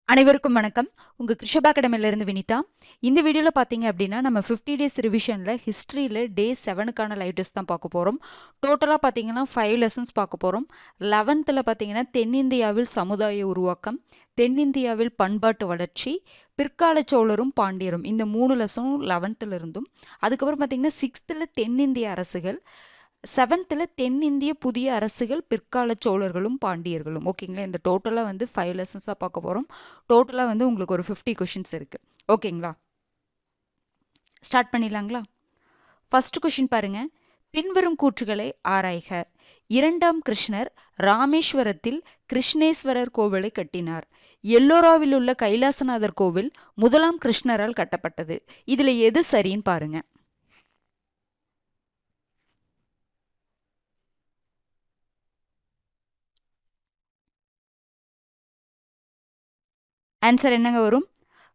அனைவருக்கும் வணக்கம். உங்க கிருஷபா அகாடமியிலிருந்து வினிதா. இந்த வீடியோல பார்த்தீங்க அப்படின்னா, நம்ம 50 டேஸ் ரிவிஷன்ல ஹிஸ்டரியில டே 7க்கான லைவ் டெஸ்ட் தான் பார்க்க போறோம். டோட்டலா பார்த்தீங்கன்னா 5 லெசன்ஸ் பார்க்க போறோம். 11th பார்த்தீங்கன்னா தென்னிந்தியாவில் சமுதாய உருவாக்கம், தென்னிந்தியாவில் பண்பாட்டு வளர்ச்சி, பிற்கால சோழரும் பாண்டியரும், இந்த 3 லெசனும் 11th இருந்தும், அதுக்கப்புறம் பார்த்தீங்கன்னா 6th தென்னிந்திய அரசுகள், 7th தென்னிந்திய புதிய அரசுகள், பிற்கால சோழர்களும் பாண்டியர்களும். ஓகேங்களா, இந்த டோட்டலாக வந்து 5 லெசன்ஸாக பார்க்க போகிறோம். டோட்டலாக வந்து உங்களுக்கு ஒரு 50 கொஷின்ஸ் இருக்குது. ஓகேங்களா, ஸ்டார்ட் பண்ணிடலாங்களா? ஃபர்ஸ்ட் கொஷின் பாருங்க. பின்வரும் கூற்றுகளை ஆராய்க. 2ஆம் கிருஷ்ணர் ராமேஸ்வரத்தில் கிருஷ்ணேஸ்வரர் கோவிலை கட்டினார். எல்லோராவில் உள்ள கைலாசநாதர் கோவில் 1ஆம் கிருஷ்ணரால் கட்டப்பட்டது. இதுல எது சரின்னு பாருங்க. ஆன்சர் என்னங்க வரும்?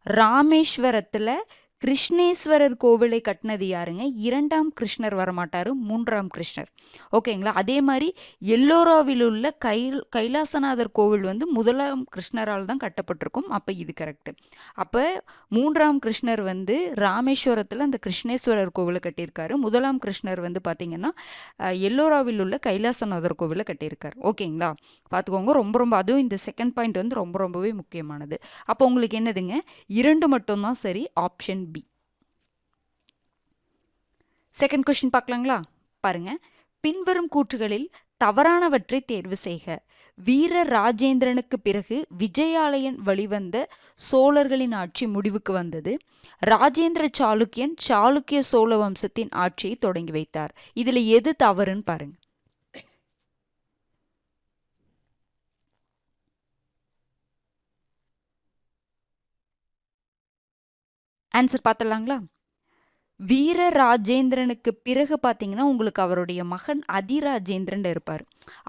ராமேஸ்வரத்தில் கிருஷ்ணேஸ்வரர் கோவிலை கட்டினது யாருங்க? 2ஆம் கிருஷ்ணர் வரமாட்டாரு, 3ஆம் கிருஷ்ணர். ஓகேங்களா, அதே மாதிரி எல்லோராவில் உள்ள கைலாசநாதர் கோவில் வந்து 1ஆம் கிருஷ்ணரால் தான் கட்டப்பட்டிருக்கும். அப்போ இது கரெக்டு. அப்போ 3ஆம் கிருஷ்ணர் வந்து ராமேஸ்வரத்தில் அந்த கிருஷ்ணேஸ்வரர் கோவிலை கட்டியிருக்காரு. 1ஆம் கிருஷ்ணர் வந்து பார்த்தீங்கன்னா எல்லோராவில் உள்ள கைலாசநாதர் கோவிலை கட்டியிருக்காரு. ஓகேங்களா, பார்த்துக்கோங்க. ரொம்ப அதுவும் இந்த செகண்ட் பாயிண்ட் வந்து ரொம்பவே முக்கியமானது. அப்போ உங்களுக்கு என்னதுங்க? 2 மட்டும்தான் சரி, ஆப்ஷன் பி. செகண்ட் கொஸ்டின் பார்க்கலாங்களா? பாருங்க. பின்வரும் கூற்றுகளில் தவறானவற்றை தேர்வு செய்க. வீர ராஜேந்திரனுக்கு பிறகு விஜயாலயன் வழிவந்த சோழர்களின் ஆட்சி முடிவுக்கு வந்தது. ராஜேந்திர சாளுக்கியன் சாளுக்கிய சோழ வம்சத்தின் ஆட்சியை தொடங்கி வைத்தார். இதுல எது தவறுன்னு பாருங்க. ஆன்சர் பார்த்துடலாங்களா? வீர ராஜேந்திரனுக்கு பிறகு பார்த்தீங்கன்னா உங்களுக்கு அவருடைய மகன் அதிராஜேந்திரன் இருப்பார்.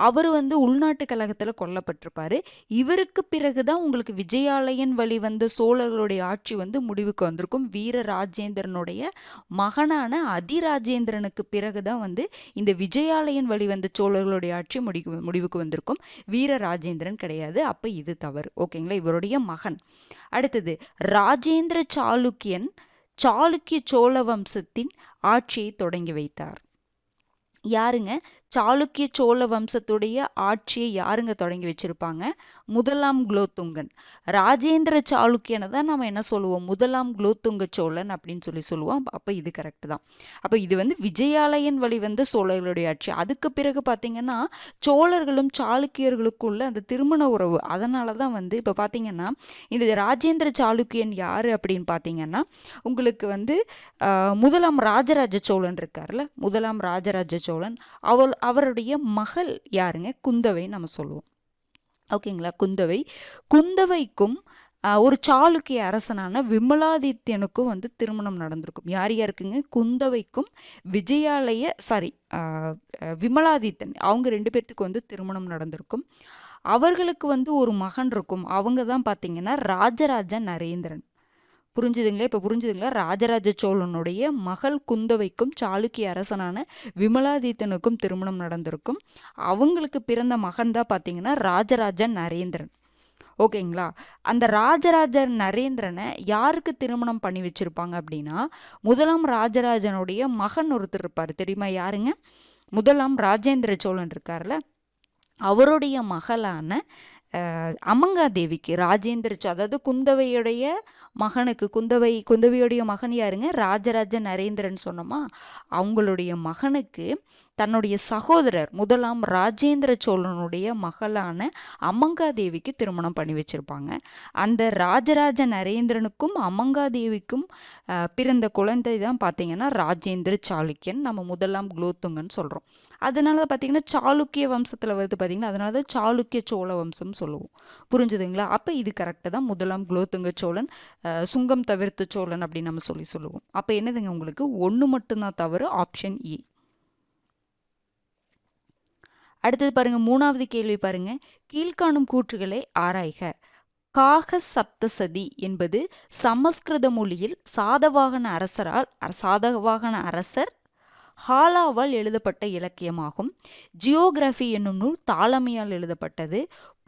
அவர் வந்து உள்நாட்டு கழகத்தில் கொல்லப்பட்டிருப்பாரு. இவருக்கு பிறகுதான் உங்களுக்கு விஜயாலயன் வழி வந்த சோழர்களுடைய ஆட்சி வந்து முடிவுக்கு வந்திருக்கும். வீர ராஜேந்திரனுடைய மகனான அதிராஜேந்திரனுக்கு பிறகுதான் வந்து இந்த விஜயாலயன் வழி வந்த சோழர்களுடைய ஆட்சி முடிவுக்கு வந்திருக்கும். வீர ராஜேந்திரன் கிடையாது. அப்போ இது தவறு. ஓகேங்களா, இவருடைய மகன். அடுத்தது, ராஜேந்திர சாளுக்கியன் சாளுக்கிய சோழ வம்சத்தின் ஆட்சியை தொடங்கி வைத்தார். யாருங்க? சாளுக்கிய சோழ வம்சத்துடைய ஆட்சியை யாருங்க தொடங்கி வச்சிருப்பாங்க? 1ஆம் குலோத்துங்கன். ராஜேந்திர சாளுக்கியனை தான் நம்ம என்ன சொல்லுவோம்? 1ஆம் குலோத்துங்க சோழன் அப்படின்னு சொல்லுவோம். அப்போ இது கரெக்ட் தான். அப்போ இது வந்து விஜயாலயன் வழி வந்த சோழர்களுடைய ஆட்சி. அதுக்கு பிறகு பார்த்தீங்கன்னா சோழர்களும் சாளுக்கியர்களுக்குள்ள அந்த திருமண உறவு, அதனால தான் வந்து இப்போ பார்த்தீங்கன்னா இந்த ராஜேந்திர சாளுக்கியன் யாரு அப்படின்னு பார்த்தீங்கன்னா உங்களுக்கு வந்து 1ஆம் ராஜராஜ சோழன் இருக்கார்ல, 1ஆம் ராஜராஜ சோழன், அவருடைய மகள் யாருங்க? குந்தவை நம்ம சொல்லுவோம். ஓகேங்களா, குந்தவைக்கும் ஒரு சாளுக்கிய அரசனான விமலாதித்யனுக்கும் வந்து திருமணம் நடந்திருக்கும். யார் யாருக்குங்க? குந்தவைக்கும் விமலாதித்தன், அவங்க 2 பேர்த்துக்கு வந்து திருமணம் நடந்திருக்கும். அவர்களுக்கு வந்து ஒரு மகன் இருக்கும். அவங்க தான் பார்த்தீங்கன்னா ராஜராஜ நரேந்திரன். புரிஞ்சுதுங்களா? இப்போ புரிஞ்சுதுங்களா? ராஜராஜ சோழனுடைய மகள் குந்தவைக்கும் சாளுக்கிய அரசனான விமலாதித்தனுக்கும் திருமணம் நடந்திருக்கும். அவங்களுக்கு பிறந்த மகன் தான் பார்த்தீங்கன்னா ராஜராஜ நரேந்திரன். ஓகேங்களா, அந்த ராஜராஜ நரேந்திரனை யாருக்கு திருமணம் பண்ணி வச்சிருப்பாங்க அப்படின்னா 1ஆம் ராஜராஜனுடைய மகன் ஒருத்தர் இருப்பார். தெரியுமா யாருங்க? 1ஆம் ராஜேந்திர சோழன் இருக்கார்ல, அவருடைய மகளான அமங்காதேவிக்கு அதாவது குந்தவையுடைய மகனுக்கு, குந்தவையுடைய மகன் யாருங்க? ராஜராஜ நரேந்திரன் சொன்னோமா, அவங்களுடைய மகனுக்கு தன்னுடைய சகோதரர் 1ஆம் ராஜேந்திர சோழனுடைய மகளான அமங்காதேவிக்கு திருமணம் பண்ணி வச்சிருப்பாங்க. அந்த ராஜராஜ நரேந்திரனுக்கும் அமங்காதேவிக்கும் பிறந்த குழந்தை தான் பார்த்தீங்கன்னா ராஜேந்திர சாளுக்கியன், நம்ம 1ஆம் குலோத்துங்கன்னு சொல்கிறோம். அதனால பார்த்தீங்கன்னா சாளுக்கிய வம்சத்தில் வருது பார்த்தீங்கன்னா, அதனால தான் சாளுக்கிய சோழ வம்சம் சொல்லுவோம். புரிஞ்சுதுங்களா? அப்போ இது கரெக்டாக தான். 1ஆம் குலோத்துங்க சோழன், சுங்கம் தவிர்த்த சோழன் அப்படின்னு நம்ம சொல்லுவோம். அப்போ என்னதுங்க? உங்களுக்கு 1 மட்டும்தான் தவறு, ஆப்ஷன் இ. அடுத்தது பாருங்க, 3வது கேள்வி பாருங்க. கீழ்காணும் கூற்றுகளை ஆராய்க. காக சப்தசதி என்பது சமஸ்கிருத மொழியில் சாதவாகன அரசர் ஹாலாவால் எழுதப்பட்ட இலக்கியமாகும். ஜியோகிராஃபி என்னும் நூல் தாலமியால் எழுதப்பட்டது.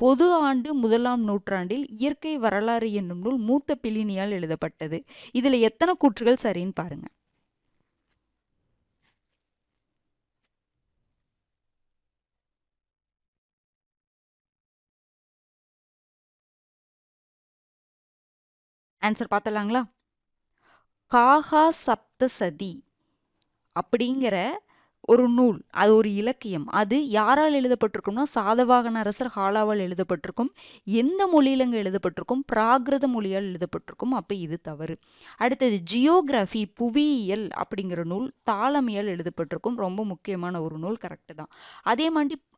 பொது ஆண்டு 1ஆம் நூற்றாண்டில் இயற்கை வரலாறு என்னும் நூல் மூத்த பிலினியால் எழுதப்பட்டது. இதுல எத்தனை கூற்றுகள் சரின்னு பாருங்க. ஆன்சர் பார்த்தலாங்களா? காகா சப்தசதி அப்படிங்கிற ஒரு நூல், அது ஒரு இலக்கியம். அது யாரால் எழுதப்பட்டிருக்கும்னா சாதவாகன அரசர் ஹாலாவால் எழுதப்பட்டிருக்கும். எந்த மொழியிலங்க எழுதப்பட்டிருக்கும்? பிராகிருத மொழியால் எழுதப்பட்டிருக்கும். அப்போ இது தவறு. அடுத்தது ஜியோகிராஃபி புவியியல் அப்படிங்கிற நூல் தாலமியால் எழுதப்பட்டிருக்கும். ரொம்ப முக்கியமான ஒரு நூல், கரெக்டு தான்.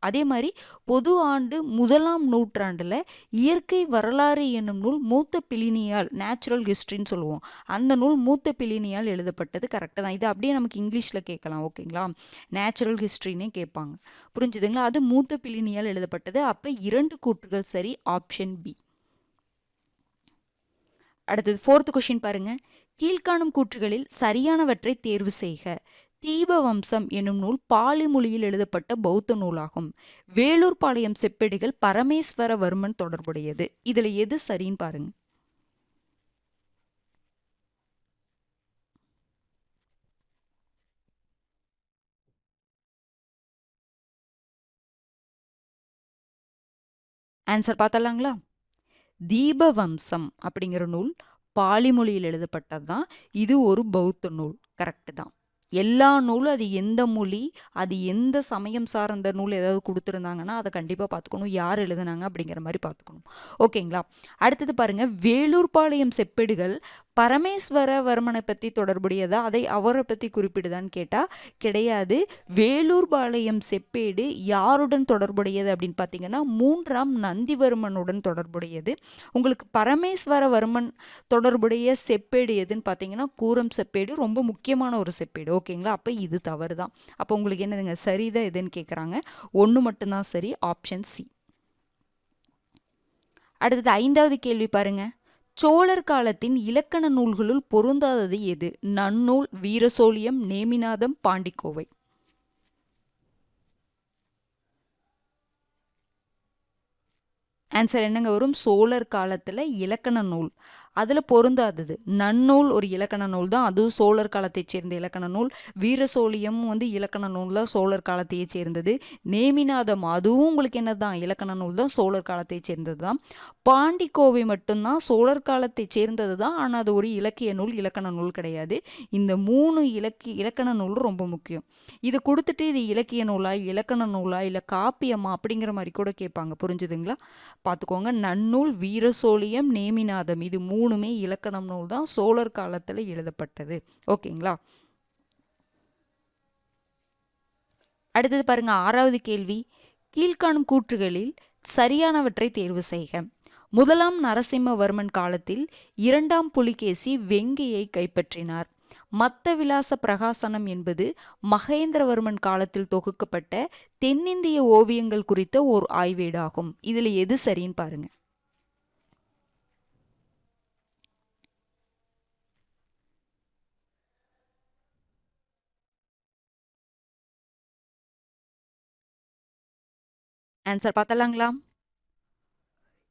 அதே மாதிரி பொது ஆண்டு 1ஆம் நூற்றாண்டில் இயற்கை வரலாறு என்னும் நூல் மூத்த பிலினியால், நேச்சுரல் ஹிஸ்ட்ரின்னு சொல்லுவோம், அந்த நூல் மூத்த பிலினியால் எழுதப்பட்டது, கரெக்டு தான். இது அப்படியே நமக்கு இங்கிலீஷில் கேட்கலாம், ஓகேங்களா? நேச்சுரல் ஹிஸ்ட்ரின்னே கேட்பாங்க, புரிஞ்சுதுங்களா? அது மூத்த பிலினியால் எழுதப்பட்டது. அப்போ 2 கூற்றுகள் சரி, ஆப்ஷன் பி. அடுத்தது 4th கொஸ்டின் பாருங்க. கீழ்காணும் கூற்றுகளில் சரியானவற்றை தேர்வு செய்க. தீபவம்சம் என்னும் நூல் பாலி மொழியில் எழுதப்பட்ட பௌத்த நூலாகும். வேலூர் பாளையம் செப்பேடுகள் பரமேஸ்வரவர்மன் தொடர்புடையது. இதுல எது சரின்னு பாருங்க. ஆன்சர் பார்த்தலாங்களா? தீபவம்சம் அப்படிங்கிற நூல் பாலி மொழியில் எழுதப்பட்டது தான். இது ஒரு பௌத்த நூல், கரெக்டு தான். எல்லா நூலும் அது எந்த மொழி, அது எந்த சமயம் சார்ந்த நூல் ஏதாவது கொடுத்துருந்தாங்கன்னா அதை கண்டிப்பாக பார்த்துக்கணும், யார் எழுதுனாங்க அப்படிங்கிற மாதிரி பார்த்துக்கணும், ஓகேங்களா? அடுத்தது பாருங்க, வேலூர் பாளையம் செப்பேடுகள் பரமேஸ்வரவர்மனை பற்றி தொடர்புடையதா, அதை அவரை பற்றி குறிப்பிடுதான்னு கேட்டால் கிடையாது. வேலூர் பாளையம் செப்பேடு யாருடன் தொடர்புடையது அப்படின்னு பார்த்தீங்கன்னா 3ஆம் நந்திவர்மனுடன் தொடர்புடையது. உங்களுக்கு பரமேஸ்வரவர்மன் தொடர்புடைய செப்பேடு எதுன்னு பார்த்தீங்கன்னா கூரம் செப்பேடு, ரொம்ப முக்கியமான ஒரு செப்பேடு, ஓகேங்களா? அப்போ இது தவறு தான். அப்போ உங்களுக்கு என்னதுங்க சரிதான் எதுன்னு கேட்குறாங்க. 1 மட்டும்தான் சரி, ஆப்ஷன் சி. அடுத்தது 5வது கேள்வி பாருங்க. சோழர் காலத்தின் இலக்கண நூல்களுள் பொருந்தாதது எது? நன்னூல், வீரசோழியம், நேமிநாதம், பாண்டிக்கோவை. ஆன்சர் என்னங்க வரும்? சோழர் காலத்தில் இலக்கண நூல் அதில் பொருந்தாதது நன்னூல் ஒரு இலக்கண நூல் தான், அதுவும் சோழர் காலத்தை சேர்ந்த இலக்கண நூல். வீரசோழியம் இலக்கண நூல் தான், சோழர் காலத்தையே சேர்ந்தது. நேமிநாதம் அதுவும் உங்களுக்கு என்னதான் இலக்கண நூல் தான், சோழர் காலத்தை சேர்ந்தது தான். பாண்டிக்கோவை மட்டும்தான் சோழர் காலத்தை சேர்ந்தது தான், ஆனால் அது ஒரு இலக்கிய நூல், இலக்கண நூல் கிடையாது. இந்த 3 இலக்கண நூல் ரொம்ப முக்கியம். இது கொடுத்துட்டு இது இலக்கிய நூலா, இலக்கண நூலா, இல்லை காப்பியமா அப்படிங்கிற மாதிரி கூட கேட்பாங்க, புரிஞ்சுதுங்களா? பார்த்துக்கோங்க, நன்னூல், வீரசோழியம், நேமிநாதம் இது 3மே இலக்கணம் நூல் தான், சோழர் காலத்தில் எழுதப்பட்டது, ஓகேங்களா? அடுத்தது பாருங்க, 6வது கேள்வி. கீழ்காணும் கூற்றுகளில் சரியானவற்றை தேர்வு செய்க. 1ஆம் நரசிம்மவர்மன் காலத்தில் 2ஆம் புலிகேசி வெங்கியை கைப்பற்றினார். மத்த விலாச பிரகாசனம் என்பது மகேந்திரவர்மன் காலத்தில் தொகுக்கப்பட்ட தென்னிந்திய ஓவியங்கள் குறித்த ஒரு ஆய்வேடாகும். இதுல எது சரின்னு பாருங்க. ஆன்சர் பார்த்தலாங்களா?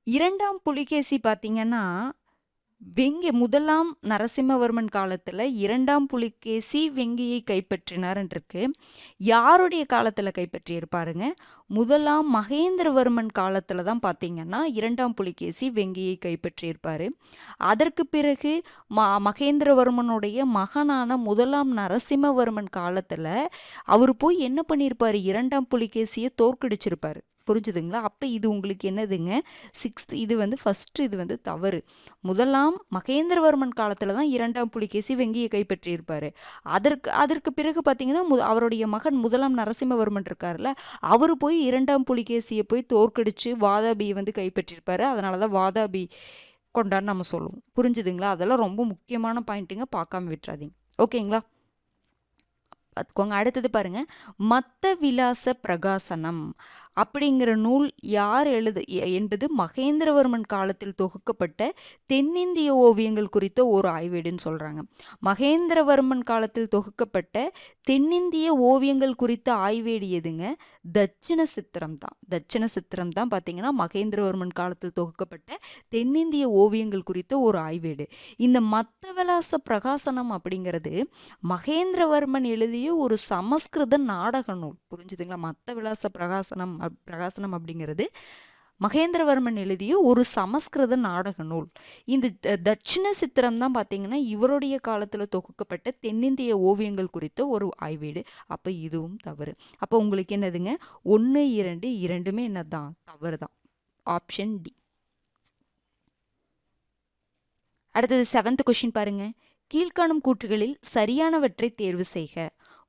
2ஆம் புலிகேசி பார்த்தீங்கன்னா வெங்கி 1ஆம் நரசிம்மவர்மன் காலத்தில் 2ஆம் புலிகேசி வெங்கியை கைப்பற்றினார் இருக்கு. யாருடைய காலத்தில் கைப்பற்றியிருப்பாருங்க? 1ஆம் மகேந்திரவர்மன் காலத்தில் தான் பார்த்தீங்கன்னா 2ஆம் புலிகேசி வெங்கியை கைப்பற்றியிருப்பார். அதற்கு பிறகு மகேந்திரவர்மனுடைய மகனான 1ஆம் நரசிம்மவர்மன் காலத்தில் அவர் போய் என்ன பண்ணியிருப்பார்? 2ஆம் புலிகேசியை தோற்கடிச்சிருப்பார், புரிஞ்சுதுங்களா? அப்போ இது உங்களுக்கு என்னதுங்க 6th, இது ஃபஸ்ட்டு இது தவறு. 1ஆம் மகேந்திரவர்மன் காலத்தில் தான் 2ஆம் புலிகேசி வெங்கியை கைப்பற்றியிருப்பார். அதற்கு பிறகு பார்த்தீங்கன்னா அவருடைய மகன் 1ஆம் நரசிம்மவர்மன் இருக்கார்ல, அவர் போய் 2ஆம் புலிகேசியை போய் தோற்கடிச்சு வாதாபியை கைப்பற்றியிருப்பார். அதனால தான் வாதாபி கொண்டான்னு நம்ம சொல்லுவோம், புரிஞ்சுதுங்களா? அதெல்லாம் ரொம்ப முக்கியமான பாயிண்ட்டுங்க, பார்க்காம விட்டுறாதீங்க, ஓகேங்களா? பார்த்துக்கோங்க. அடுத்தது பாருங்க, மத்த விலாச பிரகாசனம் அப்படிங்கிற நூல் யார் என்பது மகேந்திரவர்மன் காலத்தில் தொகுக்கப்பட்ட தென்னிந்திய ஓவியங்கள் குறித்த ஒரு ஆய்வேடுன்னு சொல்றாங்க. மகேந்திரவர்மன் காலத்தில் தொகுக்கப்பட்ட தென்னிந்திய ஓவியங்கள் குறித்த ஆய்வேடு எதுங்க? தட்சிண சித்திரம் தான். தட்சிண சித்திரம் தான் பார்த்தீங்கன்னா மகேந்திரவர்மன் காலத்தில் தொகுக்கப்பட்ட தென்னிந்திய ஓவியங்கள் குறித்த ஒரு ஆய்வேடு. இந்த மத்தவிலாச பிரகாசனம் அப்படிங்கிறது மகேந்திரவர்மன் எழுதிய ஒரு சமஸ்கிருத நாடக நூல். புரிஞ்சுதுங்களா? மத்தவிலாச பிரகாசனம் அப்படிங்கிறது மகேந்திரவர்மன் எழுதிய ஒரு சமஸ்கிருத நாடக நூல். இந்த தட்சிண சித்திரம் தான் பார்த்தீங்கன்னா இவருடைய காலத்தில் தொகுக்கப்பட்ட தென்னிந்திய ஓவியங்கள் குறித்த ஒரு ஆய்வேடு. அப்போ இதுவும் தவறு. அப்போ உங்களுக்கு என்னதுங்க? 1, 2 இரண்டுமே என்னதான்? தவறு தான். Option D. அடுத்தது 7th கொஸ்டின் பாருங்க. கீழ்காணும் கூற்றுகளில் சரியானவற்றை தேர்வு செய்க.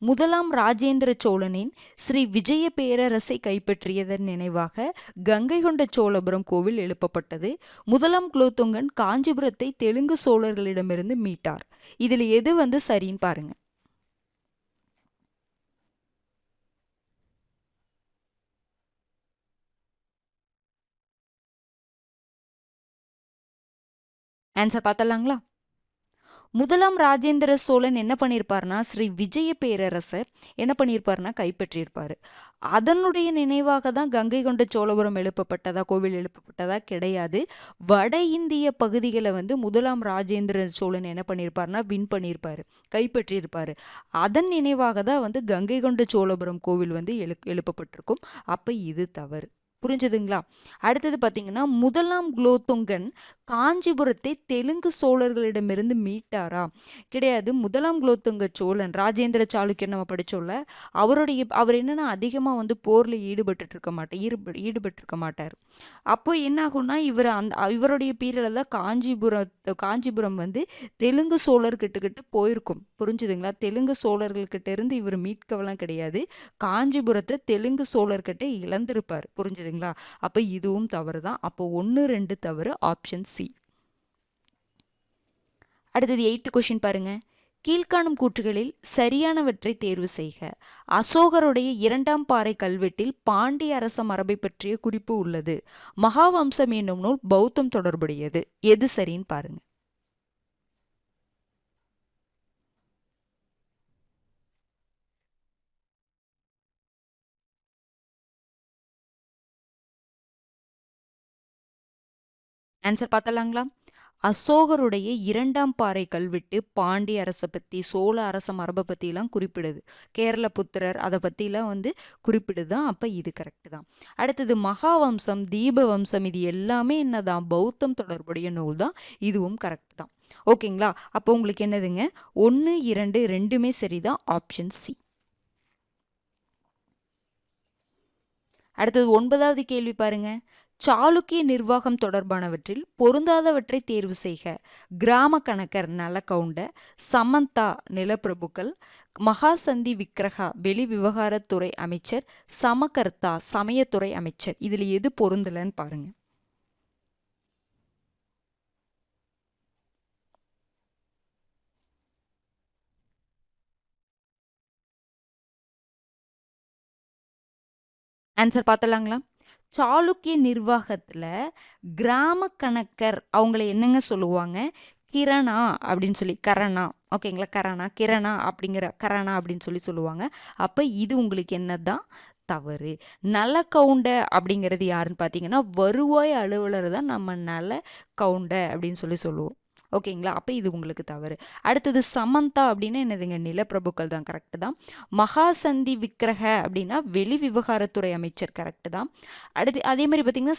முதலாம் ராஜேந்திர சோழனின் ஸ்ரீ விஜய பேரரசை கைப்பற்றியதன் நினைவாக கங்கை கொண்ட சோழபுரம் கோவில் எழுப்பப்பட்டது. முதலாம் குலோத்துங்கன் காஞ்சிபுரத்தை தெலுங்கு சோழர்களிடமிருந்து மீட்டார். இதுல எது சரின்னு பாருங்க. ஆன்சர் பார்த்தலாங்களா? முதலாம் ராஜேந்திர சோழன் என்ன பண்ணியிருப்பார்னா ஸ்ரீ விஜய பேரரசர் என்ன பண்ணியிருப்பார்னா கைப்பற்றியிருப்பார். அதனுடைய நினைவாக தான் கங்கை கொண்ட சோழபுரம் எழுப்பப்பட்டதா, கோவில் எழுப்பப்பட்டதா? கிடையாது. வட இந்திய பகுதிகளை முதலாம் ராஜேந்திர சோழன் என்ன பண்ணியிருப்பார்னா வின் பண்ணியிருப்பார், கைப்பற்றியிருப்பார். அதன் நினைவாக தான் கங்கை கொண்ட சோழபுரம் கோவில் எழுப்பப்பட்டிருக்கும். அப்போ இது தவறு. புரிஞ்சுதுங்களா? அடுத்தது பார்த்தீங்கன்னா முதலாம் குலோத்துங்கன் காஞ்சிபுரத்தை தெலுங்கு சோழர்களிடமிருந்து மீட்டாரா? கிடையாது. முதலாம் குலோத்துங்க சோழன் ராஜேந்திர சாளுக்கியன் நம்ம படிச்சோம்ல, அவர் என்னன்னா அதிகமாக போர்ல ஈடுபட்டிருக்க மாட்டார். அப்போ என்ன ஆகும்னா இவருடைய பீரியட்ல தான் காஞ்சிபுரம் தெலுங்கு சோழர்கிட்ட போயிருக்கும். புரிஞ்சுதுங்களா? தெலுங்கு சோழர்கள்கிட்ட இருந்து இவர் மீட்கவெல்லாம் கிடையாது. காஞ்சிபுரத்தை தெலுங்கு சோழர்கிட்ட இழந்திருப்பார். புரிஞ்சுதுங்களா? அப்ப இதுவும் தவறு தான். அப்போ 1, 2 தவறு. Option C. அடுத்தது 8th கொஸ்டின் பாருங்க. கீழ்காணும் கூற்றுகளில் சரியானவற்றை தேர்வு செய்க. அசோகருடைய 2ஆம் பாறை கல்வெட்டில் பாண்டிய அரச மரபை பற்றிய குறிப்பு உள்ளது. மகாவம்சம் என்னும் நூல் பௌத்தம் தொடர்புடையது. எது சரின்னு பாருங்க. ஆன்சர் பார்த்தலாங்களா? அசோகருடைய 2ஆம் பாறை கல்வெட்டு பாண்டிய அரசை பற்றி, சோழ அரச மரபை பற்றிலாம் குறிப்பிடுது. கேரள புத்திரர் அதை பற்றிலாம் குறிப்பிடுதான். அப்போ இது கரெக்டு தான். அடுத்தது மகாவம்சம், தீபவம்சம் இது எல்லாமே என்னதான்? பௌத்தம் தொடர்புடைய நூல் தான். இதுவும் கரெக்ட் தான். ஓகேங்களா? அப்போ உங்களுக்கு என்னதுங்க? 1, 2 ரெண்டுமே சரிதான். Option C. அடுத்தது 9வது கேள்வி பாருங்க. சாளுக்கிய நிர்வாகம் தொடர்பானவற்றில் பொருந்தாதவற்றை தேர்வு செய்க. கிராம கணக்கர் நலகவுண்ட, சமந்தா நிலப்பிரபுக்கள், மகாசந்தி விக்கிரகா வெளி விவகாரத்துறை அமைச்சர், சமகர்த்தா சமயத்துறை அமைச்சர். இதுல எது பொருந்தலன்னு பாருங்க. ஆன்சர் பார்த்தலாங்களா? சாளுக்கிய நிர்வாகத்துல கிராம கணக்கர் அவங்கள என்னங்க சொல்லுவாங்க? கிரணா அப்படின்னு சொல்லி, கரணா. ஓகேங்களா? கிரணா அப்படின்னு சொல்லி சொல்லுவாங்க. அப்ப இது உங்களுக்கு என்னதான்? தவறு. நல கவுண்ட அப்படிங்கிறது யாருன்னு பார்த்தீங்கன்னா வருவாய் அலுவலர் தான் நம்ம நல கவுண்ட அப்படின்னு சொல்லி சொல்லுவோம். ஓகேங்களா? அப்போ இது உங்களுக்கு தவறு. அடுத்தது சமந்தா அப்படின்னா என்னதுங்க? நிலப்பிரபுக்கள் தான். கரெக்டு தான். மகாசந்தி விக்கிரக அப்படின்னா வெளி விவகாரத்துறை அமைச்சர். கரெக்டு தான். அடுத்து அதே மாதிரி பார்த்தீங்கன்னா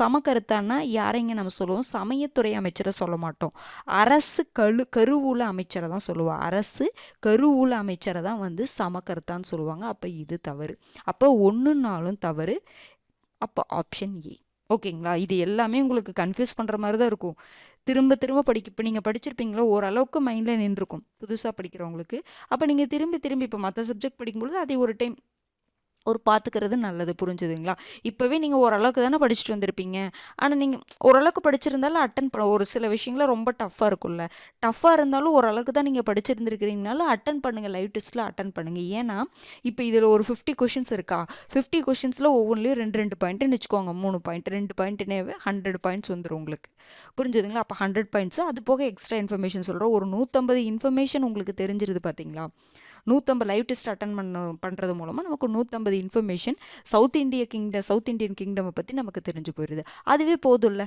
சமகர்த்தான்னா யாரைங்க நம்ம சொல்லுவோம்? சமயத்துறை அமைச்சரை சொல்ல மாட்டோம். அரசு கருவூல அமைச்சரை தான் சொல்லுவோம். அரசு கருவூல அமைச்சரை தான் சமகர்த்தான்னு சொல்லுவாங்க. அப்போ இது தவறு. அப்போ 1 தவறு. அப்போ ஆப்ஷன் ஏ. ஓகேங்களா? இது எல்லாமே உங்களுக்கு கன்ஃபியூஸ் பண்ணுற மாதிரி தான் இருக்கும். திரும்ப திரும்ப இப்போ நீங்கள் படிச்சிருப்பீங்களோ ஓரளவுக்கு மைண்டில் நின்றுருக்கும் புதுசாக படிக்கிறவங்களுக்கு. அப்போ நீங்கள் திரும்பி இப்போ மற்ற சப்ஜெக்ட் படிக்கும்பொழுது அதை ஒரு டைம் ஒரு பார்த்துக்கிறது நல்லது. புரிஞ்சுதுங்களா? இப்போவே நீங்கள் ஓரளவுக்கு தானே படிச்சுட்டு வந்திருப்பீங்க. ஆனால் நீங்கள் ஓரளவுக்கு படிச்சிருந்தாலும் அட்டன் பண்ண ஒரு சில விஷயங்கள ரொம்ப டஃப்பாக இருக்கும்ல. டஃப்பாக இருந்தாலும் ஓரளவுக்கு தான் நீங்கள் படிச்சிருந்துருக்கிறீங்கனாலும் அட்டன் பண்ணுங்கள். லைவ் டெஸ்ட்டில் அட்டன் பண்ணுங்கள். ஏன்னா இப்போ இதில் ஒரு 50 கொஷின்ஸ் இருக்கா, 50 கொஷின்ஸில் ஒவ்வொன்றிலையும் 2 பாயிண்ட்டுன்னு வச்சுக்கோங்க. 3 பாயிண்ட் 2 பாயிண்ட்டுனேவே 100 பாயிண்ட்ஸ் வந்துடும் உங்களுக்கு. புரிஞ்சுதுங்களா? அப்போ 100 பாயிண்ட்ஸு அது போக எக்ஸ்ட்ரா இன்ஃபர்மேஷன் சொல்கிறோம். ஒரு 150 இன்ஃபர்மேஷன் உங்களுக்கு தெரிஞ்சிருது பார்த்தீங்களா? 150 லைவ் டெஸ்ட் அட்டன் பண்ணுறது மூலமாக நமக்கு 150 இன்ஃபர்மேஷன் சவுத் இந்தியன் கிங்டமை பற்றி நமக்கு தெரிஞ்சு போயிடுது. அதுவே போதும்ல.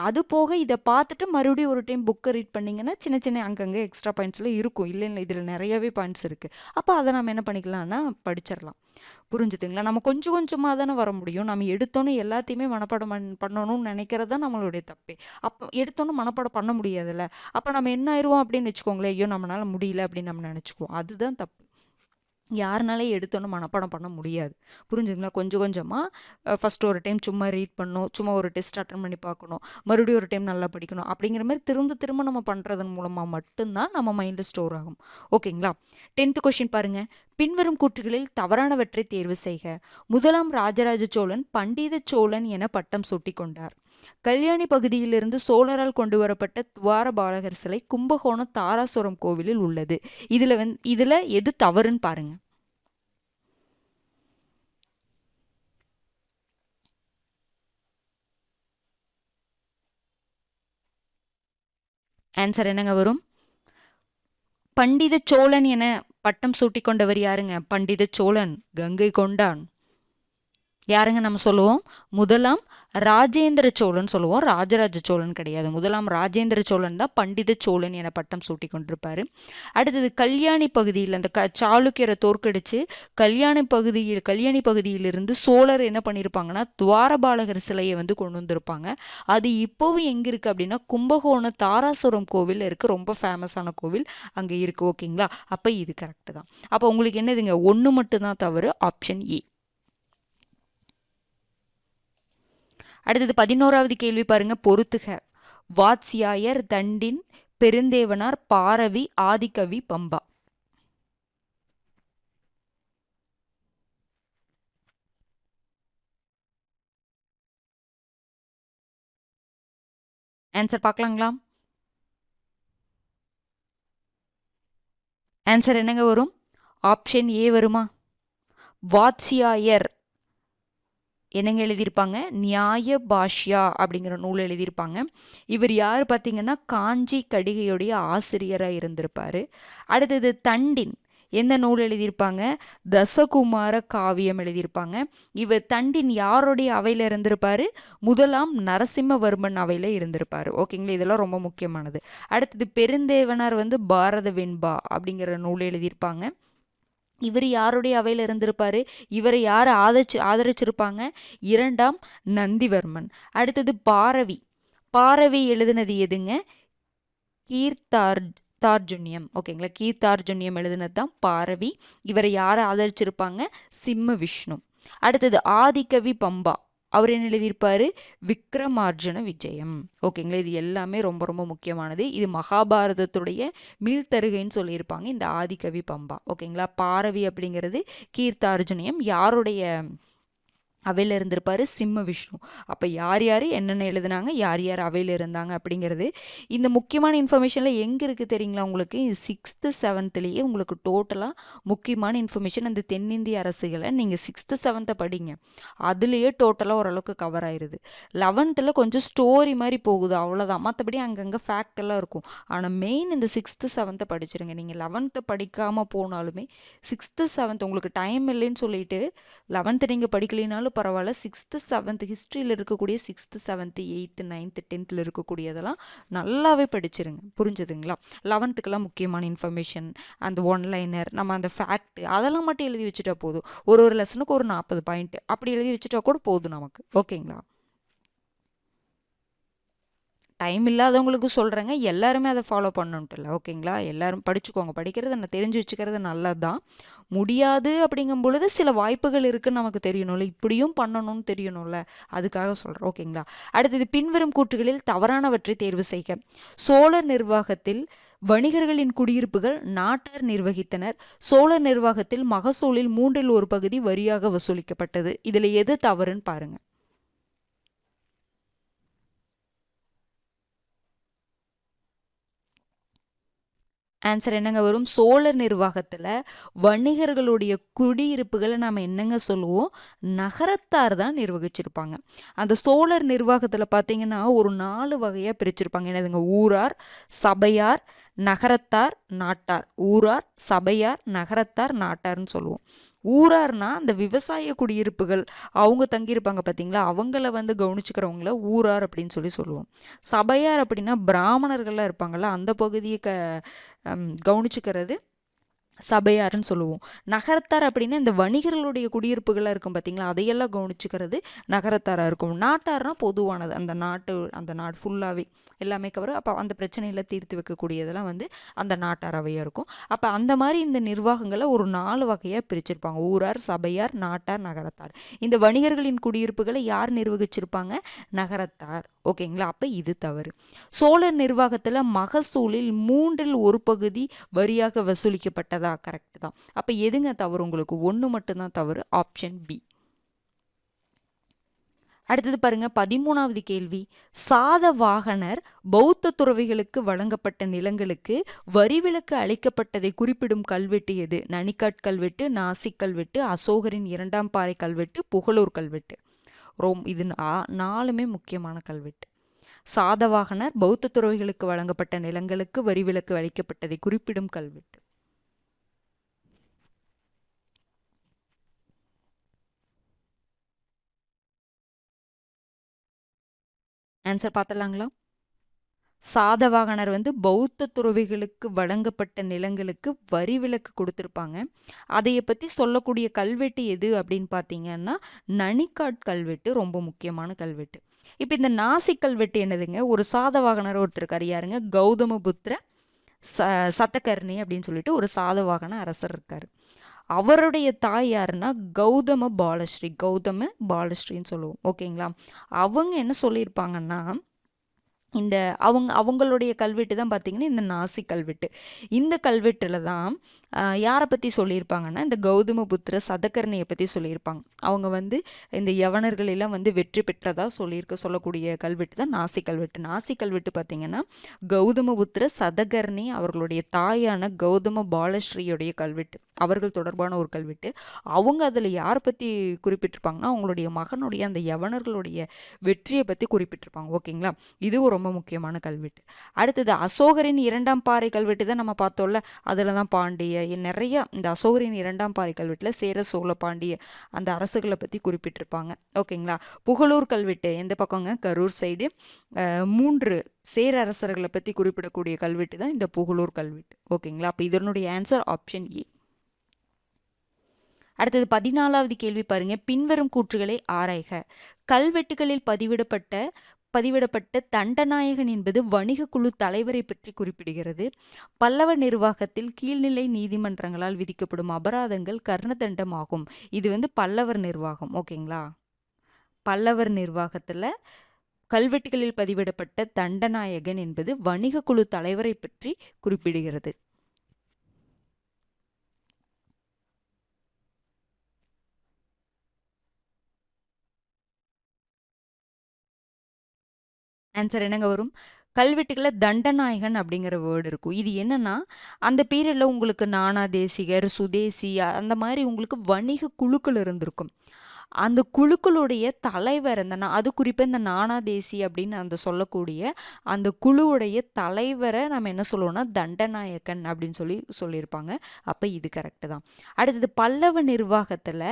அது போக இதை பார்த்துட்டு மறுபடியும் ஒரு டைம் புக்கை ரீட் பண்ணிங்கன்னா சின்ன சின்ன அங்கங்கே எக்ஸ்ட்ரா பாயிண்ட்ஸில் இருக்கும். இல்லை இதில் நிறையவே பாயிண்ட்ஸ் இருக்குது. அப்போ அதை நம்ம என்ன பண்ணிக்கலாம்னா படிச்சிடலாம். புரிஞ்சுதுங்களா? நம்ம கொஞ்சம் கொஞ்சமாக தானே வர முடியும். நம்ம எடுத்தோன்னே எல்லாத்தையுமே மனப்பாடம் பண்ணணும்னு நினைக்கிறது தான் நம்மளுடைய தப்பே. அப்போ எடுத்தோன்னே மனப்பாடம் பண்ண முடியாதுல்ல. அப்போ நம்ம என்ன ஆயிடுவோம் அப்படின்னு வச்சுக்கோங்களேன், ஐயோ நம்மளால முடியல அப்படின்னு நம்ம நினச்சிக்குவோம். அதுதான் தப்பு. யாருனாலே எடுத்தோன்னு மனப்பாடம் பண்ண முடியாது. புரிஞ்சுங்களா? கொஞ்சம் கொஞ்சமாக ஃபஸ்ட்டு ஒரு டைம் சும்மா ரீட் பண்ணணும், சும்மா ஒரு டெஸ்ட் அட்டன் பண்ணி பார்க்கணும், மறுபடியும் ஒரு டைம் நல்லா படிக்கணும். அப்படிங்கிற மாதிரி திரும்ப திரும்ப நம்ம பண்ணுறதன் மூலமாக மட்டும்தான் நம்ம மைண்டில் ஸ்டோர் ஆகும். ஓகேங்களா? 10th கொஷின் பாருங்கள். பின்வரும் கூற்றுகளில் தவறானவற்றை தேர்வு செய்க. முதலாம் ராஜராஜ சோழன் பண்டித சோழன் என பட்டம் சூட்டி கொண்டார். கல்யாணி பகுதியிலிருந்து சோழரால் கொண்டு வரப்பட்ட துவாரபாலகர் சிலை கும்பகோணம் தாராசுரம் கோவிலில் உள்ளது. இதுல எது தவறுன்னு பாருங்க. ஆன்சர் என்னங்க வரும்? பண்டித சோழன் என பட்டம் சூட்டி கொண்டவர் யாருங்க? பண்டித சோழன், கங்கை கொண்டான். யாருங்க நம்ம சொல்லுவோம்? முதலாம் ராஜேந்திர சோழன் சொல்லுவோம். ராஜராஜ சோழன் கிடையாது. முதலாம் ராஜேந்திர சோழன் தான் பண்டித சோழன் என பட்டம் சூட்டி கொண்டிருப்பாரு. அடுத்தது கல்யாணி பகுதியில் அந்த சாளுக்கியரை தோற்கடிச்சு கல்யாணி பகுதியிலிருந்து சோழர் என்ன பண்ணியிருப்பாங்கன்னா துவாரபாலகர் சிலையை வந்து கொண்டு வந்திருப்பாங்க. அது இப்போவும் எங்கே இருக்குது அப்படின்னா கும்பகோணம் தாராசுரம் கோவில் இருக்குது. ரொம்ப ஃபேமஸான கோவில் அங்கே இருக்குது. ஓகேங்களா? அப்போ இது கரெக்டு தான். அப்போ உங்களுக்கு என்னதுங்க? 1 மட்டும்தான் தவறு. Option A. அடுத்தது 11வது கேள்வி பாருங்க. பொறுத்துக. வாத்ஸ்யாயர், தண்டின், பெருந்தேவனார், பாரவி, ஆதிகவி, பம்பா. ஆன்சர் பார்க்கலாங்களா? ஆன்சர் என்னங்க வரும்? ஆப்ஷன் ஏ வருமா? வாத்ஸ்யாயர் என்னங்க எழுதியிருப்பாங்க? நியாய பாஷ்யா அப்படிங்கிற நூல் எழுதியிருப்பாங்க. இவர் யார் பார்த்தீங்கன்னா காஞ்சி கடிகையுடைய ஆசிரியராக இருந்திருப்பார். அடுத்தது தண்டின் எந்த நூல் எழுதியிருப்பாங்க? தசகுமார காவியம் எழுதியிருப்பாங்க. இவர் தண்டின் யாருடைய அவையில் இருந்திருப்பார்? முதலாம் நரசிம்மவர்மன் அவையில் இருந்திருப்பார். ஓகேங்களா? இதெல்லாம் ரொம்ப முக்கியமானது. அடுத்தது பெருந்தேவனார் வந்து பாரத வெண்பா அப்படிங்கிற நூல் எழுதியிருப்பாங்க. இவர் யாருடைய அவையில் இருந்திருப்பாரு? இவரை யார் ஆதரிச்சிருப்பாங்க? 2ஆம் நந்திவர்மன். அடுத்தது பாரவி எழுதினது எதுங்க? கீர்த்தார்ஜுன்யம். ஓகேங்களா? கீர்த்தார்ஜுன்யம் எழுதினது தான் பாரவி. இவரை யார் ஆதரிச்சிருப்பாங்க? சிம்ம விஷ்ணு. அடுத்தது ஆதிகவி பம்பா. அவர் என்ன எழுதியிருப்பாரு? விக்ரமார்ஜுன விஜயம். ஓகேங்களா? இது எல்லாமே ரொம்ப ரொம்ப முக்கியமானது. இது மகாபாரதத்துடைய மீள்தருகைன்னு சொல்லியிருப்பாங்க இந்த ஆதிகவி பம்பா. ஓகேங்களா? பாரவி அப்படிங்கிறது கீர்த்தார்ஜுனியம். யாருடைய அவையில் இருந்திருப்பாரு? சிம்ம விஷ்ணு. அப்போ யார் யார் என்னென்ன எழுதுனாங்க, யார் யார் அவையில் இருந்தாங்க அப்படிங்கிறது இந்த முக்கியமான இன்ஃபர்மேஷனில் எங்கே இருக்குது தெரியுங்களா உங்களுக்கு? 6th 7thலேயே உங்களுக்கு டோட்டலாக முக்கியமான இன்ஃபர்மேஷன் அந்த தென்னிந்திய அரசுகளை நீங்கள் 6th 7th படிங்க. அதுலேயே டோட்டலாக ஓரளவுக்கு கவர் ஆயிடுது. 11th கொஞ்சம் ஸ்டோரி மாதிரி போகுது, அவ்வளோதான். மற்றபடி அங்கங்கே ஃபேக்ட் எல்லாம் இருக்கும். ஆனால் மெயின் இந்த 6th 7th படிச்சிருங்க. நீங்கள் 11th படிக்காமல் போனாலுமே 6th 7th உங்களுக்கு டைம் இல்லைன்னு சொல்லிட்டு 11th நீங்கள் படிக்கலினாலும் பரவாயில்ல. 6th 7th ஹிஸ்ட்ரியில் இருக்கக்கூடிய 6th 7th 8th 9th 10th இருக்கக்கூடியதெல்லாம் நல்லாவே படிச்சிருங்க. புரிஞ்சுதுங்களா? 11th முக்கியமான இன்ஃபர்மேஷன், அந்த ஒன்லைனர், நம்ம அந்த ஃபேக்ட் அதெல்லாம் மட்டும் எழுதி வச்சுட்டா போதும். ஒரு லெசனுக்கு ஒரு 40 பாயிண்ட் அப்படி எழுதி வச்சுட்டா கூட போதும் நமக்கு. ஓகேங்களா? டைம் இல்லாதவங்களுக்கு சொல்கிறேங்க, எல்லாருமே அதை ஃபாலோ பண்ணணுன்ட்டு. ஓகேங்களா? எல்லாரும் படிச்சுக்கோங்க. படிக்கிறது நான் தெரிஞ்சு வச்சுக்கிறது நல்லது தான். முடியாது அப்படிங்கும் பொழுது சில வாய்ப்புகள் இருக்குன்னு நமக்கு தெரியணும்ல, இப்படியும் பண்ணணும்னு தெரியணும்ல, அதுக்காக சொல்கிறேன். ஓகேங்களா? அடுத்தது பின்வரும் கூற்றுகளில் தவறானவற்றை தேர்வு செய்க. சோழர் நிர்வாகத்தில் வணிகர்களின் குடியிருப்புகள் நாட்டார் நிர்வகித்தனர். சோழர் நிர்வாகத்தில் மகசூலில் 1/3 பகுதி வரியாக வசூலிக்கப்பட்டது. இதுல எது தவறுன்னு பாருங்க. ஆன்சர் என்னங்க வரும்? சோழர் நிர்வாகத்துல வணிகர்களுடைய குடியிருப்புகளை நாம என்னங்க சொல்லுவோம்? நகரத்தார் தான் நிர்வகிச்சிருப்பாங்க. அந்த சோழர் நிர்வாகத்துல பாத்தீங்கன்னா ஒரு 4 வகையா பிரிச்சிருப்பாங்க. என்னதுங்க? ஊரார், சபையார், நகரத்தார், நாட்டார். ஊரார், சபையார், நகரத்தார், நாட்டார்னு சொல்லுவோம். ஊரார்னா அந்த விவசாய குடியிருப்புகள் அவங்க தங்கியிருப்பாங்க பார்த்தீங்களா, அவங்கள வந்து கவனிச்சுக்கிறவங்கள ஊரார் அப்படின்னு சொல்லுவோம். சபையார் அப்படின்னா பிராமணர்கள்லாம் இருப்பாங்கள்ல, அந்த பகுதியை கவனிச்சுக்கிறது சபையாருன்னு சொல்லுவோம். நகரத்தார் அப்படின்னா இந்த வணிகர்களுடைய குடியிருப்புகளாக இருக்கும் பார்த்தீங்களா, அதையெல்லாம் கவனிச்சுக்கிறது நகரத்தாராக இருக்கும். நாட்டார்னா பொதுவானது, அந்த நாடு ஃபுல்லாகவே எல்லாமே கவர். அப்போ அந்த பிரச்சனையில் தீர்த்து வைக்கக்கூடியதெல்லாம் வந்து அந்த நாட்டாராவையாக இருக்கும். அப்போ அந்த மாதிரி இந்த நிர்வாகங்களை ஒரு 4 வகையாக பிரிச்சிருப்பாங்க. ஊரார், சபையார், நாட்டார், நகரத்தார். இந்த வணிகர்களின் குடியிருப்புகளை யார் நிர்வகிச்சிருப்பாங்க? நகரத்தார். ஓகேங்களா? அப்போ இது தவறு. சோழர் நிர்வாகத்தில் மகசூலில் 1/3 பகுதி வரியாக வசூலிக்கப்பட்டதா? கரெக்ட் தான். அப்ப எதுங்க தவறு? உங்களுக்கு 1 மட்டும்தான் தவறு. Option B. அடுத்தது பாருங்க, 13வது கேள்வி. சாதவாகனர் பௌத்த துறவிகளுக்கு வழங்கப்பட்ட நிலங்களுக்கு வரிவிலக்கு அளிக்கப்பட்டதை குறிப்பிடும் கல்வெட்டு எது? நனிக்காட் கல்வெட்டு, நாசிக் கல்வெட்டு, அசோகரின் 2ஆம் பாறை கல்வெட்டு, புகழூர் கல்வெட்டு. இது 4மே முக்கியமான கல்வெட்டு. சாதவாகனர் பௌத்த துறவிகளுக்கு வழங்கப்பட்ட நிலங்களுக்கு வரிவிலக்கு அளிக்கப்பட்டதை குறிப்பிடும் கல்வெட்டு. ஆன்சர் பார்த்துடலாங்களா? சாதவாகனர் வந்து பௌத்த துறவிகளுக்கு வழங்கப்பட்ட நிலங்களுக்கு வரி விலக்கு கொடுத்துருப்பாங்க. அதைய பற்றி சொல்லக்கூடிய கல்வெட்டு எது அப்படின்னு பார்த்தீங்கன்னா நனிக்காட் கல்வெட்டு ரொம்ப முக்கியமான கல்வெட்டு. இப்போ இந்த நாசிக் கல்வெட்டு என்னதுங்க? ஒரு சாதவாகனர் ஒருத்தர் இருக்காரு. யாருங்க? கௌதமபுத்திர சத்தகர்ணி அப்படின்னு சொல்லிட்டு ஒரு சாதவாகன அரசர் இருக்காரு. அவருடைய தாய் யாருன்னா கௌதம பாலஸ்ரீன்னு சொல்லுவோம். ஓகேங்களா? அவங்க என்ன சொல்லியிருப்பாங்கன்னா, இந்த அவங்களுடைய கல்வெட்டு தான் பார்த்தீங்கன்னா இந்த நாசிக் கல்வெட்டு. இந்த கல்வெட்டில் தான் யாரை பற்றி சொல்லியிருப்பாங்கன்னா இந்த கௌதமபுத்திர சதகர்ணியை பற்றி சொல்லியிருப்பாங்க. அவங்க வந்து இந்த யவனர்களெல்லாம் வந்து வெற்றி பெற்றதாக சொல்லக்கூடிய கல்வெட்டு தான் நாசிக் கல்வெட்டு. நாசிக் கல்வெட்டு பார்த்தீங்கன்னா கௌதமபுத்திர சதகர்ணி அவர்களுடைய தாயான கௌதம பாலஸ்ரீயுடைய கல்வெட்டு, அவர்கள் தொடர்பான ஒரு கல்வெட்டு. அவங்க அதில் யாரை பற்றி குறிப்பிட்டிருப்பாங்கன்னா அவங்களுடைய மகனுடைய அந்த யவனர்களுடைய வெற்றியை பற்றி குறிப்பிட்டிருப்பாங்க. ஓகேங்களா? இது ரொம்ப முக்கியமான கல்வெட்டு. அடுத்தது அசோகரின் 2ஆம் பாறை கல்வெட்டு தான் நம்ம பார்த்தோம்ல, அதில் தான் பாண்டிய நிறைய இந்த அசோகரின் 2ஆம் பாறை கல்வெட்டில் சேர சோழ பாண்டிய அந்த அரசுகளை பற்றி குறிப்பிட்டிருப்பாங்க. ஓகேங்களா? புகழூர் கல்வெட்டு எந்த பக்கங்க? கரூர் சைடு. 3 சேர அரசர்களை பற்றி குறிப்பிடக்கூடிய கல்வெட்டு தான் இந்த புகழூர் கல்வெட்டு. ஓகேங்களா? அப்போ இதனுடைய ஆன்சர் ஆப்ஷன் ஏ. அடுத்தது 14வது கேள்வி பாருங்க. பின்வரும் கூற்றுகளை ஆராய்க. கல்வெட்டுகளில் பதிவிடப்பட்ட தண்டநாயகன் என்பது வணிக குழு தலைவரை பற்றி குறிப்பிடுகிறது. பல்லவ நிர்வாகத்தில் கீழ்நிலை நீதிமன்றங்களால் விதிக்கப்படும் அபராதங்கள் கர்ணதண்டம் ஆகும். இது வந்து பல்லவர் நிர்வாகம். ஓகேங்களா? பல்லவர் நிர்வாகத்தில் கல்வெட்டுகளில் பதிவிடப்பட்ட தண்டநாயகன் என்பது வணிக குழு தலைவரை பற்றி குறிப்பிடுகிறது. ஆன்சர் என்னங்க வரும்? கல்வெட்டுகளில் தண்டநாயகன் அப்படிங்கிற வேர்டு இருக்கும். இது என்னன்னா அந்த பீரியடில் உங்களுக்கு நானா தேசிகர், சுதேசி அந்த மாதிரி உங்களுக்கு வணிக குழுக்கள் இருந்திருக்கும். அந்த குழுக்களுடைய தலைவர் அது குறிப்பாக இந்த நானாதேசி அப்படின்னு அந்த சொல்லக்கூடிய அந்த குழுவுடைய தலைவரை நம்ம என்ன சொல்லுவோம்னா தண்டநாயக்கன் அப்படின்னு சொல்லியிருப்பாங்க. அப்போ இது கரெக்டு தான். அடுத்தது பல்லவ நிர்வாகத்தில்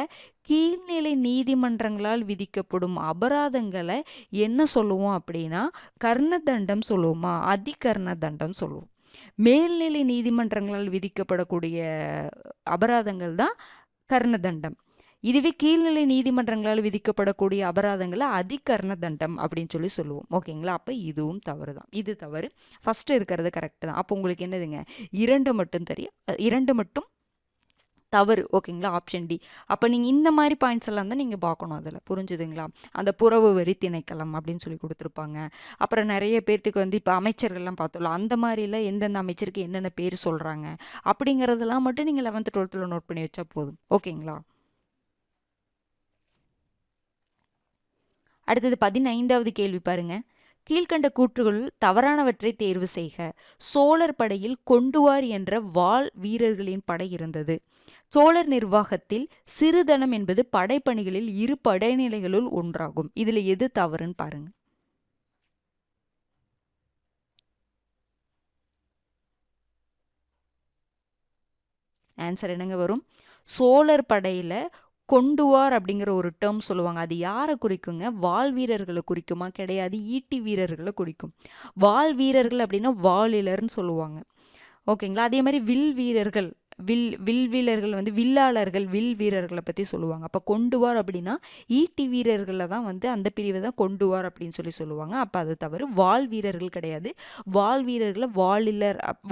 கீழ்நிலை நீதிமன்றங்களால் விதிக்கப்படும் அபராதங்களை என்ன சொல்லுவோம் அப்படின்னா கர்ணதண்டம் சொல்லுவோமா, அதிகர்ண தண்டம் சொல்லுவோம். மேல்நிலை நீதிமன்றங்களால் விதிக்கப்படக்கூடிய அபராதங்கள் தான் கர்ணதண்டம். இதுவே கீழ்நிலை நீதிமன்றங்களால் விதிக்கப்படக்கூடிய அபராதங்களை அதிகர்ண தண்டம் அப்படின்னு சொல்லுவோம். ஓகேங்களா? அப்போ இதுவும் தவறு தான். இது தவறு. ஃபர்ஸ்ட் இருக்கிறது கரெக்ட் தான். அப்போ உங்களுக்கு என்னதுங்க? 2 மட்டும் தவறு. ஓகேங்களா, ஆப்ஷன் டி. அப்போ நீங்கள் இந்த மாதிரி பாயிண்ட்ஸ் எல்லாம் தான் நீங்கள் பார்க்கணும். அதில் புரிஞ்சுதுங்களா? அந்த புறவு வரி திணைக்களம் அப்படின்னு சொல்லி கொடுத்துருப்பாங்க. அப்புறம் நிறைய பேர்த்துக்கு வந்து இப்போ அமைச்சர்கள்லாம் பார்த்தோம்ல, அந்த மாதிரிலாம் எந்தெந்த அமைச்சருக்கு என்னென்ன பேர் சொல்கிறாங்க அப்படிங்கிறதெல்லாம் மட்டும் நீங்கள் 11th 12th நோட் பண்ணி வச்சா போதும். ஓகேங்களா? அடுத்தது 15வது கேள்வி பாருங்க. கீழ்கண்ட கூற்றுகளுள் தவறானவற்றை தேர்வு செய்க. சோழர் படையில் கொண்டுவார் என்ற வாள் வீரர்களின் படை இருந்தது. சோழர் நிர்வாகத்தில் சிறுதனம் என்பது படைப்பணிகளில் இரு படைநிலைகளுள் ஒன்றாகும். இதுல எது தவறுன்னு பாருங்க. ஆன்சர் என்னங்க வரும்? சோழர் படையில கொண்டுவார் அப்படிங்கிற ஒரு டேர்ம் சொல்லுவாங்க. அது யாரை குறிக்குங்க? வாள் வீரர்களை குறிக்குமா? கிடையாது, ஈட்டி வீரர்களை குறிக்கும். வாள் வீரர்கள் அப்படின்னா வாளிலர்னு சொல்லுவாங்க. ஓகேங்களா? அதே மாதிரி வில் வீரர்கள், வில் வீரர்கள் வந்து வில்லாளர்கள், வில் வீரர்களை பற்றி சொல்லுவாங்க. அப்போ கொண்டுவார் அப்படின்னா ஈட்டி வீரர்களை தான் வந்து அந்த பிரிவை தான் கொண்டுவார் அப்படின்னு சொல்லி சொல்லுவாங்க. அப்போ அது தவறு. வாள் வீரர்கள் கிடையாது. வாள் வீரர்களை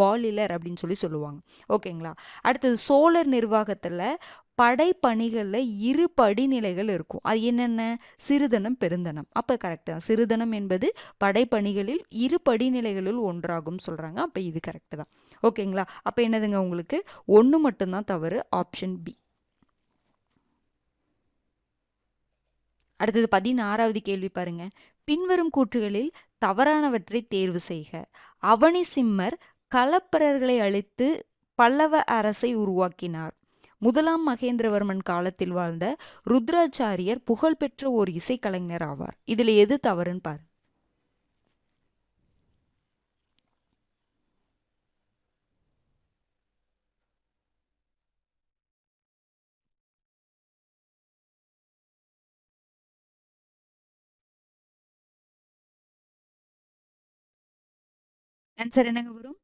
வாளிலர் அப்படின்னு சொல்லி சொல்லுவாங்க. ஓகேங்களா? அடுத்தது சோழர் நிர்வாகத்தில் படைப்பணிகளில் இரு படிநிலைகள் இருக்கும். அது என்னென்ன? சிறுதனம், பெருந்தனம். அப்போ கரெக்ட் தான். சிறுதனம் என்பது படைப்பணிகளில் இரு படிநிலைகளில் ஒன்றாகும் சொல்கிறாங்க. அப்போ இது கரெக்டு தான். ஓகேங்களா? அப்போ என்னதுங்க உங்களுக்கு? ஒன்று மட்டும்தான் தவறு, ஆப்ஷன் பி. அடுத்தது 16வது கேள்வி பாருங்க. பின்வரும் கூற்றுகளில் தவறானவற்றை தேர்வு செய்க. அவனி சிம்மர் களப்பரர்களை அழித்து பல்லவ அரசை உருவாக்கினார். முதலாம் மகேந்திரவர்மன் காலத்தில் வாழ்ந்த ருத்ராச்சாரியர் புகழ்பெற்ற ஒரு இசைக்கலைஞர் ஆவார். இதுல எது தவறுன்னு பாரு. ஆன்சர் என்னங்க வரும்?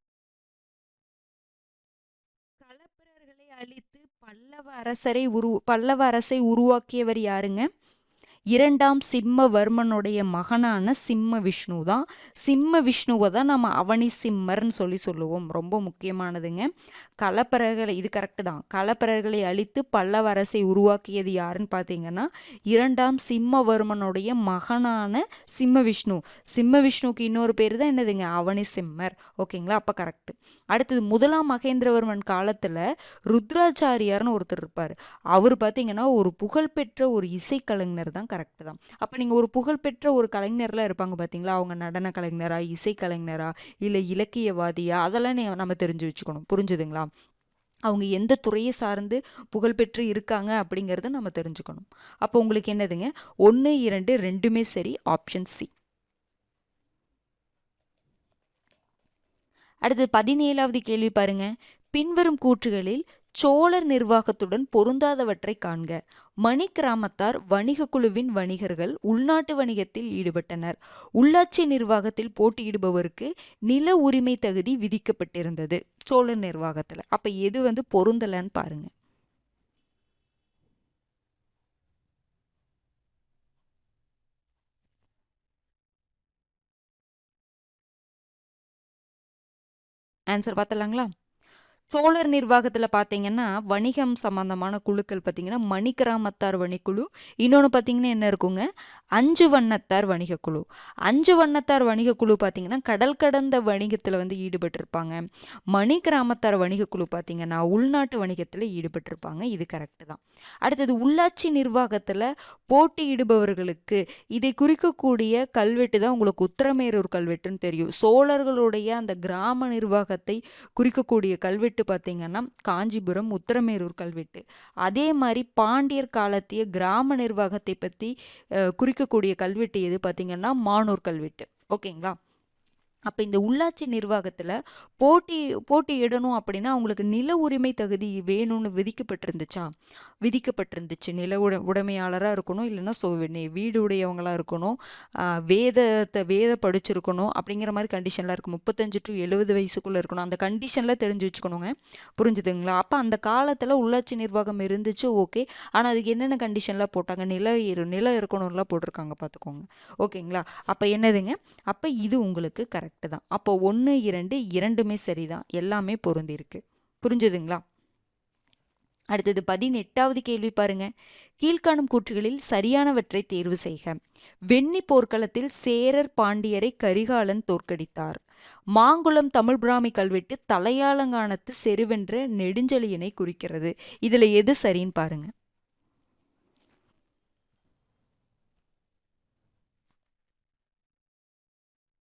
களப்பிரர்களை அழித்து பல்லவ அரசை உருவாக்கியவர் யாருங்க? இரண்டாம் சிம்மவர்மனுடைய மகனான சிம்ம விஷ்ணு தான். சிம்ம விஷ்ணுவை தான் நம்ம அவனி சிம்மர்னு சொல்லுவோம். ரொம்ப முக்கியமானதுங்க. களப்பரர்களை, இது கரெக்டு தான். களப்பரர்களை அழித்து பல்லவ அரசை உருவாக்கியது யாருன்னு பார்த்தீங்கன்னா இரண்டாம் சிம்மவர்மனுடைய மகனான சிம்ம விஷ்ணு. சிம்ம விஷ்ணுக்கு இன்னொரு பேர் தான் என்னதுங்க? அவனி சிம்மர். ஓகேங்களா? அப்போ கரெக்டு. அடுத்தது முதலாம் மகேந்திரவர்மன் காலத்தில் ருத்ராச்சாரியார்னு ஒருத்தர் இருப்பார். அவர் பார்த்தீங்கன்னா ஒரு புகழ்பெற்ற ஒரு இசைக்கலைஞர் தான். கரெக்டு தான். அப்போ நீங்கள் ஒரு புகழ்பெற்ற ஒரு கலைஞர்லாம் இருப்பாங்க பார்த்தீங்களா? அவங்க நடன கலைஞரா, இசைக்கலைஞரா, இல்லை இலக்கியவாதியா, அதெல்லாம் நம்ம தெரிஞ்சு வச்சுக்கணும். புரிஞ்சுதுங்களா? அவங்க எந்த துறையை சார்ந்து புகழ்பெற்று இருக்காங்க அப்படிங்கிறத நம்ம தெரிஞ்சுக்கணும். அப்போ உங்களுக்கு என்னதுங்க? 1, 2 ரெண்டுமே சரி, ஆப்ஷன் சி. அடுத்து 17வது கேள்வி பாருங்க. பின்வரும் கூற்றுகளில் சோழர் நிர்வாகத்துடன் பொருந்தாதவற்றை காண்க. மணி கிராமத்தார் வணிக குழுவின் வணிகர்கள் உள்நாட்டு வணிகத்தில் ஈடுபட்டனர். உள்ளாட்சி நிர்வாகத்தில் போட்டியிடுபவருக்கு நில உரிமை தகுதி விதிக்கப்பட்டிருந்தது சோழர் நிர்வாகத்தில். அப்ப எது வந்து பொருந்தலன்னு பாருங்க. ஆன்சர் பார்த்தலாங்களா? சோழர் நிர்வாகத்தில் பார்த்தீங்கன்னா வணிகம் சம்பந்தமான குழுக்கள் பார்த்தீங்கன்னா மணிக்கிராமத்தார் வணிக்குழு, இன்னொன்று பார்த்தீங்கன்னா என்ன இருக்குங்க? 5 வண்ணத்தார் வணிகக்குழு. 5 வண்ணத்தார் வணிகக்குழு பார்த்தீங்கன்னா கடல் கடந்த வணிகத்தில் வந்து ஈடுபட்டிருப்பாங்க. மணிக்கிராமத்தார் வணிகக்குழு பார்த்தீங்கன்னா உள்நாட்டு வணிகத்தில் ஈடுபட்டிருப்பாங்க. இது கரெக்டு தான். அடுத்தது உள்ளாட்சி நிர்வாகத்தில் போட்டியிடுபவர்களுக்கு இதை குறிக்கக்கூடிய கல்வெட்டு தான் உங்களுக்கு உத்திரமேரூர் கல்வெட்டுன்னு தெரியும். சோழர்களுடைய அந்த கிராம நிர்வாகத்தை குறிக்கக்கூடிய கல்வெட்டு பார்த்தீங்கன்னா காஞ்சிபுரம் உத்திரமேரூர் கல்வெட்டு. அதே மாதிரி பாண்டியர் காலத்திய கிராம நிர்வாகத்தை பற்றி குறிக்கக்கூடிய கல்வெட்டு எது பார்த்தீங்கன்னா மானூர் கல்வெட்டு. ஓகேங்களா? அப்போ இந்த உள்ளாட்சி நிர்வாகத்தில் போட்டியிடணும் அப்படின்னா அவங்களுக்கு நில உரிமை தகுதி வேணும்னு விதிக்கப்பட்டிருந்துச்சு. நில உடைமையாளராக இருக்கணும், இல்லைன்னா வீடு உடையவங்களாக இருக்கணும், வேத படிச்சிருக்கணும் அப்படிங்கிற மாதிரி கண்டிஷன்லாம் இருக்கும். 35 to 70 வயசுக்குள்ளே இருக்கணும். அந்த கண்டிஷனில் தெரிஞ்சு வச்சுக்கணுங்க. புரிஞ்சுதுங்களா? அப்போ அந்த காலத்தில் உள்ளாட்சி நிர்வாகம் இருந்துச்சு, ஓகே. ஆனால் அதுக்கு என்னென்ன கண்டிஷன்லாம் போட்டாங்க? நிலம் இருக்கணும்லாம் போட்டிருக்காங்க, பார்த்துக்கோங்க. ஓகேங்களா? அப்போ என்னதுங்க? அப்போ இது உங்களுக்கு கரெக்ட் தான். அப்போ 1, 2 இரண்டுமே சரிதான். எல்லாமே பொருந்திருக்கு. புரிஞ்சுதுங்களா? அடுத்தது 18வது கேள்வி பாருங்க. கீழ்காணும் கூற்றுகளில் சரியானவற்றை தேர்வு செய்க. வெண்ணி போர்க்களத்தில் சேரர் பாண்டியரை கரிகாலன் தோற்கடித்தார். மாங்குளம் தமிழ் பிராமி கல்வெட்டு தலையாலங்கானத்து செருவென்ற நெடுஞ்செழியனை குறிக்கிறது. இதுல எது சரின்னு பாருங்க.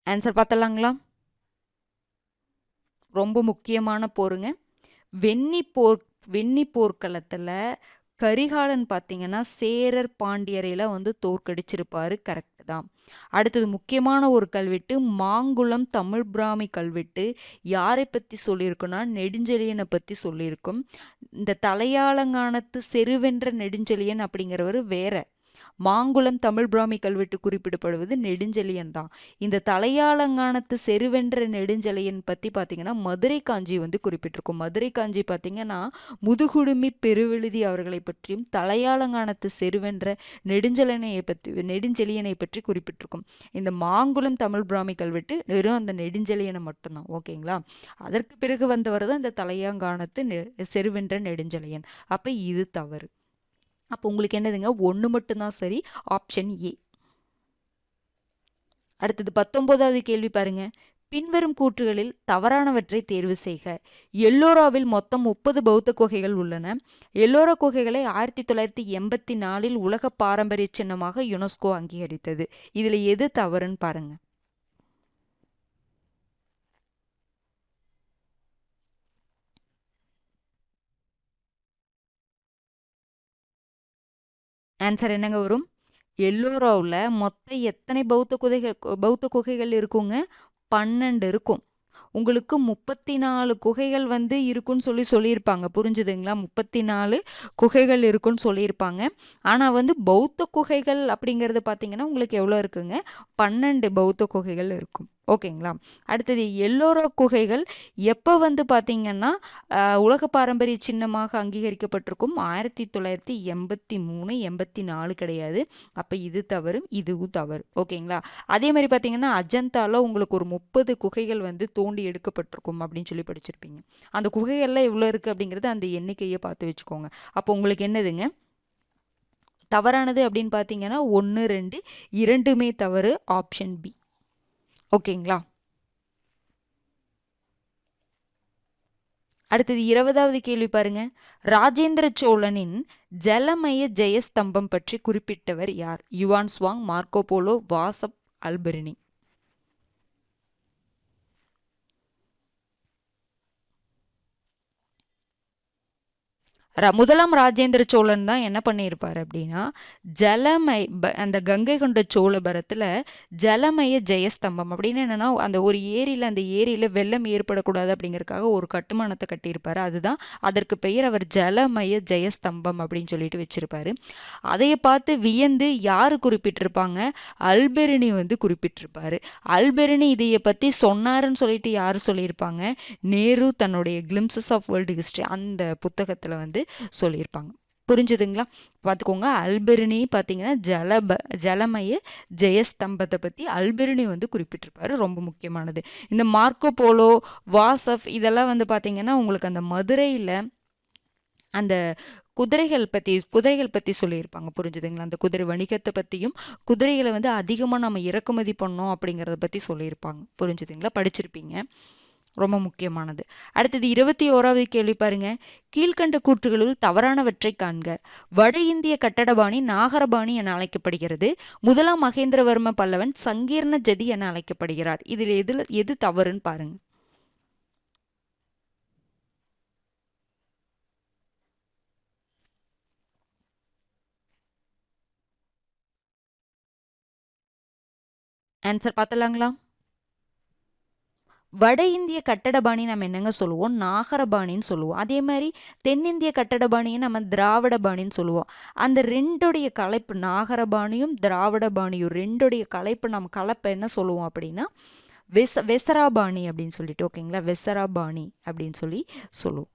ஆன்சர் பார்த்தலாங்களா? ரொம்ப முக்கியமான போருங்க. வெண்ணி போர்க்களத்தில் கரிகாலன் பார்த்தீங்கன்னா சேரர் பாண்டியரையில் வந்து தோற்கடிச்சிருப்பாரு. கரெக்ட் தான். அடுத்தது முக்கியமான ஒரு கல்வெட்டு மாங்குளம் தமிழ் பிராமி கல்வெட்டு யாரை பற்றி சொல்லியிருக்குன்னா நெடுஞ்செழியனை பற்றி சொல்லியிருக்கும். இந்த தலையாலங்கானத்து செருவென்ற நெடுஞ்செழியன் அப்படிங்கிறவர் வேற. மாங்குளம் தமிழ் பிராமி கல்வெட்டு குறிப்பிடப்படுவது நெடுஞ்செழியன் தான். இந்த தலையாலங்கானத்து செருவென்ற நெடுஞ்செழியன் பற்றி பார்த்தீங்கன்னா மதுரை காஞ்சி வந்து குறிப்பிட்டிருக்கும். மதுரை காஞ்சி பார்த்தீங்கன்னா முதுகுடுமி பெருவெழுதி அவர்களை பற்றியும் தலையாலங்கானத்து செருவென்ற நெடுஞ்செழியனை பற்றி குறிப்பிட்டிருக்கும். இந்த மாங்குளம் தமிழ் பிராமி கல்வெட்டு வெறும் அந்த நெடுஞ்செழியனை மட்டும்தான். ஓகேங்களா? அதற்கு பிறகு வந்தவர் தான் இந்த தலையாங்கானத்து செருவென்ற நெடுஞ்செழியன். அப்ப இது தவறு. அப்போ உங்களுக்கு என்னதுங்க? 1 மட்டும்தான் சரி. Option A. அடுத்தது 19வது கேள்வி பாருங்க. பின்வரும் கூற்றுகளில் தவறானவற்றை தேர்வு செய்க. எல்லோராவில் மொத்தம் 30 பௌத்த குகைகள் உள்ளன. எல்லோரா குகைகளை 1984 உலக பாரம்பரிய சின்னமாக யுனெஸ்கோ அங்கீகரித்தது. இதுல எது தவறுன்னு பாருங்க. ஆன்சர் என்னங்க வரும்? எல்லோராவில் மொத்தம் எத்தனை பௌத்த குகைகள் இருக்குங்க? 12 இருக்கும். உங்களுக்கு 34 குகைகள் வந்து இருக்குன்னு சொல்லியிருப்பாங்க. புரிஞ்சுதுங்களா? 34 குகைகள் இருக்குன்னு சொல்லியிருப்பாங்க. ஆனால் வந்து பௌத்த குகைகள் அப்படிங்கிறது பார்த்தீங்கன்னா உங்களுக்கு எவ்வளோ இருக்குங்க? 12 பௌத்த குகைகள் இருக்கும். ஓகேங்களா? அடுத்தது எல்லோரா குகைகள் எப்போ வந்து பார்த்தீங்கன்னா உலக பாரம்பரிய சின்னமாக அங்கீகரிக்கப்பட்டிருக்கும்? 1983 84 கிடையாது. அப்போ இது தவறு, இதுவும் தவறு. ஓகேங்களா? அதே மாதிரி பார்த்தீங்கன்னா அஜந்தாவில் உங்களுக்கு ஒரு 30 குகைகள் வந்து தோண்டி எடுக்கப்பட்டிருக்கும் அப்படின்னு சொல்லி படிச்சிருப்பீங்க. அந்த குகைகள்லாம் எவ்வளோ இருக்குது அப்படிங்கிறது அந்த எண்ணிக்கையை பார்த்து வச்சுக்கோங்க. அப்போ உங்களுக்கு என்னதுங்க தவறானது அப்படின்னு பார்த்தீங்கன்னா 1 2 இரண்டுமே தவறு. Option B. ஓகேங்களா? அடுத்தது 20வது கேள்வி பாருங்க. ராஜேந்திர சோழனின் ஜலமய ஜெயஸ்தம்பம் பற்றி குறிப்பிட்டவர் யார்? Yuan Chwang, Marco polo, Vasa, அல்பெர்னி. முதலாம் ராஜேந்திர சோழன் தான் என்ன பண்ணியிருப்பார் அப்படின்னா அந்த கங்கை கொண்ட சோழபுரத்தில் ஜலமய ஜெயஸ்தம்பம் அப்படின்னு என்னன்னா அந்த ஒரு அந்த ஏரியில் வெள்ளம் ஏற்படக்கூடாது அப்படிங்கிறதுக்காக ஒரு கட்டுமானத்தை கட்டியிருப்பார். அதுதான் அதற்கு பெயர். அவர் ஜலமய ஜெயஸ்தம்பம் அப்படின்னு சொல்லிட்டு வச்சிருப்பாரு. அதைய பார்த்து வியந்து யாரு குறிப்பிட்டிருப்பாங்க? அல்பெர்னி வந்து குறிப்பிட்டிருப்பாரு. அல்பெர்னி இதைய பற்றி சொன்னாருன்னு சொல்லிட்டு யார் சொல்லியிருப்பாங்க? நேரு தன்னுடைய கிளிம்சஸ் ஆஃப் வேர்ல்டு ஹிஸ்ட்ரி அந்த புத்தகத்தில் வந்து சொல்லியிருப்பாங்க. புரிஞ்சுதுங்களா? பார்த்துக்கோங்க. அல்பெர்னி பார்த்தீங்கன்னா ஜலமய ஜெயஸ்தம்பத்தை பற்றி அல்பெர்னி வந்து குறிப்பிட்டிருப்பாரு. ரொம்ப முக்கியமானது. இந்த மார்க்கோ போலோ, வாசப் இதெல்லாம் வந்து பார்த்தீங்கன்னா உங்களுக்கு அந்த மதுரையில் அந்த குதிரைகள் பற்றி சொல்லியிருப்பாங்க. புரிஞ்சுதுங்களா? அந்த குதிரை வணிகத்தை பற்றியும் குதிரைகளை வந்து அதிகமாக நம்ம இறக்குமதி பண்ணோம் அப்படிங்கிறத பற்றி சொல்லியிருப்பாங்க. புரிஞ்சுதுங்களா? படிச்சிருப்பீங்க. ரொம்ப முக்கியமானது. அடுத்தது 21வது கேள்வி பாருங்க. கீழ்கண்ட கூற்றுகளுள் தவறானவற்றை காண்க. வட இந்திய கட்டடபாணி நாகரபாணி என அழைக்கப்படுகிறது. முதலாம் மகேந்திரவர்ம பல்லவன் சங்கீர்ண ஜதி என அழைக்கப்படுகிறார். இதில் எது தவறுன்னு பாருங்க. ஆன்சர் பார்த்தலாங்களா? வட இந்திய கட்டடபாணி நம்ம என்னங்க சொல்லுவோம்? நாகரபாணின்னு சொல்லுவோம். அதே மாதிரி தென்னிந்திய கட்டடபாணியை நம்ம திராவிட பாணின்னு சொல்லுவோம். அந்த ரெண்டுடைய கலைப்பு, நாகரபாணியும் திராவிட பாணியும் ரெண்டுடைய கலைப்பு, நம்ம கலப்பை என்ன சொல்லுவோம் அப்படின்னா வெசராபாணி அப்படின்னு சொல்லிட்டு. ஓகேங்களா? வெசராபாணி அப்படின்னு சொல்லி சொல்லுவோம்.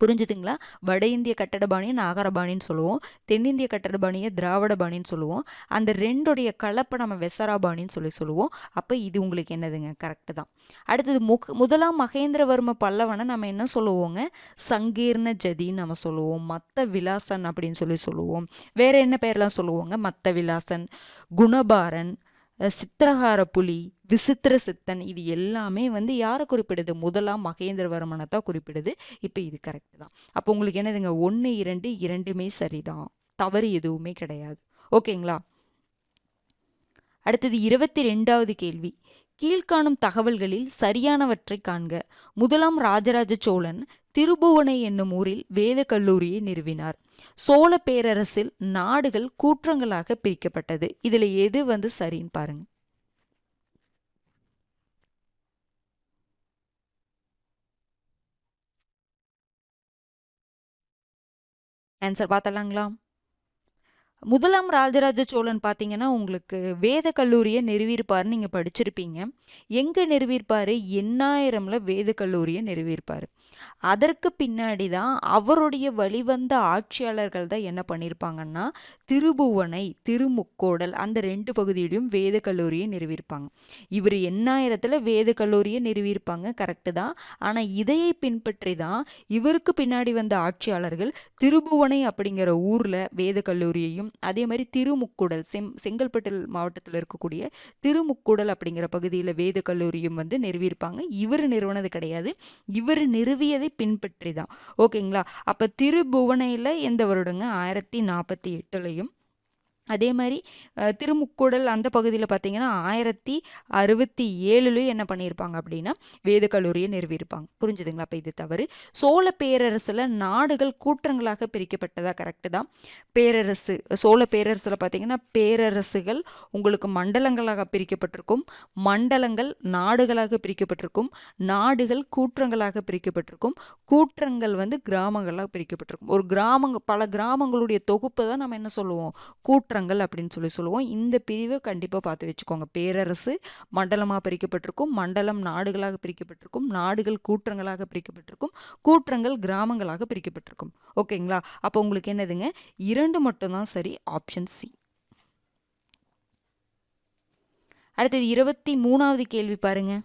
புரிஞ்சுதுங்களா? வட இந்திய கட்டடபாணியை நாகரபாணின்னு சொல்லுவோம், தென்னிந்திய கட்டடபாணியை திராவிட பாணின்னு சொல்லுவோம், அந்த ரெண்டுடைய கலப்பை நம்ம வெசராபாணின்னு சொல்லுவோம். அப்போ இது உங்களுக்கு என்னதுங்க? கரெக்டு தான். அடுத்தது முதலாம் மகேந்திரவர்ம பல்லவனை நம்ம என்ன சொல்லுவோங்க? சங்கீர்ண ஜதின்னு நம்ம சொல்லுவோம், மத்த விலாசன் அப்படின்னு சொல்லுவோம். வேற என்ன பேர்லாம் சொல்லுவோங்க? மத்த விலாசன், குணபாரன், சித்திரகார புலி, விசித்திர சித்தன், இது எல்லாமே வந்து யாரை குறிப்பிடுது? முதலாம் மகேந்திரவர்மனை தான் குறிப்பிடுது. இப்போ இது கரெக்ட் தான். அப்போ உங்களுக்கு என்னதுங்க? 1, 2 இரண்டுமே சரிதான், தவறு எதுவுமே கிடையாது. ஓகேங்களா? அடுத்தது 22வது கேள்வி. கீழ்காணும் தகவல்களில் சரியானவற்றை காண்க. முதலாம் ராஜராஜ சோழன் திருபுவனை என்னும் ஊரில் வேத கல்லூரியை நிறுவினார். சோழ பேரரசில் நாடுகள் கூற்றங்களாக பிரிக்கப்பட்டது. இதுல எது வந்து சரின்னு பாருங்க. ஆன்சர் பார்த்தலாங்களா? முதலாம் ராஜராஜ சோழன் பார்த்தீங்கன்னா உங்களுக்கு வேத கல்லூரியை நிறுவியிருப்பார், நீங்கள் படிச்சிருப்பீங்க. எங்கே நிறுவியிருப்பார்? எண்ணாயிரம்ல வேத கல்லூரியை நிறுவியிருப்பார். அதற்கு பின்னாடி தான் அவருடைய வழிவந்த ஆட்சியாளர்கள் தான் என்ன பண்ணியிருப்பாங்கன்னா திருபுவனை, திருமுக்கோடல் அந்த 2 பகுதியிலும் வேத கல்லூரியை நிறுவியிருப்பாங்க. இவர் எண்ணாயிரத்தில் வேத கல்லூரியை நிறுவியிருப்பாங்க, கரெக்டு தான். ஆனால் இதையை பின்பற்றி தான் இவருக்கு பின்னாடி வந்த ஆட்சியாளர்கள் திருபுவனை அப்படிங்கிற ஊரில் வேத கல்லூரியையும், அதே மாதிரி திருமுக்கூடல் செங்கல்பட்டு மாவட்டத்தில் இருக்கக்கூடிய திருமுக்கூடல் அப்படிங்கிற பகுதியில் வேத கல்லூரியும் வந்து நிறுவியிருப்பாங்க. இவர் நிறுவனது கிடையாது, இவர் நிறுவியதை பின்பற்றி தான். ஓகேங்களா? அப்போ திருபுவனையில் எந்த வருடங்க? 1048லையும், அதே மாதிரி திருமுக்கூடல் அந்த பகுதியில் பார்த்தீங்கன்னா 1067லையும் என்ன பண்ணியிருப்பாங்க அப்படின்னா வேத கல்லூரியை நிறுவியிருப்பாங்க. புரிஞ்சுதுங்களா? அப்போ இது தவறு. சோழ பேரரசில் நாடுகள் கூற்றங்களாக பிரிக்கப்பட்டதா? கரெக்டு தான். பேரரசு, சோழ பேரரசில் பார்த்தீங்கன்னா பேரரசுகள் உங்களுக்கு மண்டலங்களாக பிரிக்கப்பட்டிருக்கும், மண்டலங்கள் நாடுகளாக பிரிக்கப்பட்டிருக்கும், நாடுகள் கூற்றங்களாக பிரிக்கப்பட்டிருக்கும், கூற்றங்கள் வந்து கிராமங்களாக பிரிக்கப்பட்டிருக்கும். ஒரு பல கிராமங்களுடைய தொகுப்பு தான் நம்ம என்ன சொல்லுவோம்? கூற்றங்கள் அப்படின்னு சொல்லுவோம். இந்த பிரிவை கண்டிப்பாக பார்த்து வச்சுக்கோங்க. பேரரசு மண்டலமாக பிரிக்கப்பட்டிருக்கும், மண்டலம் நாடுகளாக பிரிக்கப்பட்டிருக்கும், நாடுகள் கூற்றங்களாக பிரிக்கப்பட்டிருக்கும், கூற்றங்கள் கிராமங்களாக பிரிக்கப்பட்டிருக்கும். ஓகேங்களா? அப்போ உங்களுக்கு என்னதுங்க? 2 மட்டும்தான் சரி, ஆப்ஷன் சி. அடுத்தது 23வது கேள்வி பாருங்க.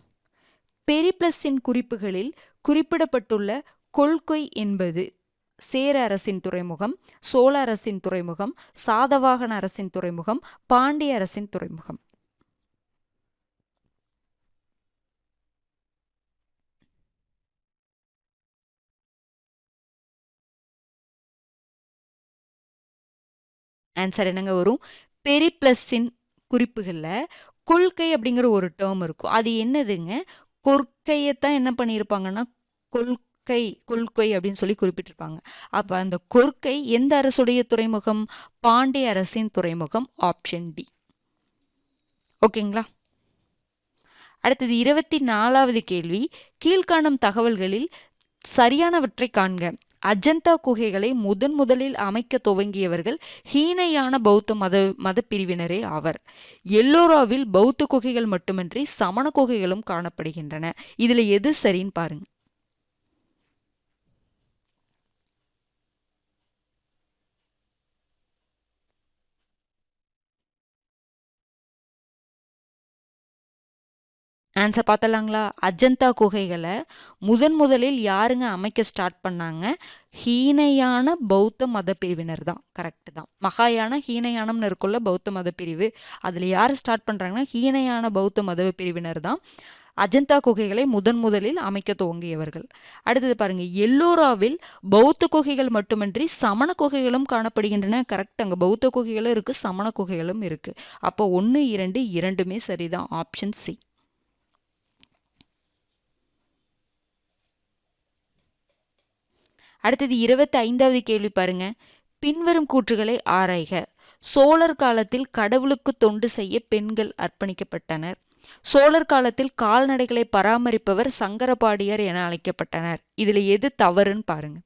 பெரிப்ளஸின் குறிப்புகளில் குறிப்பிடப்பட்டுள்ள கொள்கை என்பது சேர அரசின் துறைமுகம், சோழ அரசின் துறைமுகம், சாதவாகன அரசின் துறைமுகம், பாண்டிய அரசின் துறைமுகம். ஆன்சர் என்னங்க வரும்? பெரிப்ளஸின் குறிப்புகளில் கொள்கை அப்படிங்கிற ஒரு டேர்ம் இருக்கும். அது என்னதுங்க? கொற்கையத்தான் என்ன பண்ணியிருப்பாங்கன்னா கொள்கை அப்படின்னு சொல்லி குறிப்பிட்டிருப்பாங்க. அப்போ அந்த கொற்கை எந்த அரசுடைய துறைமுகம்? பாண்டிய அரசின் துறைமுகம், ஆப்ஷன் டி. ஓகேங்களா? அடுத்தது 24வது கேள்வி. கீழ்காணும் தகவல்களில் சரியானவற்றை காண்க. அஜந்தா குகைகளை முதலில் அமைக்க துவங்கியவர்கள் ஹீனயான பௌத்த மத பிரிவினரே ஆவர். எல்லோராவில் பௌத்த குகைகள் மட்டுமின்றி சமண குகைகளும் காணப்படுகின்றன. இதுல எது சரின்னு பாருங்க. ஆன்சர் பார்த்தலாங்களா? அஜந்தா குகைகளை முதலில் யாருங்க அமைக்க ஸ்டார்ட் பண்ணாங்க? ஹீனயான பௌத்த மத பிரிவினர் தான். கரெக்டு தான். மகாயான ஹீனயானம்னு இருக்குள்ள பௌத்த மத பிரிவு, அதில் யார் ஸ்டார்ட் பண்ணுறாங்கன்னா ஹீனயான பௌத்த மத பிரிவினர் தான் அஜந்தா குகைகளை முதலில் அமைக்க துவங்கியவர்கள். அடுத்தது பாருங்க, எல்லோராவில் பௌத்த குகைகள் மட்டுமின்றி சமண குகைகளும் காணப்படுகின்றன. கரெக்ட், அங்கே பௌத்த குகைகளும் இருக்கு, சமண குகைகளும் இருக்கு. அப்போ 1, 2 இரண்டுமே சரிதான், ஆப்ஷன் சி. அடுத்தது 25வது கேள்வி பாருங்க. பின்வரும் கூற்றுகளை ஆராய்க. சோழர் காலத்தில் கடவுளுக்கு தொண்டு செய்ய பெண்கள் அர்ப்பணிக்கப்பட்டனர். சோழர் காலத்தில் கால்நடைகளை பராமரிப்பவர் சங்கரபாடியர் என அழைக்கப்பட்டனர். இதுல எது தவறுன்னு பாருங்க.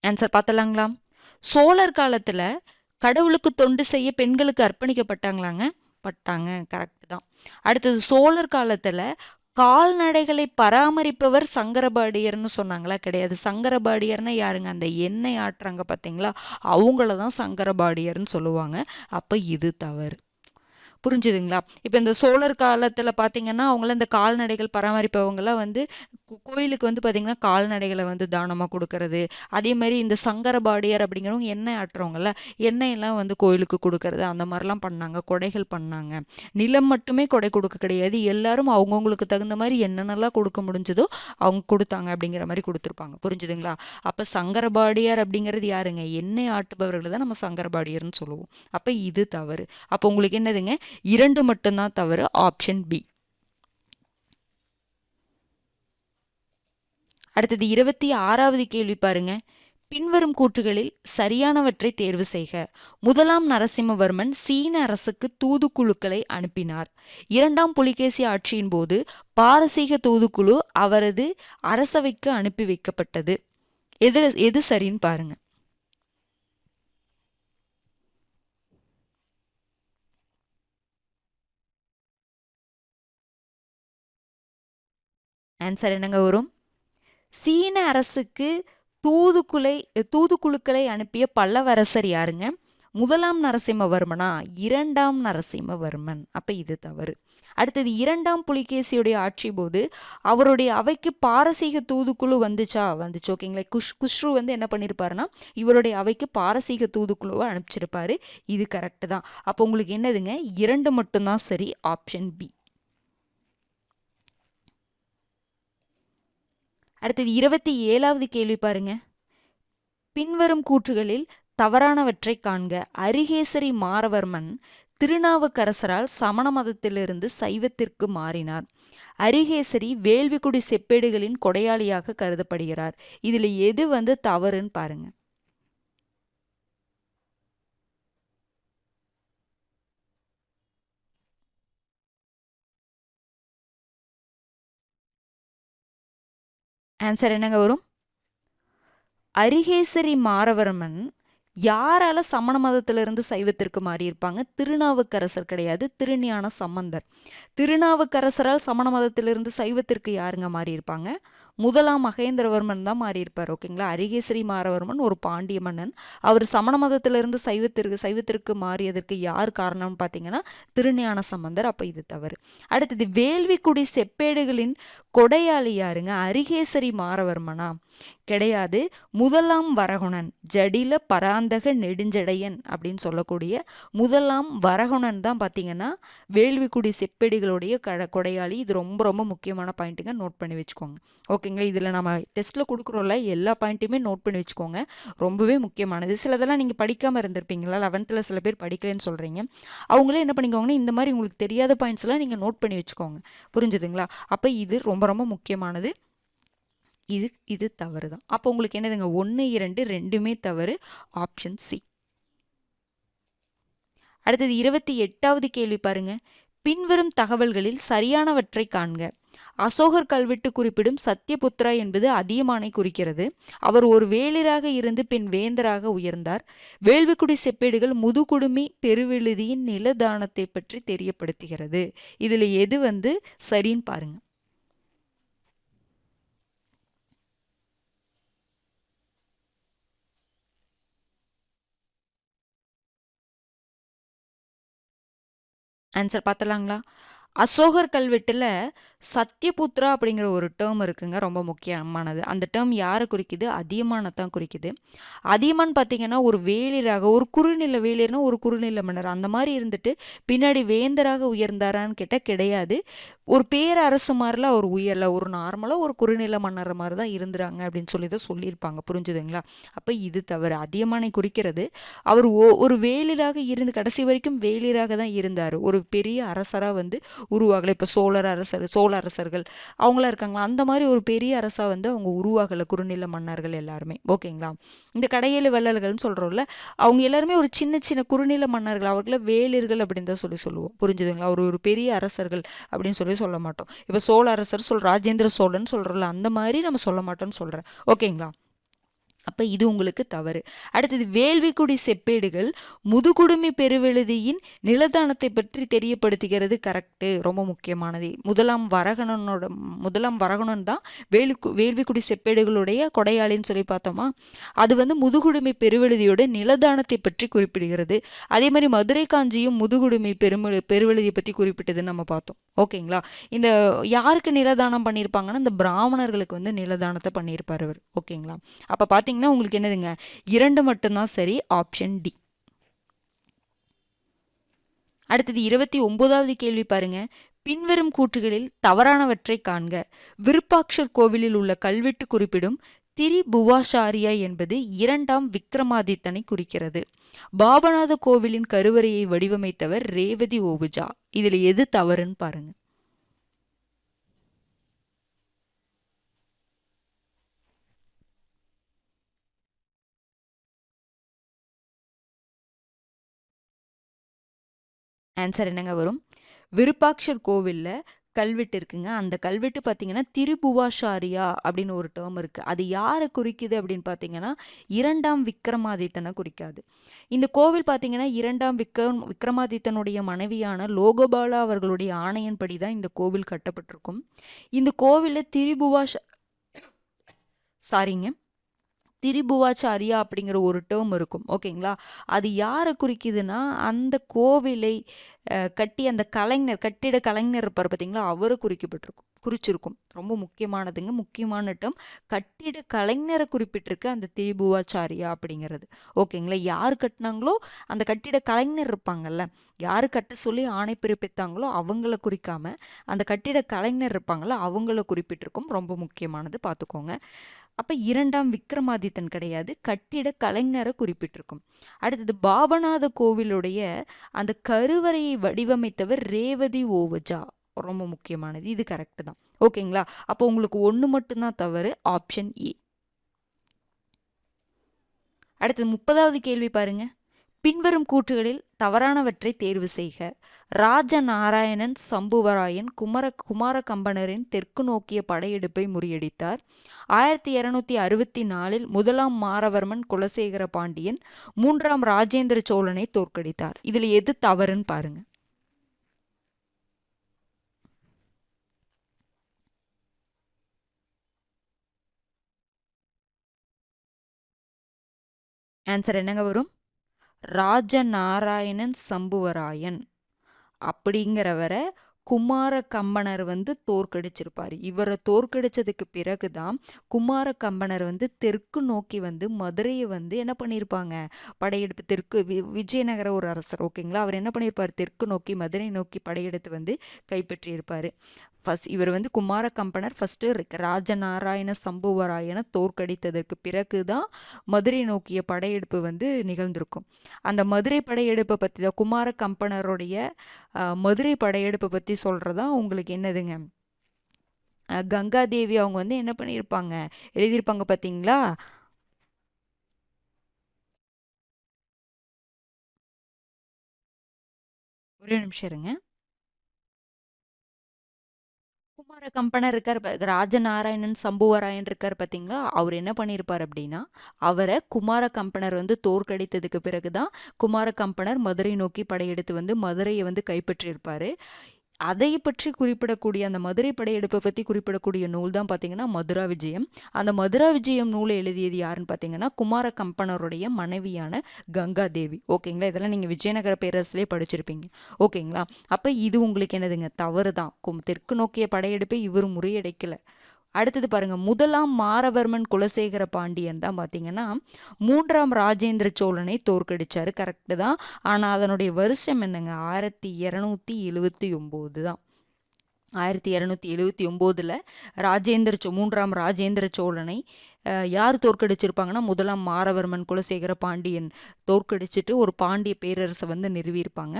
ஆன்சர் பார்த்தலாங்களா? சோழர் காலத்துல கடவுளுக்கு தொண்டு செய்ய பெண்களுக்கு அர்ப்பணிக்கப்பட்டாங்களாங்க? பட்டாங்க. கரெக்ட் தான். அடுத்தது சோழர் காலத்துல கால்நடைகளை பராமரிப்பவர் சங்கரபாடியர்னு சொன்னாங்களா? கிடையாது. சங்கரபாடியர்னா யாருங்க? அந்த எண்ணெய் ஆட்டுறாங்க பார்த்தீங்களா? அவங்கள தான் சங்கரபாடியர்னு சொல்லுவாங்க. அப்ப இது தவறு. புரிஞ்சுதுங்களா? இப்போ இந்த சோழர் காலத்துல பார்த்தீங்கன்னா, அவங்கலாம் இந்த கால்நடைகள் பராமரிப்பவங்கலாம் வந்து கோயிலுக்கு வந்து பார்த்தீங்கன்னா, கால்நடைகள வந்து தானமா குடுக்கறது. அதே மாரி இந்த சங்கரபாடியார் அப்படிங்கிறவங்க எண்ணெய் ஆட்டுறவங்கல்ல, எண்ணெயெல்லாம் வந்து கோயிலுக்கு குடுக்கறது, அந்த மாரிலாம் பண்ணாங்க. கொடைகள் பண்ணாங்க. நிலம் மட்டுமே கொடை குடுக்க கிடையாது. எல்லாரும் அவங்கவங்களுக்கு தகுந்த மாரி என்னென்னலாம் குடுக்க முடிஞ்சதோ, அவங்க குடுத்தாங்க அப்படிங்கிற மாரி குடுத்துருப்பாங்க. புரிஞ்சுதுங்களா? அப்ப சங்கரபாடியார் அப்படிங்கிறது யாருங்க? எண்ணெய் ஆட்டுபவர்கள தான் நம்ம சங்கரபாடியர்ன்னு சொல்லுவோம். அப்ப இது தவறு. அப்ப உங்களுக்கு என்னதுங்க? 2 மட்டும்தான் தவறு. Option B. அடுத்தது 26வது கேள்வி பாருங்க. பின்வரும் கூற்றுகளில் சரியானவற்றை தேர்வு செய்க. முதலாம் நரசிம்மவர்மன் சீன அரசுக்கு தூதுக்குழுக்களை அனுப்பினார். இரண்டாம் புலிகேசி ஆட்சியின் போது பாரசீக தூதுக்குழு அவரது அரசவைக்கு அனுப்பி வைக்கப்பட்டது. எது சரின்னு பாருங்க. ஆன்சர் என்னங்க வரும்? சீன அரசுக்கு தூதுக்குழுக்களை அனுப்பிய பல்லவரசர் யாருங்க? முதலாம் நரசிம்மவர்மனா? இரண்டாம் நரசிம்மவர்மன். அப்ப இது தவறு. அடுத்தது இரண்டாம் புலிகேசியுடைய ஆட்சி போது அவருடைய அவைக்கு பாரசீக தூதுக்குழு வந்துச்சு. ஓகேங்களா? குஷ்ரு வந்து என்ன பண்ணிருப்பாருன்னா, இவருடைய அவைக்கு பாரசீக தூதுக்குழுவை அனுப்பிச்சிருப்பாரு. இது கரெக்ட் தான். அப்போ உங்களுக்கு என்னதுங்க? 2 மட்டும்தான் சரி. Option B. அடுத்தது 27வது கேள்வி பாருங்க. பின்வரும் கூற்றுகளில் தவறானவற்றை காண்க. அரிகேசரி மாறவர்மன் திருநாவுக்கரசரால் சமண மதத்திலிருந்து சைவத்திற்கு மாறினார். அரிகேசரி வேள்விக்குடி செப்பேடுகளின் கொடையாளியாக கருதப்படுகிறார். இதுல எது வந்து தவறுன்னு பாருங்க. ஆன்சர் என்னங்க வரும்? அரிகேசரி மாறவர்மன் யாரால சமண மதத்திலிருந்து சைவத்திற்கு மாறியிருப்பாங்க? திருநாவுக்கரசர் கிடையாது, திருஞான சம்பந்தர். திருநாவுக்கரசரால் சமண மதத்திலிருந்து சைவத்திற்கு யாருங்க மாறியிருப்பாங்க? முதலாம் மகேந்திரவர்மன் தான் மாறியிருப்பார். ஓகேங்களா? அரிகேசரி மாறவர்மன் ஒரு பாண்டிய மன்னன். அவர் சமண மதத்திலிருந்து சைவத்திற்கு மாறியதற்கு யார் காரணம்னு பார்த்தீங்கன்னா திருஞான சம்பந்தர். அப்போ இது தவறு. அடுத்தது வேள்விக்குடி செப்பேடுகளின் கொடையாளி யாருங்க? அரிகேசரி மாறவர்மனா? கிடையாது. முதலாம் வரகுணன், ஜடில பராந்தக நெடுஞ்சடையன் அப்படின்னு சொல்லக்கூடிய முதலாம் வரகுணன் தான் பார்த்தீங்கன்னா வேள்விக்குடி செப்பேடுகளுடைய கொடையாளி. இது ரொம்ப ரொம்ப முக்கியமான பாயிண்ட்டுங்க. நோட் பண்ணி வச்சுக்கோங்க. ஓகேங்களா? இதில் நம்ம டெஸ்ட்டில் கொடுக்குறோம்ல, எல்லா பாயிண்ட்டையுமே நோட் பண்ணி வச்சுக்கோங்க. ரொம்பவே முக்கியமானது. சிலதெல்லாம் நீங்கள் படிக்காமல் இருந்திருப்பீங்களா? 11th சில பேர் படிக்கலன்னு சொல்கிறீங்க. அவங்களே என்ன பண்ணிக்கோங்கன்னா, இந்த மாதிரி உங்களுக்கு தெரியாத பாயிண்ட்ஸ்லாம் நீங்கள் நோட் பண்ணி வச்சுக்கோங்க. புரிஞ்சுதுங்களா? அப்போ இது ரொம்ப ரொம்ப முக்கியமானது. இது தவறு தான். அப்போ உங்களுக்கு என்னதுங்க? 1, 2 ரெண்டுமே தவறு. Option C. அடுத்தது 28வது கேள்வி பாருங்க. பின்வரும் தகவல்களில் சரியானவற்றை காண்க. அசோகர் கல்வெட்டு குறிப்பிடும் சத்தியபுத்திரா என்பது அதியமானை குறிக்கிறது. அவர் ஒரு வேளிராக இருந்து பின் வேந்தராக உயர்ந்தார். வேள்விக்குடி செப்பேடுகள் முதுகுடுமி பெருவெழுதியின் நிலதானத்தை பற்றி தெரியப்படுத்துகிறது. இதுல எது வந்து சரின்னு பாருங்க. ஆன்சர் பார்த்தலாங்களா? அசோகர் கல்வெட்டில் சத்யபுத்ரா அப்படிங்கிற ஒரு டேர்ம் இருக்குங்க, ரொம்ப முக்கியமானது. அந்த டேர்ம் யாரை குறிக்குது? அதியமானை தான் குறிக்குது. அதியமான் பார்த்தீங்கன்னா ஒரு வேளிராக, ஒரு குறுநில வேளிர்னா ஒரு குறுநில மன்னர் அந்த மாதிரி இருந்துட்டு பின்னாடி வேந்தராக உயர்ந்தாரான்னு கேட்டால் கிடையாது. ஒரு பேரரசு மாதிரிலாம் அவர் உயரல, ஒரு நார்மலாக ஒரு குறுநில மன்னர் மாதிரி தான் இருந்துறாங்க அப்படின்னு சொல்லி தான் சொல்லியிருப்பாங்க. புரிஞ்சுதுங்களா? அப்போ இது தவறு. அதியமானை குறிக்கிறது அவர் ஒரு வேளிராக இருந்து கடைசி வரைக்கும் வேளிராக தான் இருந்தார். ஒரு பெரிய அரசராக வந்து உருவாகலை. இப்போ சோழ அரசர்கள் அவங்களாம் இருக்காங்களா, அந்த மாதிரி ஒரு பெரிய அரசாக வந்து அவங்க உருவாகலை குறுநில மன்னர்கள் எல்லாருமே. ஓகேங்களா? இந்த கடையேழு வள்ளல்கள்னு சொல்கிறோம்ல, அவங்க எல்லாருமே ஒரு சின்ன சின்ன குறுநில மன்னர்கள், அவர்களை வேளிர்கள் அப்படின்னு தான் சொல்லுவோம். புரிஞ்சுதுங்களா? ஒரு பெரிய அரசர்கள் அப்படின்னு சொல்ல மாட்டோம். இப்போ சோழ அரசர் ராஜேந்திர சோழன் சொல்கிறோம்ல, அந்த மாதிரி நம்ம சொல்ல மாட்டோம்னு சொல்கிறேன். ஓகேங்களா? அப்போ இது உங்களுக்கு தவறு. அடுத்தது வேள்விக்குடி செப்பேடுகள் முதுகுடுமி பெருவெழுதியின் நிலதானத்தை பற்றி தெரியப்படுத்துகிறது. கரெக்டு, ரொம்ப முக்கியமானது. முதலாம் வரகணன் தான் வேள்விக்குடி செப்பேடுகளுடைய கொடையாளின்னு சொல்லி பார்த்தோமா. அது வந்து முதுகுடுமி பெருவெழுதியோட நிலதானத்தை பற்றி குறிப்பிடுகிறது. அதே மாதிரி மதுரை காஞ்சியும் முதுகுடுமி பெருவெழுதியை பற்றி குறிப்பிட்டதுன்னு நம்ம பார்த்தோம். ஓகேங்களா. இந்த யாருக்கு நிலதானம் பண்ணியிருப்பாங்கன்னா இந்த பிராமணர்களுக்கு வந்து நிலதானத்தை பண்ணியிருப்பார் அவர். ஓகேங்களா. அப்போ பார்த்தீங்கன்னா உங்களுக்கு என்னதுங்க, 2 மட்டும்தான் சரி, ஆப்ஷன் டி. அடுத்தது 29வது கேள்வி பாருங்க. பின்வரும் கூற்றுகளில் தவறானவற்றை காண்க. விருப்பாட்சர் கோவிலில் உள்ள கல்வெட்டு குறிப்பிடும் திரிபுவாச்சாரியா என்பது 2ஆம் விக்ரமாதித்தனை குறிக்கிறது. பாபநாத கோவிலின் கருவறையை வடிவமைத்தவர் ரேவதி ஓவுஜா. இதுல எது தவறுன்னு பாருங்க. ஆன்சர் என்னங்க வரும்? விருப்பாட்சர் கோவிலில் கல்வெட்டு இருக்குங்க. அந்த கல்வெட்டு பார்த்தீங்கன்னா திரிபுவாச்சாரியா அப்படின்னு ஒரு டேர்ம் இருக்குது. அது யாரை குறிக்குது அப்படின்னு பார்த்தீங்கன்னா 2ஆம் விக்ரமாதித்தனை குறிக்காது. இந்த கோவில் பார்த்தீங்கன்னா 2ஆம் விக்ரமாதித்தனுடைய மனைவியான லோகபாலா அவர்களுடைய ஆணையின்படி தான் இந்த கோவில் கட்டப்பட்டிருக்கும். இந்த கோவிலில் திரிபுவாச்சாரியா அப்படிங்கிற ஒரு டேர்ம் இருக்கும். ஓகேங்களா. அது யாரை குறிக்குதுன்னா அந்த கோவிலை கட்டி அந்த கட்டிட கலைஞர் இருப்பார் பார்த்தீங்களா, அவரை குறிச்சிருக்கும். ரொம்ப முக்கியமானதுங்க, முக்கியமான டேர்ம். கட்டிட கலைஞரை குறிப்பிட்டிருக்கு அந்த திரிபுவாச்சாரியா அப்படிங்கிறது. ஓகேங்களா. யார் கட்டினாங்களோ அந்த கட்டிட கலைஞர் இருப்பாங்கல்ல, யார் கட்ட சொல்லி ஆணை பிறப்பித்தாங்களோ அவங்கள குறிக்காம அந்த கட்டிட கலைஞர் இருப்பாங்கல்ல அவங்கள குறிப்பிட்டிருக்கும். ரொம்ப முக்கியமானது, பார்த்துக்கோங்க. அப்போ 2ஆம் விக்ரமாதித்தன் கிடையாது, கட்டிட கலைஞரை குறிப்பிட்டிருக்கும். அடுத்தது பாபநாத கோவிலுடைய அந்த கருவறையை வடிவமைத்தவர் ரேவதி ஓவஜா. ரொம்ப முக்கியமானது, இது கரெக்டு தான். ஓகேங்களா. அப்போ உங்களுக்கு 1 மட்டும்தான் தவறு, ஆப்ஷன் ஏ. அடுத்தது 30வது கேள்வி பாருங்க. பின்வரும் கூற்றுகளில் தவறானவற்றை தேர்வு செய்க. ராஜநாராயணன் சம்புவராயன் குமார கம்பனரின் தெற்கு நோக்கிய படையெடுப்பை முறியடித்தார். 1264 முதலாம் மாரவர்மன் குலசேகர பாண்டியன் 3ஆம் ராஜேந்திர சோழனை தோற்கடித்தார். இதுல எது தவறுன்னு பாருங்க. ஆன்சர் என்னங்க வரும்? ராஜநாராயணன் சம்புவராயன் அப்படிங்கிறவரை குமார கம்பனர் வந்து தோற்கடிச்சிருப்பார். இவரை தோற்கடிச்சதுக்கு பிறகுதான் குமார கம்பனர் வந்து தெற்கு நோக்கி வந்து மதுரையை வந்து என்ன பண்ணியிருப்பாங்க, படையெடுப்பு. தெற்கு விஜயநகர ஒரு அரசர். ஓகேங்களா. அவர் என்ன பண்ணியிருப்பார், தெற்கு நோக்கி மதுரை நோக்கி படையெடுத்து வந்து கைப்பற்றியிருப்பார். இவர் வந்து குமார கம்பனர் ஃபஸ்ட்டு ராஜநாராயண சம்புவராயனை தோற்கடித்ததற்கு பிறகுதான் மதுரை நோக்கிய படையெடுப்பு வந்து நிகழ்ந்திருக்கும். அந்த மதுரை படையெடுப்பை பற்றி தான் குமார கம்பனருடைய மதுரை படையெடுப்பை பற்றி சொல்கிறதா உங்களுக்கு என்னதுங்க, கங்காதேவி அவங்க வந்து என்ன பண்ணியிருப்பாங்க, எழுதியிருப்பாங்க பார்த்தீங்களா. ஒரே நிமிஷம் இருங்க. குமார கம்பனர் இருக்கார், ராஜநாராயணன் சம்புவராயன் இருக்கார் பார்த்தீங்களா, அவர் என்ன பண்ணியிருப்பார் அப்படின்னா அவரை குமார கம்பனர் வந்து தோற்கடித்ததுக்கு பிறகுதான் குமார கம்பனர் மதுரை நோக்கி படையெடுத்து வந்து மதுரையை வந்து கைப்பற்றியிருப்பார். அதை பற்றி குறிப்பிடக்கூடிய அந்த மதுரை படையெடுப்பை பற்றி குறிப்பிடக்கூடிய நூல் தான் பார்த்தீங்கன்னா மதுரா விஜயம். அந்த மதுரா விஜயம் நூலை எழுதியது யாருன்னு பார்த்தீங்கன்னா குமார கம்பனருடைய மனைவியான கங்காதேவி. ஓகேங்களா. இதெல்லாம் நீங்கள் விஜயநகர பேரரசுலேயே படிச்சிருப்பீங்க. ஓகேங்களா. அப்போ இது உங்களுக்கு என்னதுங்க, தவறு தான். தெற்கு நோக்கிய படையெடுப்பை இவர் முறியடைக்கலை. அடுத்தது பாருங்க, முதலாம் மாரவர்மன் குலசேகர பாண்டியன் தான் பார்த்தீங்கன்னா 3ஆம் ராஜேந்திர சோழனை தோற்கடிச்சாரு. கரெக்டு தான். ஆனால் அதனுடைய வருஷம் என்னங்க, 1279 தான். 1279 3ஆம் ராஜேந்திர சோழனை யார் தோற்கடிச்சிருப்பாங்கன்னா முதலாம் மாரவர்மன் குலசேகர பாண்டியன் தோற்கடிச்சிட்டு ஒரு பாண்டிய பேரரசை வந்து நிறுவியிருப்பாங்க.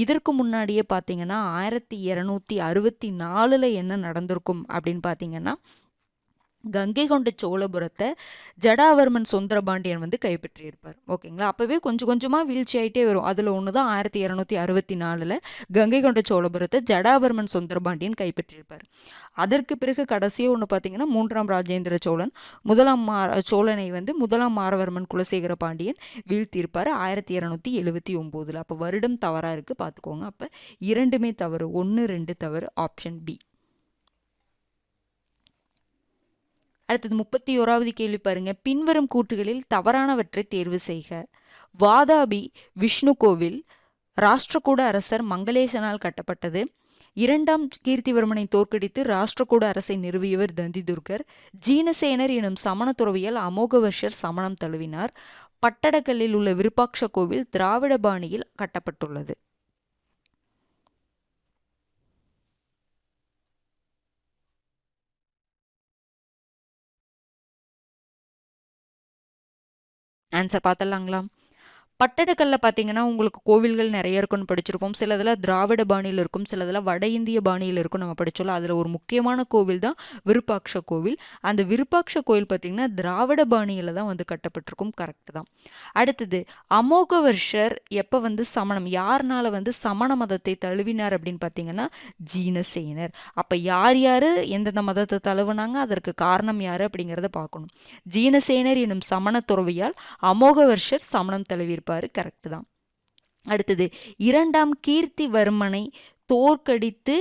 இதற்கு முன்னாடியே பார்த்தீங்கன்னா 1264 என்ன நடந்திருக்கும் அப்படின்னு பார்த்தீங்கன்னா கங்கை கொண்ட சோழபுரத்தை ஜடாவர்மன் சுந்தரபாண்டியன் வந்து கைப்பற்றியிருப்பார். ஓகேங்களா? அப்பவே கொஞ்சம் கொஞ்சமாக வீழ்ச்சி ஆகிட்டே வரும். அதில் ஒன்று தான் 1264 கங்கை கொண்ட சோழபுரத்தை ஜடாவர்மன் சுந்தரபாண்டியன் கைப்பற்றியிருப்பார். அதற்கு பிறகு கடைசியாக ஒன்று பார்த்தீங்கன்னா 3ஆம் ராஜேந்திர சோழன் சோழனை வந்து 1ஆம் மாரவர்மன் குலசேகர பாண்டியன் வீழ்த்தியிருப்பார் 1279. அப்போ வருடம் தவறாக இருக்குது, பார்த்துக்கோங்க. அப்போ இரண்டுமே தவறு, 1, 2 தவறு, ஆப்ஷன் பி. அடுத்தது 31வது கேள்வி பாருங்க. பின்வரும் கூற்றுகளில் தவறானவற்றை தேர்வு செய்க. வாதாபி விஷ்ணு கோவில் ராஷ்டிரகூட அரசர் மங்களேசனால் கட்டப்பட்டது. 2ஆம் கீர்த்திவர்மனை தோற்கடித்து ராஷ்டிரகூட அரசை நிறுவியவர் தந்திதுர்கர். ஜீனசேனர் எனும் சமண துறவியால் அமோகவர்ஷர் சமணம் தழுவினார். பட்டடக்கல்லில் உள்ள விருப்பாட்ச கோவில் திராவிட பாணியில் கட்டப்பட்டுள்ளது. ஆன்சர் பார்த்துடலாங்களா? பட்டடக்கல்ல பார்த்தீங்கன்னா உங்களுக்கு கோவில்கள் நிறைய இருக்குன்னு படிச்சிருப்போம். சிலதில் திராவிட பாணியில் இருக்கும், சிலதில் வட இந்திய பாணியில் இருக்கும், நம்ம படிச்சோம். அதில் ஒரு முக்கியமான கோவில் தான் விருப்பாட்ச கோவில். அந்த விருப்பாட்ச கோவில் பார்த்தீங்கன்னா திராவிட பாணியில் தான் வந்து கட்டப்பட்டிருக்கும். கரெக்ட் தான். அடுத்தது அமோகவர்ஷர் எப்போ வந்து சமணம், யாருனால வந்து சமண மதத்தை தழுவினார் அப்படின்னு பார்த்தீங்கன்னா ஜீனசேனர். அப்போ யார் யார் எந்தெந்த மதத்தை தழுவினாங்க, அதற்கு காரணம் யார் அப்படிங்கிறத பார்க்கணும். ஜீனசேனர் எனும் சமண துறவியால் அமோகவர்ஷர் சமணம் தழுவியிருப்பார். கரெக்ட் தான். அடுத்தது 2ஆம் கீர்த்திவர்மனை தோற்கடித்து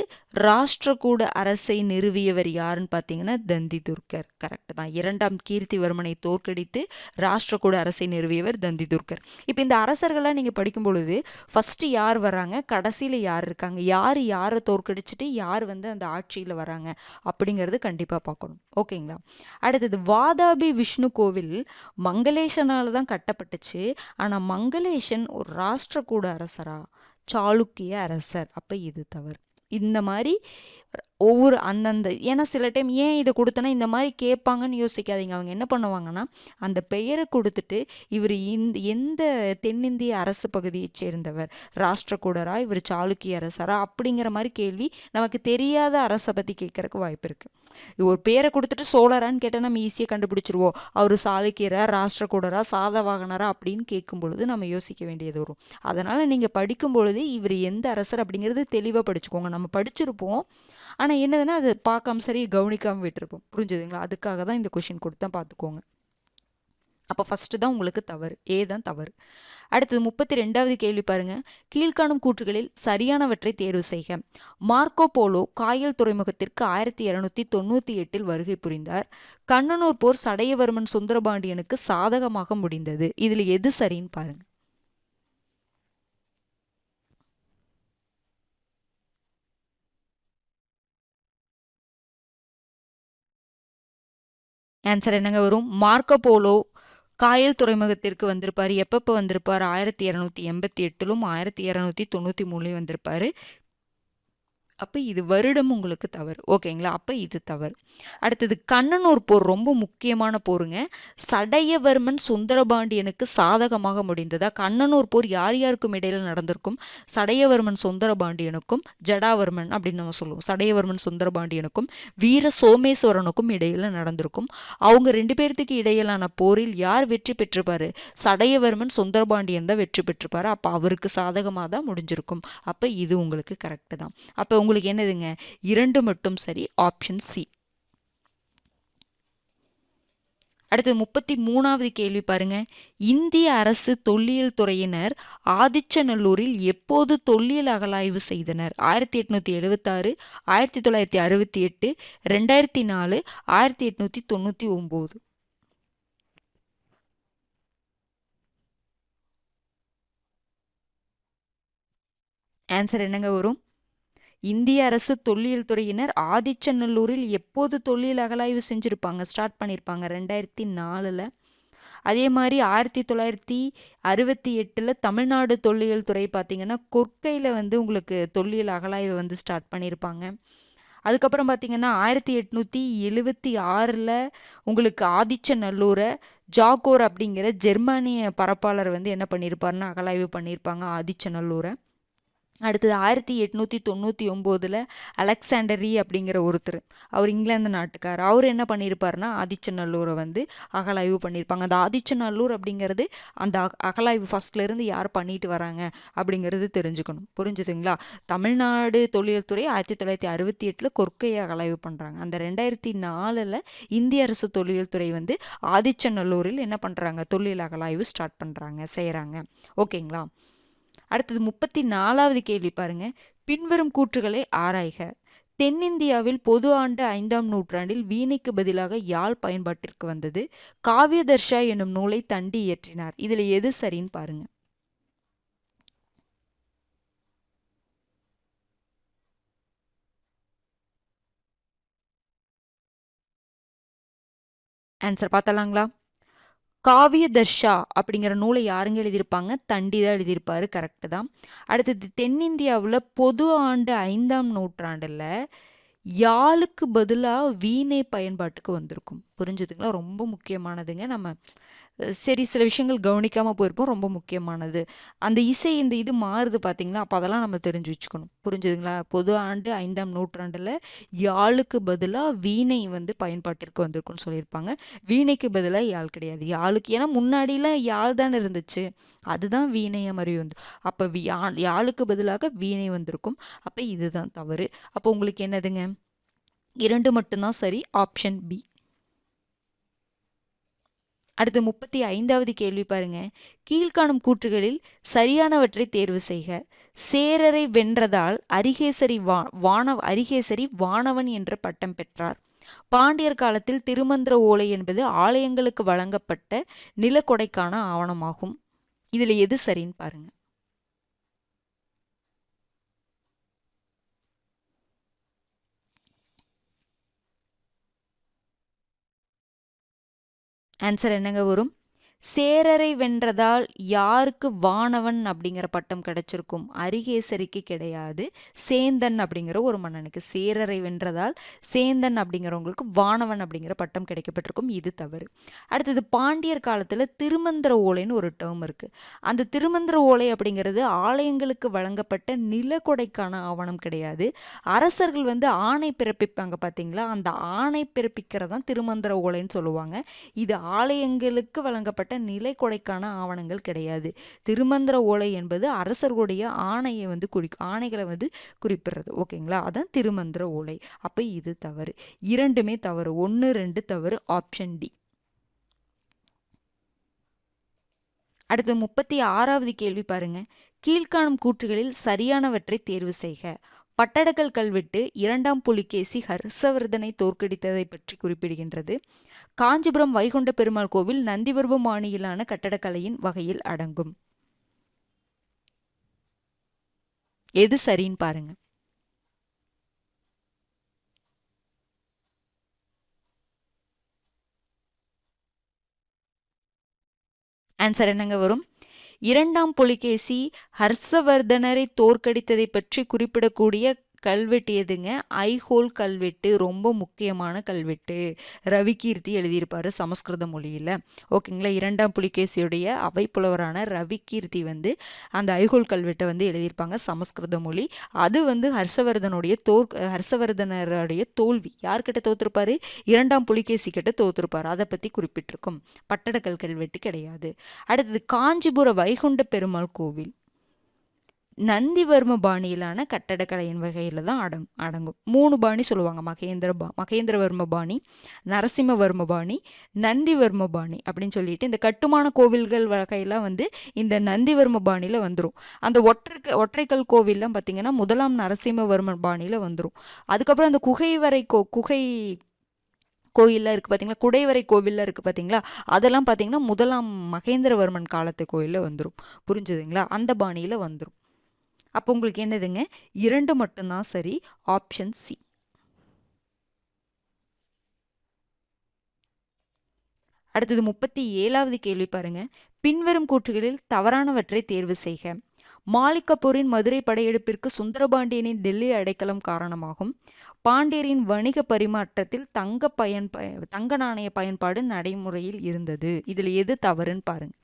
ராஷ்டிரகூட அரசை நிறுவியவர் யாருன்னு பார்த்தீங்கன்னா தந்திதுர்கர். கரெக்ட் தான். 2ஆம் கீர்த்திவர்மனை தோற்கடித்து ராஷ்டிரகூட அரசை நிறுவியவர் தந்திதுர்கர். இப்போ இந்த அரசர்களாக நீங்கள் படிக்கும் பொழுது ஃபஸ்ட்டு யார் வராங்க, கடைசியில் யார் இருக்காங்க, யார் யாரை தோற்கடிச்சிட்டு யார் வந்து அந்த ஆட்சியில் வராங்க அப்படிங்கிறது கண்டிப்பாக பார்க்கணும். ஓகேங்களா? அடுத்தது வாதாபி விஷ்ணு கோவில் மங்களேசனால் தான் கட்டப்பட்டுச்சு. ஆனால் மங்களேசன் ஒரு ராஷ்டிரகூட அரசரா, சாளுக்கிய அரசர். அப்போ இது தவறு. இந்த மாதிரி ஒவ்வொரு அந்தந்த, ஏன்னா சில டைம் ஏன் இதை கொடுத்தனா இந்த மாதிரி கேட்பாங்கன்னு யோசிக்காதீங்க. அவங்க என்ன பண்ணுவாங்கன்னா அந்த பெயரை கொடுத்துட்டு இவர் எந்த தென்னிந்திய அரசு பகுதியை சேர்ந்தவர், ராஷ்டிரகூடரா, இவர் சாளுக்கிய அரசரா அப்படிங்கிற மாதிரி கேள்வி நமக்கு தெரியாத அரசை பற்றி கேட்கறக்கு வாய்ப்பு இருக்குது. ஒரு பேரை கொடுத்துட்டு சோழரான்னு கேட்டால் நம்ம ஈஸியாக கண்டுபிடிச்சிருவோம். அவர் சாளுக்கியரா, ராஷ்டிரகூடரா, சாதவாகனரா அப்படின்னு கேட்கும் பொழுது நம்ம யோசிக்க வேண்டியது வரும். அதனால் நீங்கள் படிக்கும் பொழுது இவர் எந்த அரசர் அப்படிங்கிறது தெளிவாக படிச்சுக்கோங்க. நம்ம படிச்சிருப்போம், ஆனால் என்னதுன்னா அது பார்க்காம சரி கவனிக்காமல் விட்டுருப்போம். புரிஞ்சுதுங்களா? அதுக்காக தான் இந்த கொஷின் கொடுத்தா பார்த்துக்கோங்க. அப்போ ஃபஸ்ட்டு தான் உங்களுக்கு தவறு, ஏ தான் தவறு. அடுத்தது 32வது கேள்வி பாருங்க. கீழ்காணும் கூற்றுகளில் சரியானவற்றை தேர்வு செய்க. மார்க்கோ போலோ காயல் துறைமுகத்திற்கு 1298 வருகை புரிந்தார். கண்ணனூர் போர் சடையவர்மன் சுந்தரபாண்டியனுக்கு சாதகமாக முடிந்தது. இதில் எது சரின்னு பாருங்க. ஆன்சர் என்னங்க வரும்? மார்க்கோ போலோ காயல் துறைமுகத்திற்கு வந்திருப்பார். எப்பப்போ வந்திருப்பார்? 1288 1293 வந்திருப்பார். அப்போ இது வருடம் உங்களுக்கு தவறு. ஓகேங்களா? அப்போ இது தவறு. அடுத்தது கண்ணனூர் போர் ரொம்ப முக்கியமான போருங்க. சடையவர்மன் சுந்தரபாண்டியனுக்கு சாதகமாக முடிந்ததா? கண்ணனூர் போர் யார் யாருக்கும் இடையில நடந்திருக்கும்? சடையவர்மன் சுந்தரபாண்டியனுக்கும் ஜடாவர்மன் அப்படின்னு நம்ம சொல்லுவோம். சடையவர்மன் சுந்தரபாண்டியனுக்கும் வீர சோமேஸ்வரனுக்கும் இடையில நடந்திருக்கும். அவங்க 2 பேர்த்துக்கு இடையிலான போரில் யார் வெற்றி பெற்றிருப்பாரு? சடையவர்மன் சுந்தரபாண்டியன் தான் வெற்றி பெற்றிருப்பாரு. அப்போ அவருக்கு சாதகமாக தான் முடிஞ்சிருக்கும். அப்போ இது உங்களுக்கு கரெக்டு தான். அப்போ உங்களுக்கு என்னதுங்க? 2 மட்டும் சரி, ஆப்ஷன் சி. அடுத்து 33வது கேள்வி பாருங்க. இந்திய அரசு தொல்லியல் துறையினர் ஆதிச்சநல்லூரில் எப்போது தொல்லியல் அகழாய்வு செய்தனர்? 1876, 1968, 2004, 1899. ஆன்சர் என்னங்க வரும்? இந்திய அரசு தொல்லியல் துறையினர் ஆதிச்சநல்லூரில் எப்போது தொல்லியல் அகழாய்வு செஞ்சுருப்பாங்க, ஸ்டார்ட் பண்ணியிருப்பாங்க? 2004. அதே மாதிரி 1968 தமிழ்நாடு தொல்லியல் துறை பார்த்தீங்கன்னா கொற்கையில் வந்து உங்களுக்கு தொல்லியல் அகழாய்வு வந்து ஸ்டார்ட் பண்ணியிருப்பாங்க. அதுக்கப்புறம் பார்த்தீங்கன்னா 1876 உங்களுக்கு ஆதிச்சநல்லூரை ஜாகோர் அப்படிங்கிற ஜெர்மானிய பரப்பாளர் வந்து என்ன பண்ணியிருப்பாருன்னா அகழாய்வு பண்ணியிருப்பாங்க ஆதிச்சநல்லூரை. அடுத்தது 1899 அலெக்சாண்டரி அப்படிங்கிற ஒருத்தர், அவர் இங்கிலாந்து நாட்டுக்கார். அவர் என்ன பண்ணியிருப்பாருன்னா ஆதிச்சநல்லூரை வந்து அகலாய்வு பண்ணியிருப்பாங்க. அந்த ஆதிச்சநல்லூர் அப்படிங்கிறது அந்த அகலாய்வு ஃபர்ஸ்ட்லேருந்து யார் பண்ணிட்டு வராங்க அப்படிங்கிறது தெரிஞ்சுக்கணும். புரிஞ்சுதுங்களா? தமிழ்நாடு தொல்லியல் துறை 1968 கொற்கையை அகலாய்வு பண்ணுறாங்க. அந்த 2004 இந்திய அரசு தொல்லியல் துறை வந்து ஆதிச்சநல்லூரில் என்ன பண்ணுறாங்க, தொல்லியல் அகலாய்வு ஸ்டார்ட் பண்ணுறாங்க, செய்கிறாங்க. ஓகேங்களா? அடுத்தது 34வது கேள்வி பாருங்க. பின்வரும் கூற்றுகளை ஆராய்க. தென்னிந்தியாவில் பொது ஆண்டு 5ஆம் நூற்றாண்டில் வீணைக்கு பதிலாக யாழ் பயன்பாட்டிற்கு வந்தது. காவியதர்ஷா என்னும் நூலை தண்டி இயற்றினார். இதுல எது சரின்னு பாருங்க. ஆன்சர் பார்த்தலாங்களா? காவியதர்ஷா அப்படிங்கிற நூலை யாருங்க எழுதியிருப்பாங்க? தண்டி தான் எழுதியிருப்பாரு. கரெக்டு தான். அடுத்தது தென்னிந்தியாவில் பொது ஆண்டு 5ஆம் நூற்றாண்டில் யாழுக்கு பதிலாக வீணை பயன்பாட்டுக்கு வந்திருக்கும். புரிஞ்சுதுங்களா? ரொம்ப முக்கியமானதுங்க. நம்ம சரி சில விஷயங்கள் கவனிக்காமல் போயிருப்போம், ரொம்ப முக்கியமானது. அந்த இசை இந்த இது மாறுது பார்த்தீங்களா? அப்போ அதெல்லாம் நம்ம தெரிஞ்சு வச்சுக்கணும். புரிஞ்சுதுங்களா? பொது ஆண்டு 5ஆம் நூற்றாண்டில் யாழுக்கு பதிலாக வீணை வந்து பயன்பாட்டிற்கு வந்திருக்குன்னு சொல்லியிருப்பாங்க. வீணைக்கு பதிலாக யாழ் கிடையாது. யாழுக்கு, ஏன்னா முன்னாடிலாம் யாழ் தானே இருந்துச்சு, அதுதான் வீணைய மாதிரி வந்து. அப்போ யாழுக்கு பதிலாக வீணை வந்திருக்கும். அப்போ இதுதான் தவறு. அப்போ உங்களுக்கு என்னதுங்க? 2 மட்டும்தான் சரி, ஆப்ஷன் பி. அடுத்து 35வது கேள்வி பாருங்க. கீழ்காணும் கூற்றுகளில் சரியானவற்றை தேர்வு செய்க. சேரரை வென்றதால் அரிகேசரி வானவன் என்ற பட்டம் பெற்றார். பாண்டியர் காலத்தில் திருமந்திர ஓலை என்பது ஆலயங்களுக்கு வழங்கப்பட்ட நிலக்கொடைக்கான ஆவணமாகும். இதுல எது சரின்னு பாருங்க. ஆன்சர் என்னங்க வரும்? சேரரை வென்றதால் யாருக்கு வானவன் அப்படிங்கிற பட்டம் கிடைச்சிருக்கும்? அரிகேசரிக்கு கிடையாது, சேந்தன் அப்படிங்கிற ஒரு மன்னனுக்கு. சேரரை வென்றதால் சேந்தன் அப்படிங்கிறவங்களுக்கு வானவன் அப்படிங்கிற பட்டம் கிடைக்கப்பட்டிருக்கும். இது தவறு. அடுத்தது பாண்டியர் காலத்தில் திருமந்திர ஓலைன்னு ஒரு டேர்ம் இருக்கு. அந்த திருமந்திர ஓலை அப்படிங்கிறது ஆலயங்களுக்கு வழங்கப்பட்ட நிலக்கொடைக்கான ஆவணம் கிடையாது. அரசர்கள் வந்து ஆணை பிறப்பிப்பாங்க பார்த்தீங்களா, அந்த ஆணை பிறப்பிக்கிறதான் திருமந்திர ஓலைன்னு சொல்லுவாங்க. இது ஆலயங்களுக்கு வழங்கப்பட்ட நிலக்கொடைக்கான ஆவணங்கள் கிடையாது. திருமந்திர ஓலை என்பது அரசர்களுடைய ஆணையை வந்து ஆணைகளை வந்து குறிப்பிடுறது. ஓகேங்களா? அதான் திருமந்திர ஓலை. அப்ப இது தவறு. இரண்டுமே தவறு. 1, 2 தவறு. Option D. அடுத்து 36வது கேள்வி பாருங்க. கீழ்காணும் கூற்றுகளில் சரியானவற்றை தேர்வு செய்க. பட்டடக்கல் கல்வெட்டு 2ஆம் புலிகேசி ஹர்ஷவர்தனை தோற்கடித்ததை பற்றி குறிப்பிடுகின்றது. காஞ்சிபுரம் வைகுண்ட பெருமாள் கோவில் நந்திவர்ம பாணியிலான கட்டடக்கலையின் வகையில் அடங்கும். எது சரின்னு பாருங்க. ஆன்சர் என்னங்க வரும்? 2ஆம் புலிகேசி ஹர்ஷவர்தனரை தோற்கடித்ததை பற்றி குறிப்பிடக்கூடிய கல்வெட்டு எதுங்க? ஐஹோல் கல்வெட்டு. ரொம்ப முக்கியமான கல்வெட்டு. ரவிகீர்த்தி எழுதியிருப்பாரு சமஸ்கிருத மொழியில். ஓகேங்களா? 2ஆம் புலிகேசியுடைய அவைப்புலவரான ரவிகீர்த்தி வந்து அந்த ஐஹோல் கல்வெட்டை வந்து எழுதியிருப்பாங்க சமஸ்கிருத மொழி. அது வந்து ஹர்ஷவர்தனருடைய தோல்வி. யார்கிட்ட தோற்றுருப்பாரு? 2ஆம் புலிகேசி கிட்ட தோற்றுருப்பாரு. அதை பற்றி குறிப்பிட்டிருக்கும். பட்டடக்கல் கல்வெட்டு கிடையாது. அடுத்தது காஞ்சிபுர வைகுண்ட பெருமாள் கோவில் நந்திவர்ம பாணியிலான கட்டடக்கலையின் வகையில் தான் அடங்கும். 3 பாணி சொல்லுவாங்க. மகேந்திரவர்ம பாணி, நரசிம்மவர்ம பாணி, நந்திவர்ம பாணி அப்படின்னு சொல்லிட்டு இந்த கட்டுமான கோவில்கள் வகையெல்லாம் வந்து இந்த நந்திவர்ம பாணியில் வந்துடும். அந்த ஒற்றைக்கல் கோவில்லாம் பார்த்தீங்கன்னா 1ஆம் நரசிம்மவர்ம பாணியில் வந்துடும். அதுக்கப்புறம் அந்த குகை கோயிலில் இருக்குது பார்த்தீங்களா, குடைவரை கோவிலில் இருக்குது பார்த்தீங்களா, அதெல்லாம் பார்த்தீங்கன்னா 1ஆம் மகேந்திரவர்மன் காலத்து கோயிலில் வந்துடும். புரிஞ்சுதுங்களா? அந்த பாணியில் வந்துடும். அப்போ உங்களுக்கு என்னதுங்க? 2 மட்டும்தான் சரி. Option C. அடுத்தது 37வது கேள்வி பாருங்க. பின்வரும் கூற்றுகளில் தவறானவற்றை தேர்வு செய்க. மாலிக் கபூரின் மதுரை படையெடுப்பிற்கு சுந்தரபாண்டியனின் டெல்லி அடைக்கலம் காரணமாகும். பாண்டியரின் வணிக பரிமாற்றத்தில் தங்க நாணய பயன்பாடு நடைமுறையில் இருந்தது. இதுல எது தவறுன்னு பாருங்க.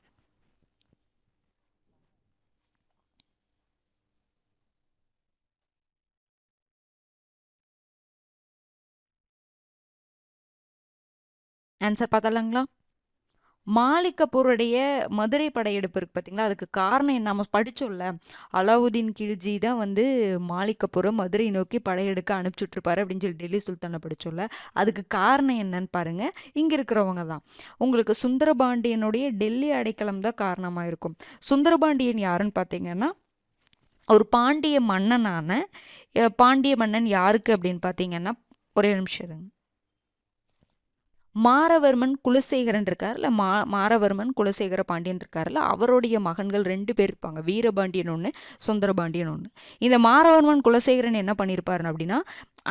ஆன்சர் பார்த்தலாங்களா? மாலிக் கபூருடைய மதுரை படையெடுப்பு இருக்கு பார்த்தீங்களா, அதுக்கு காரணம் என்ன? நம்ம படிச்சோம்ல, அலாவுதீன் கில்ஜி தான் வந்து மாலிக் கபூரை மதுரை நோக்கி படையெடுக்க அனுப்பிச்சுட்ருப்பாரு அப்படின்னு சொல்லி டெல்லி சுல்தானை படிச்சோம்ல. அதுக்கு காரணம் என்னன்னு பாருங்க, இங்க இருக்கிறவங்க தான். உங்களுக்கு சுந்தரபாண்டியனுடைய டெல்லி அடைக்கலம் தான் காரணமா இருக்கும். சுந்தரபாண்டியன் யாருன்னு பார்த்தீங்கன்னா, ஒரு பாண்டிய மன்னனான பாண்டிய மன்னன் யாருக்கு அப்படின்னு பார்த்தீங்கன்னா, ஒரே நிமிஷம் இருங்க. மாரவர்மன் குலசேகரன் இருக்கார்ல, மாரவர்மன் குலசேகர பாண்டியன் இருக்கார்ல, அவருடைய மகன்கள் 2 பேர் இருப்பாங்க. வீரபாண்டியன் ஒன்று, சுந்தரபாண்டியன் ஒன்று. இந்த மாரவர்மன் குலசேகரன் என்ன பண்ணியிருப்பாருன்னு அப்படின்னா,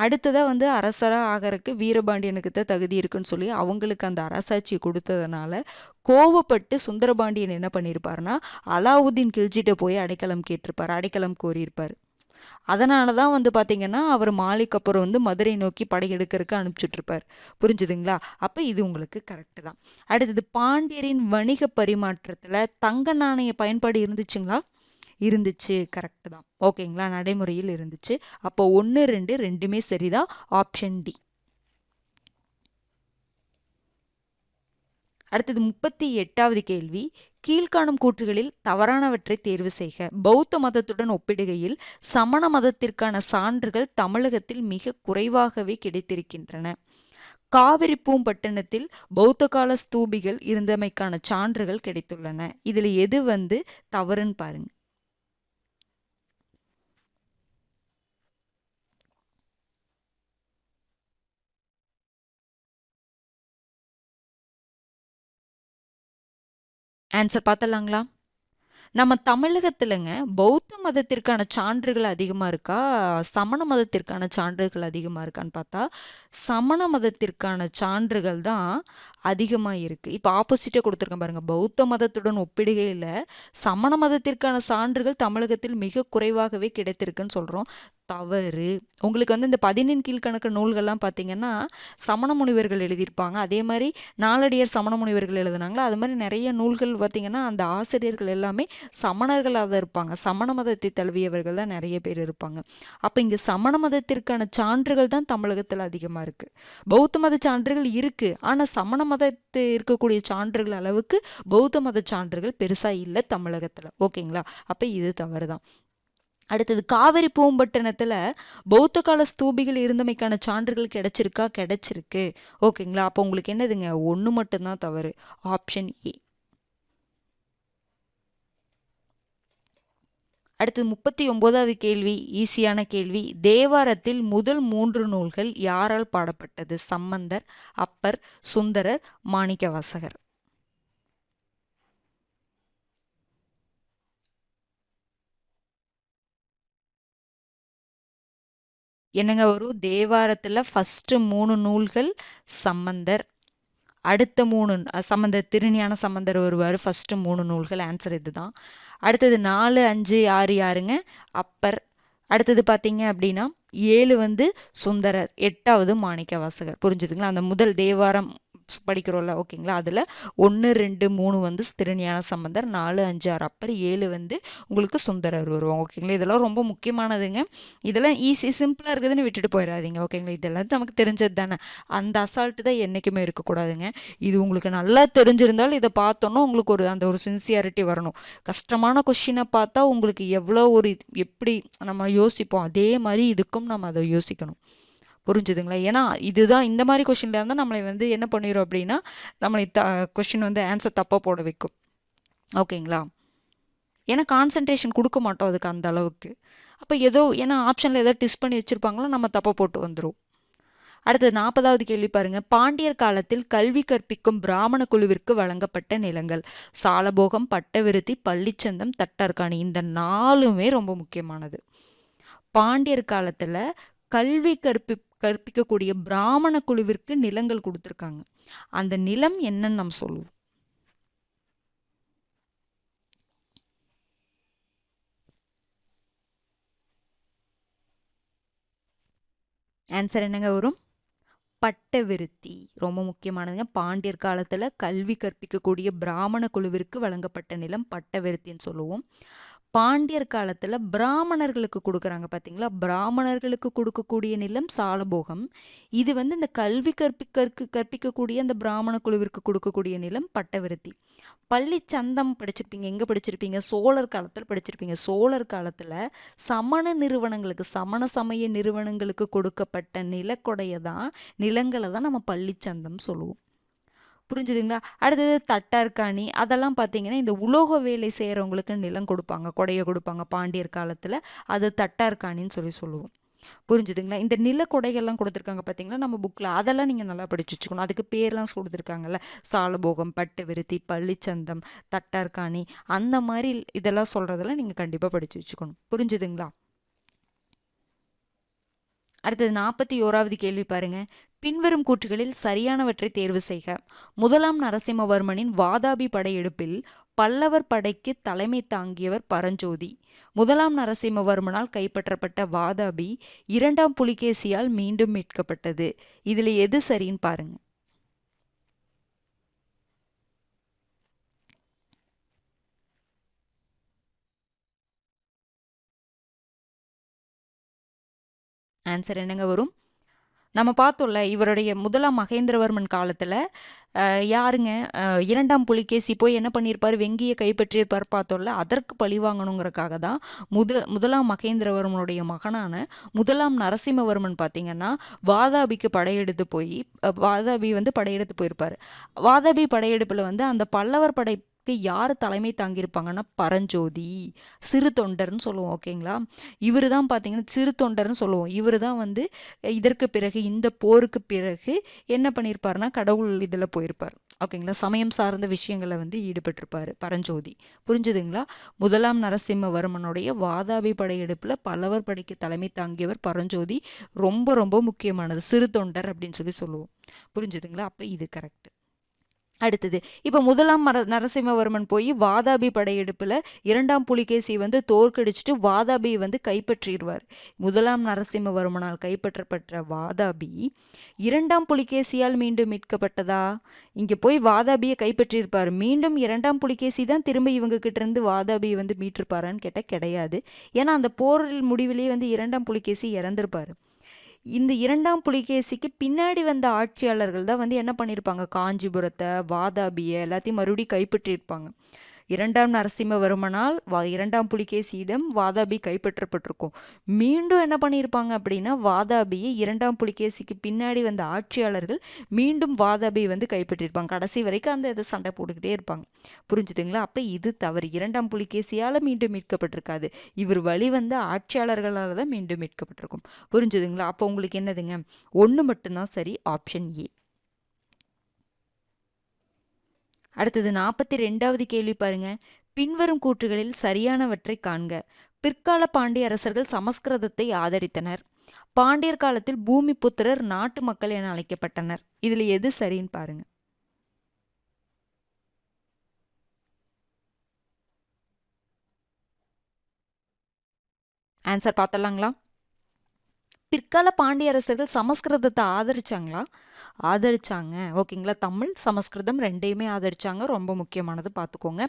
அடுத்ததாக வந்து அரசராக ஆகிறதுக்கு வீரபாண்டியனுக்கு தான் தகுதி இருக்குன்னு சொல்லி அவங்களுக்கு அந்த அரசாட்சியை கொடுத்ததுனால கோவப்பட்டு சுந்தரபாண்டியன் என்ன பண்ணியிருப்பாருன்னா, அலாவுதீன் கில்ஜிட்ட போய் அடைக்கலம் கேட்டிருப்பார், அடைக்கலம் கோரியிருப்பார். அதனால தான் வந்து பார்த்தீங்கன்னா, அவர் மாலிக் அப்புறம் வந்து மதுரை நோக்கி படையெடுக்கிறதுக்கு அனுப்பிச்சுட்ருப்பார். புரிஞ்சுதுங்களா? அப்போ இது உங்களுக்கு கரெக்டு தான். அடுத்தது, பாண்டியரின் வணிக பரிமாற்றத்தில் தங்க நாணய பயன்பாடு இருந்துச்சுங்களா? இருந்துச்சு. கரெக்டு தான். ஓகேங்களா? நடைமுறையில் இருந்துச்சு. அப்போ 1, 2 ரெண்டுமே சரிதான். Option D. அடுத்தது 38வது கேள்வி. கீழ்காணும் கூற்றுகளில் தவறானவற்றை தேர்வு செய்க. பௌத்த மதத்துடன் ஒப்பிடுகையில் சமண மதத்திற்கான சான்றுகள் தமிழகத்தில் மிக குறைவாகவே கிடைத்திருக்கின்றன. காவிரி பூம்பட்டினத்தில் பௌத்த கால ஸ்தூபிகள் இருந்தமைக்கான சான்றுகள் கிடைத்துள்ளன. இதுல எது வந்து தவறுன்னு பாருங்க. ஆன்சர் பார்த்தலாங்களா? நம்ம தமிழகத்துலங்க பௌத்த மதத்திற்கான சான்றுகள் அதிகமா இருக்கா, சமண மதத்திற்கான சான்றுகள் அதிகமா இருக்கான்னு பார்த்தா, சமண மதத்திற்கான சான்றுகள் தான் அதிகமா இருக்கு. இப்போ ஆப்போசிட்டா கொடுத்துருக்கேன் பாருங்க. பௌத்த மதத்துடன் ஒப்பிடுகையில் சமண மதத்திற்கான சான்றுகள் தமிழகத்தில் மிக குறைவாகவே கிடைத்திருக்குன்னு சொல்றோம். தவறு. உங்களுக்கு வந்து இந்த 14 கீழ்கணக்கு நூல்கள்லாம் பார்த்தீங்கன்னா சமண முனிவர்கள் எழுதியிருப்பாங்க. அதே மாதிரி நாலடியார் சமண முனிவர்கள் எழுதுனாங்களா, அது மாதிரி நிறைய நூல்கள் பார்த்தீங்கன்னா அந்த ஆசிரியர்கள் எல்லாமே சமணர்களாக தான் இருப்பாங்க. சமண மதத்தை தழுவியவர்கள் தான் நிறைய பேர் இருப்பாங்க. அப்போ இங்கே சமண மதத்திற்கான சான்றுகள் தான் தமிழகத்தில் அதிகமாக இருக்குது. பௌத்த மத சான்றுகள் இருக்குது, ஆனால் சமண மதத்து இருக்கக்கூடிய சான்றுகள் அளவுக்கு பௌத்த மத சான்றுகள் பெருசாக இல்லை தமிழகத்தில். ஓகேங்களா? அப்போ இது தவறு தான். அடுத்தது, காவிரி பூம்பட்டினத்தில் பௌத்த கால ஸ்தூபிகள் இருந்தமைக்கான சான்றுகள் கிடைச்சிருக்கா? கிடைச்சிருக்கு. ஓகேங்களா? அப்போ உங்களுக்கு என்னதுங்க? 1 மட்டும்தான் தவறு. Option A. அடுத்து 39வது கேள்வி, ஈஸியான கேள்வி. தேவாரத்தில் முதல் 3 நூல்கள் யாரால் பாடப்பட்டது? சம்பந்தர், அப்பர், சுந்தரர், மாணிக்கவாசகர். என்னங்க வரும்? தேவாரத்தில் ஃபஸ்ட்டு 3 நூல்கள் சம்பந்தர், அடுத்த 3 சம்பந்தர், திருஞான சம்பந்தர் வருவார். ஃபஸ்ட்டு 3 நூல்கள். ஆன்சர் இதுதான். அடுத்தது 4, 5, 6 யாருங்க? அப்பர். அடுத்தது பார்த்தீங்க அப்படின்னா 7 வந்து சுந்தரர், 8வது மாணிக்கவாசகர். புரிஞ்சுதுங்களா? அந்த முதல் தேவாரம் படிக்கிறோம்ல, ஓகேங்களா? அதில் 1, 2, 3 வந்து திருஞான சம்பந்தர், 4, 5, 6 அப்பர், 7 வந்து உங்களுக்கு சுந்தரர் வருவாங்க. ஓகேங்களா? இதெல்லாம் ரொம்ப முக்கியமானதுங்க. இதெல்லாம் ஈஸி, சிம்பிளாக இருக்குதுன்னு விட்டுட்டு போயிடாதீங்க. ஓகேங்களா? இதெல்லாம் நமக்கு தெரிஞ்சது தானே. அந்த அசால்ட்டு தான் என்றைக்குமே இருக்கக்கூடாதுங்க. இது உங்களுக்கு நல்லா தெரிஞ்சிருந்தாலும் இதை பார்த்தோன்னா உங்களுக்கு அந்த ஒரு சின்சியாரிட்டி வரணும். கஷ்டமான கொஷினை பார்த்தா உங்களுக்கு எவ்வளோ ஒரு எப்படி நம்ம யோசிப்போம், அதே மாதிரி இதுக்கும் நம்ம அதை யோசிக்கணும். புரிஞ்சுதுங்களா? ஏன்னா இதுதான், இந்த மாதிரி கொஷினில் இருந்தால் நம்மளை வந்து என்ன பண்ணிடும் அப்படின்னா, நம்மளை கொஷின் வந்து ஆன்சர் தப்பாக போட வைக்கும். ஓகேங்களா? ஏன்னா கான்சன்ட்ரேஷன் கொடுக்க மாட்டோம் அதுக்கு அந்த அளவுக்கு. அப்போ ஏதோ ஏன்னா ஆப்ஷனில் ஏதோ டிஸ் பண்ணி வச்சுருப்பாங்களோ, நம்ம தப்பாக போட்டு வந்துடும். அடுத்தது 40வது கேள்வி பாருங்க. பாண்டியர் காலத்தில் கல்வி கற்பிக்கும் பிராமண குழுவிற்கு வழங்கப்பட்ட நிலங்கள். சாலபோகம், பட்டவிருத்தி, பள்ளிச்சந்தம், தட்டார்காணி. இந்த 4மே ரொம்ப முக்கியமானது. பாண்டியர் காலத்தில் கல்வி கற்பிக்கக்கூடிய பிராமண குழுவிற்கு நிலங்கள் கொடுத்துருக்காங்க. அந்த நிலம் என்னன்னு நம்ம சொல்லுவோம். ஆன்சர் என்னங்க வரும்? பட்டவிருத்தி. ரொம்ப முக்கியமானதுங்க. பாண்டியர் காலத்தில் கல்வி கற்பிக்கக்கூடிய பிராமண குழுவிற்கு வழங்கப்பட்ட நிலம் பட்டவிருத்தின்னு சொல்லுவோம். பாண்டியர் காலத்துல பிராமணர்களுக்கு கொடுக்குறாங்க பாத்தீங்களா, பிராமணர்களுக்கு கொடுக்கக்கூடிய நிலம் சாலபோகம். இது வந்து இந்த கல்வி கற்பிக்கக்கூடிய அந்த பிராமண குழுவிற்கு கொடுக்கக்கூடிய நிலம் பட்டவிருத்தி. பள்ளி சந்தம் படிச்சிருப்பீங்க, எங்க படிச்சிருப்பீங்க, சோழர் காலத்துல படிச்சிருப்பீங்க. சோழர் காலத்துல சமண நிறுவனங்களுக்கு, சமண சமய நிறுவனங்களுக்கு கொடுக்கப்பட்ட நிலங்களை தான் நம்ம பள்ளிச்சந்தம் சொல்லுவோம். புரிஞ்சுதுங்களா? அடுத்தது தட்டார்காணி, அதெல்லாம் பார்த்தீங்கன்னா இந்த உலோக வேலை செய்கிறவங்களுக்கு நிலம் கொடுப்பாங்க, கொடையை கொடுப்பாங்க பாண்டியர் காலத்தில். அது தட்டார்காணின்னு சொல்லுவோம். புரிஞ்சுதுங்களா? இந்த நில கொடைகள்லாம் கொடுத்துருக்காங்க பார்த்தீங்களா நம்ம புக்கில், அதெல்லாம் நீங்கள் நல்லா படிச்சு வச்சுக்கணும். அதுக்கு பேர்லாம் கொடுத்துருக்காங்கல்ல, சாலபோகம், பட்டு விருத்தி, பள்ளிச்சந்தம், தட்டார்காணி, அந்த மாதிரி இதெல்லாம் சொல்கிறதெல்லாம் நீங்கள் கண்டிப்பாக படித்து வச்சுக்கணும். புரிஞ்சுதுங்களா? அடுத்தது 41வது கேள்வி பாருங்க. பின்வரும் கூற்றுகளில் சரியானவற்றை தேர்வு செய்க. முதலாம் நரசிம்மவர்மனின் வாதாபி படையெடுப்பில் பல்லவர் படைக்கு தலைமை தாங்கியவர் பரஞ்சோதி. முதலாம் நரசிம்மவர்மனால் கைப்பற்றப்பட்ட வாதாபி இரண்டாம் புலிகேசியால் மீண்டும் மீட்கப்பட்டது. இதுல எது சரின்னு பாருங்க. ஆன்சர் என்னங்க வரும்? நம்ம பார்த்தோம்ல, இவருடைய முதலாம் மகேந்திரவர்மன் காலத்துல யாருங்க, இரண்டாம் புலிகேசி போய் என்ன பண்ணியிருப்பார், வெங்கியை கைப்பற்றியிருப்பார் பார்த்தோம்ல. அதற்கு பழி வாங்கணுங்கிறக்காக தான் முதலாம் மகேந்திரவர்மனுடைய மகனான முதலாம் நரசிம்மவர்மன் பார்த்தீங்கன்னா வாதாபிக்கு படையெடுத்து போய் வாதாபி வந்து படையெடுத்து போயிருப்பார். வாதாபி படையெடுப்புல வந்து அந்த பல்லவர் படை யார் தலைமை தாங்கியிருப்பாங்கன்னா பரஞ்சோதி, சிறு தொண்டர்னு சொல்லுவோம். ஓகேங்களா? இவரு தான் பார்த்தீங்கன்னா சிறு தொண்டர்னு சொல்லுவோம். இவரு தான் வந்து இதற்கு பிறகு, இந்த போருக்கு பிறகு என்ன பண்ணியிருப்பாருன்னா கடவுள் இதில் போயிருப்பார். ஓகேங்களா? சமயம் சார்ந்த விஷயங்களை வந்து ஈடுபட்டிருப்பாரு பரஞ்சோதி. புரிஞ்சுதுங்களா? முதலாம் நரசிம்மவர்மனுடைய வாதாபி படையெடுப்புல பல்லவர் படைக்கு தலைமை தாங்கியவர் பரஞ்சோதி. ரொம்ப ரொம்ப முக்கியமானது, சிறு தொண்டர் அப்படின்னு சொல்லுவோம். புரிஞ்சுதுங்களா? அப்ப இது கரெக்ட். அடுத்தது, இப்போ முதலாம் நரசிம்மவர்மன் போய் வாதாபி படையெடுப்புல இரண்டாம் புலிகேசி வந்து தோற்கடிச்சிட்டு வாதாபியை வந்து கைப்பற்றிடுவார். முதலாம் நரசிம்மவர்மனால் கைப்பற்றப்பட்ட வாதாபி இரண்டாம் புலிகேசியால் மீண்டும் மீட்கப்பட்டதா? இங்க போய் வாதாபியை கைப்பற்றியிருப்பார், மீண்டும் இரண்டாம் புலிகேசி தான் திரும்ப இவங்க கிட்ட இருந்து வாதாபியை வந்து மீட்டிருப்பாரான்னு கேட்டால் கிடையாது. ஏன்னா அந்த போரில் முடிவிலேயே வந்து இரண்டாம் புலிகேசி இறந்திருப்பாரு. இந்த இரண்டாம் புலிகேசிக்கு பின்னாடி வந்த ஆட்சியாளர்கள் தான் வந்து என்ன பண்ணியிருப்பாங்க, காஞ்சிபுரத்தை, வாதாபியை எல்லாத்தையும் மறுபடியும் கைப்பற்றியிருப்பாங்க. இரண்டாம் நரசிம்மவர்மனால் இரண்டாம் புலிகேசியிடம் வாதாபி கைப்பற்றப்பட்டிருக்கும். மீண்டும் என்ன பண்ணியிருப்பாங்க அப்படின்னா வாதாபியை இரண்டாம் புலிகேசிக்கு பின்னாடி வந்த ஆட்சியாளர்கள் மீண்டும் வாதாபியை வந்து கைப்பற்றியிருப்பாங்க. கடைசி வரைக்கும் அந்த இதை சண்டை போட்டுக்கிட்டே இருப்பாங்க. புரிஞ்சுதுங்களா? அப்போ இது தவறு. இரண்டாம் புலிகேசியால் மீண்டும் மீட்கப்பட்டிருக்காது, இவர் வழி வந்த ஆட்சியாளர்களால் தான் மீண்டும் மீட்கப்பட்டிருக்கும். புரிஞ்சுதுங்களா? அப்போ உங்களுக்கு என்னதுங்க, ஒன்று மட்டும்தான் சரி, ஆப்ஷன் ஏ. அடுத்தது 42வது கேள்வி பாருங்க. பின்வரும் கூற்றுகளில் சரியானவற்றை காண்க. பிற்கால பாண்டிய அரசர்கள் சமஸ்கிருதத்தை ஆதரித்தனர். பாண்டியர் காலத்தில் பூமி புத்திரர் நாட்டு மக்கள் என அழைக்கப்பட்டனர். இதுல எது சரின்னு பாருங்க. ஆன்சர் பார்த்தலாங்களா? பிற்கால பாண்டிய அரசர்கள் சமஸ்கிருதத்தை ஆதரிச்சாங்களா? ஆதரிச்சாங்க. ஓகேங்களா? தமிழ் சமஸ்கிருதம் ரெண்டையுமே ஆதரிச்சாங்க. ரொம்ப முக்கியமானது, பார்த்துக்கோங்க.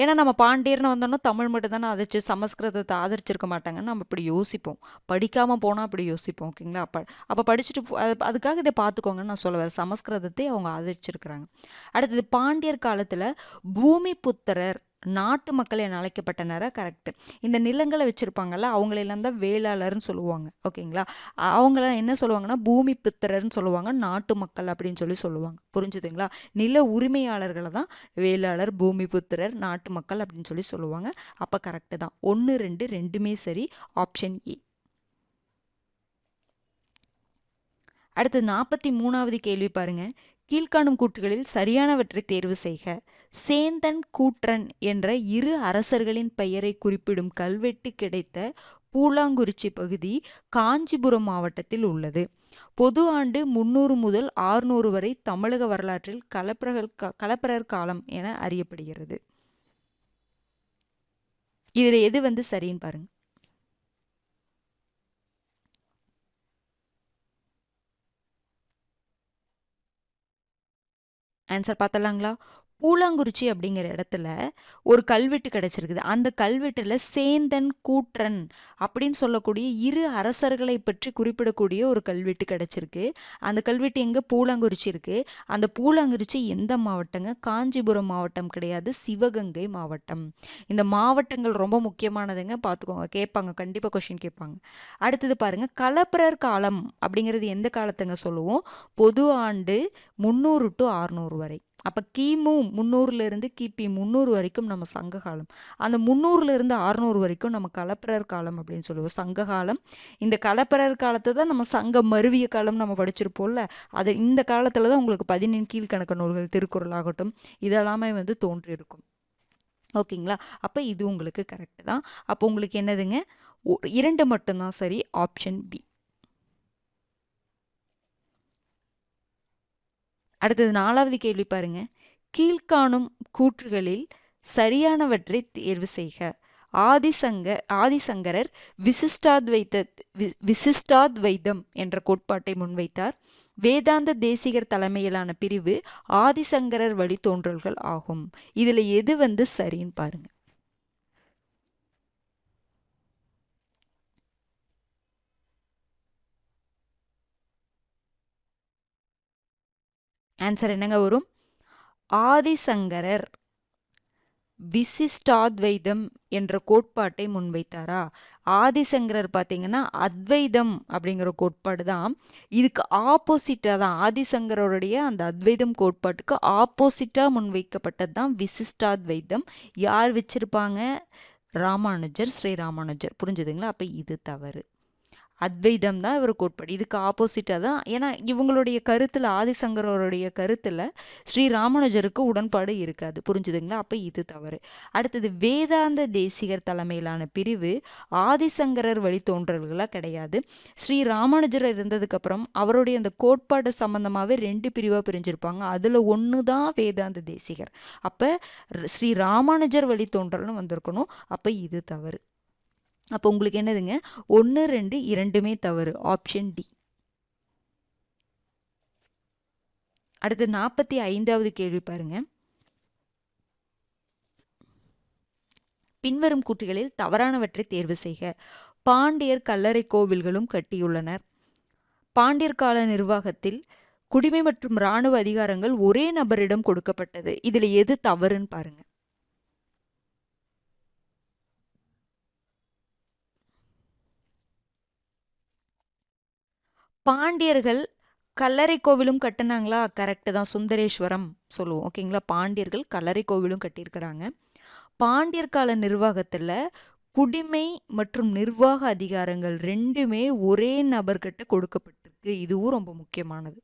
ஏன்னா நம்ம பாண்டியர்னு வந்தோன்னா தமிழ் மட்டும் தானே ஆதரிச்சு, சமஸ்கிருதத்தை ஆதரிச்சிருக்க மாட்டாங்கன்னு நம்ம இப்படி யோசிப்போம். படிக்காமல் போனால் அப்படி யோசிப்போம். ஓகேங்களா? அப்போ படிச்சுட்டு அதுக்காக இதை பார்த்துக்கோங்கன்னு நான் சொல்லுவேன். சமஸ்கிருதத்தை அவங்க ஆதரிச்சிருக்கிறாங்க. அடுத்தது, பாண்டியர் காலத்தில் பூமி புத்திரர் நாட்டு மக்கள் என அழைக்கப்பட்டனரா? கரெக்ட். இந்த நிலங்களை வச்சிருப்பாங்கல்ல, அவங்களெல்லாம் தான் வேளாளர்னு சொல்லுவாங்க. ஓகேங்களா? அவங்கள என்ன சொல்லுவாங்கன்னா பூமி புத்திரர்னு சொல்லுவாங்க, நாட்டு மக்கள் அப்படின்னு சொல்லுவாங்க. புரிஞ்சுதுங்களா? நில உரிமையாளர்களை தான் வேளாளர், பூமி புத்திரர், நாட்டு மக்கள் அப்படின்னு சொல்லுவாங்க. அப்போ கரெக்டு தான். 1, 2 ரெண்டுமே சரி, ஆப்ஷன் ஏ. அடுத்து 43வது கேள்வி பாருங்க. கீழ்காணும் கூற்றுகளில் சரியானவற்றை தேர்வு செய்க. சேந்தன் கூற்றன் என்ற இரு அரசர்களின் பெயரை குறிப்பிடும் கல்வெட்டு கிடைத்த பூலாங்குறிச்சி பகுதி காஞ்சிபுரம் மாவட்டத்தில் உள்ளது. பொது ஆண்டு 300 முதல் 600 வரை தமிழக வரலாற்றில் களப்பிரர் காலம் என அறியப்படுகிறது. இதுல எது வந்து சரின்னு பாருங்க. ஆன்சர் பார்த்தலாங்களா? பூலாங்குறிச்சி அப்படிங்கிற இடத்துல ஒரு கல்வெட்டு கிடைச்சிருக்குது. அந்த கல்வெட்டுல சேந்தன் கூற்றன் அப்படின்னு சொல்லக்கூடிய இரு அரசர்களை பற்றி குறிப்பிடக்கூடிய ஒரு கல்வெட்டு கிடைச்சிருக்கு. அந்த கல்வெட்டு எங்க? பூலாங்குறிச்சி இருக்கு. அந்த பூலாங்குறிச்சி எந்த மாவட்டங்க? காஞ்சிபுரம் மாவட்டம் கிடையாது, சிவகங்கை மாவட்டம். இந்த மாவட்டங்கள் ரொம்ப முக்கியமானதுங்க, பார்த்துக்கோங்க. கேட்பாங்க, கண்டிப்பாக கொஸ்டின் கேட்பாங்க. அடுத்தது பாருங்க, களப்பிரர் காலம் அப்படிங்கிறது எந்த காலத்துங்க சொல்லுவோம்? பொது ஆண்டு 300 to 600 வரை. அப்போ கிமு 300லேருந்து கிபி 300 வரைக்கும் நம்ம சங்க காலம். அந்த 300லேருந்து 600 வரைக்கும் நம்ம களப்பிரர் காலம் அப்படின்னு சொல்லுவோம், சங்க காலம். இந்த களப்பிரர் காலத்தை தான் நம்ம சங்க மருவிய காலம் நம்ம படிச்சிருப்போம்ல, அது இந்த காலத்தில் தான் உங்களுக்கு 14 கீழ்கணக்கு நூல்கள், திருக்குறள் ஆகட்டும், இதெல்லாமே வந்து தோன்றியிருக்கும். ஓகேங்களா? அப்போ இது உங்களுக்கு கரெக்டு தான். அப்போ உங்களுக்கு என்னதுங்க? 2 மட்டும்தான் சரி, ஆப்ஷன் பி. அடுத்தது 4வது கேள்வி பாருங்க. கீழ்காணும் கூற்றுகளில் சரியானவற்றை தேர்வு செய்க. ஆதிசங்கரர் விசிஷ்டாத்வைதம் என்ற கோட்பாட்டை முன்வைத்தார். வேதாந்த தேசிகர் தலைமையிலான பிரிவு ஆதிசங்கரர் வழித்தோன்றல்கள் ஆகும். இதுல எது வந்து சரின்னு பாருங்க. ஆன்சர் என்னங்க வரும்? ஆதிசங்கரர் விசிஷ்டாத்வைதம் என்ற கோட்பாட்டை முன்வைத்தாரா? ஆதிசங்கரர் பார்த்தீங்கன்னா அத்வைதம் அப்படிங்கிற கோட்பாடு தான். இதுக்கு ஆப்போசிட்டாக தான் ஆதிசங்கரோடைய அந்த அத்வைதம் கோட்பாட்டுக்கு ஆப்போசிட்டாக முன்வைக்கப்பட்டது தான் விசிஷ்டாத்வைதம். யார் வச்சிருப்பாங்க? ராமானுஜர், ஸ்ரீ ராமானுஜர். புரிஞ்சுதுங்களா? அப்போ இது தவறு. அத்வைதம் தான் இவர் கோட்பாடு, இதுக்கு ஆப்போசிட்டாக தான். ஏன்னா இவங்களுடைய கருத்தில், ஆதிசங்கரோடைய கருத்தில் ஸ்ரீ ராமானுஜருக்கு உடன்பாடு இருக்காது. புரிஞ்சுதுங்களா? அப்போ இது தவறு. அடுத்தது, வேதாந்த தேசிகர் தலைமையிலான பிரிவு ஆதிசங்கரர் வழித்தோன்றல்களாக கிடையாது. ஸ்ரீ ராமானுஜர் இருந்ததுக்கப்புறம் அவருடைய அந்த கோட்பாடு சம்பந்தமாகவே 2 பிரிவாக பிரிஞ்சிருப்பாங்க. அதில் ஒன்று தான் வேதாந்த தேசிகர். அப்போ ஸ்ரீ ராமானுஜர் வழித்தோன்றல்னு வந்திருக்கணும். அப்போ இது தவறு. அப்போ உங்களுக்கு என்னதுங்க? 1, 2 இரண்டுமே தவறு, ஆப்ஷன் டி. அடுத்து 45வது கேள்வி பாருங்க. பின்வரும் கூற்றுகளில் தவறானவற்றை தேர்வு செய்க. பாண்டியர் கல்லறை கோவில்களும் கட்டியுள்ளனர். பாண்டியர் கால நிர்வாகத்தில் குடிமை மற்றும் இராணுவ அதிகாரங்கள் ஒரே நபரிடம் கொடுக்கப்பட்டது. இதுல எது தவறுன்னு பாருங்க. பாண்டியர்கள் கல்லறை கோவிலும் கட்டினாங்களா? கரெக்டு தான், சுந்தரேஸ்வரம் சொல்லுவோம். ஓகேங்களா? பாண்டியர்கள் கல்லறை கோவிலும் கட்டியிருக்கிறாங்க. பாண்டியர் கால நிர்வாகத்தில் குடிமை மற்றும் நிர்வாக அதிகாரங்கள் 2மே ஒரே நபர்கிட்ட கொடுக்கப்பட்டிருக்கு. இதுவும் ரொம்ப முக்கியமானது.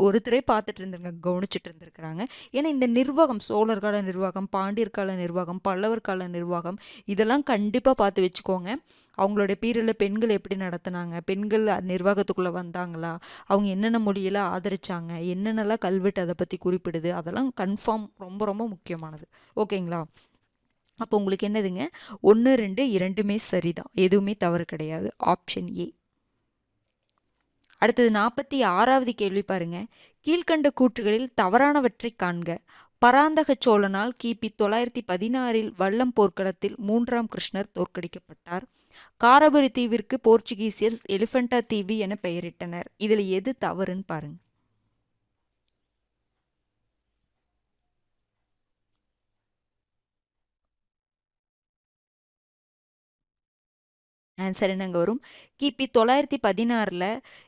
ஒருத்தரே பார்த்துட்டு இருந்திருங்க, கவனிச்சுட்டு இருந்திருக்கிறாங்க. ஏன்னா இந்த நிர்வாகம், சோழர் கால நிர்வாகம், பாண்டியர் கால நிர்வாகம், பல்லவர் கால நிர்வாகம், இதெல்லாம் கண்டிப்பாக பார்த்து வச்சுக்கோங்க. அவங்களுடைய பீரியடில் பெண்கள் எப்படி நடத்தினாங்க, பெண்கள் நிர்வாகத்துக்குள்ளே வந்தாங்களா, அவங்க என்னென்ன மொழியில் ஆதரிச்சாங்க, என்னென்னலாம் கல்வெட்டு அதை பற்றி குறிப்பிடுது, அதெல்லாம் கன்ஃபார்ம் ரொம்ப ரொம்ப முக்கியமானது. ஓகேங்களா? அப்போ உங்களுக்கு என்னதுங்க? 1, 2 இரண்டுமே சரிதான், எதுவுமே தவறு கிடையாது, ஆப்ஷன் ஏ. அடுத்தது 46வது கேள்வி பாருங்க. கீழ்கண்ட கூற்றுகளில் தவறானவற்றை காண்க. பராந்தக சோழனால் கிபி 916 வல்லம் போர்க்களத்தில் 3ஆம் கிருஷ்ணர் தோற்கடிக்கப்பட்டார். காரபுரி தீவிற்கு போர்ச்சுகீசியர் எலிஃபண்டா தீவு என பெயரிட்டனர். இதுல எது தவறுன்னு பாருங்க. ஆன்சர் என்னங்க வரும்? கிபி 916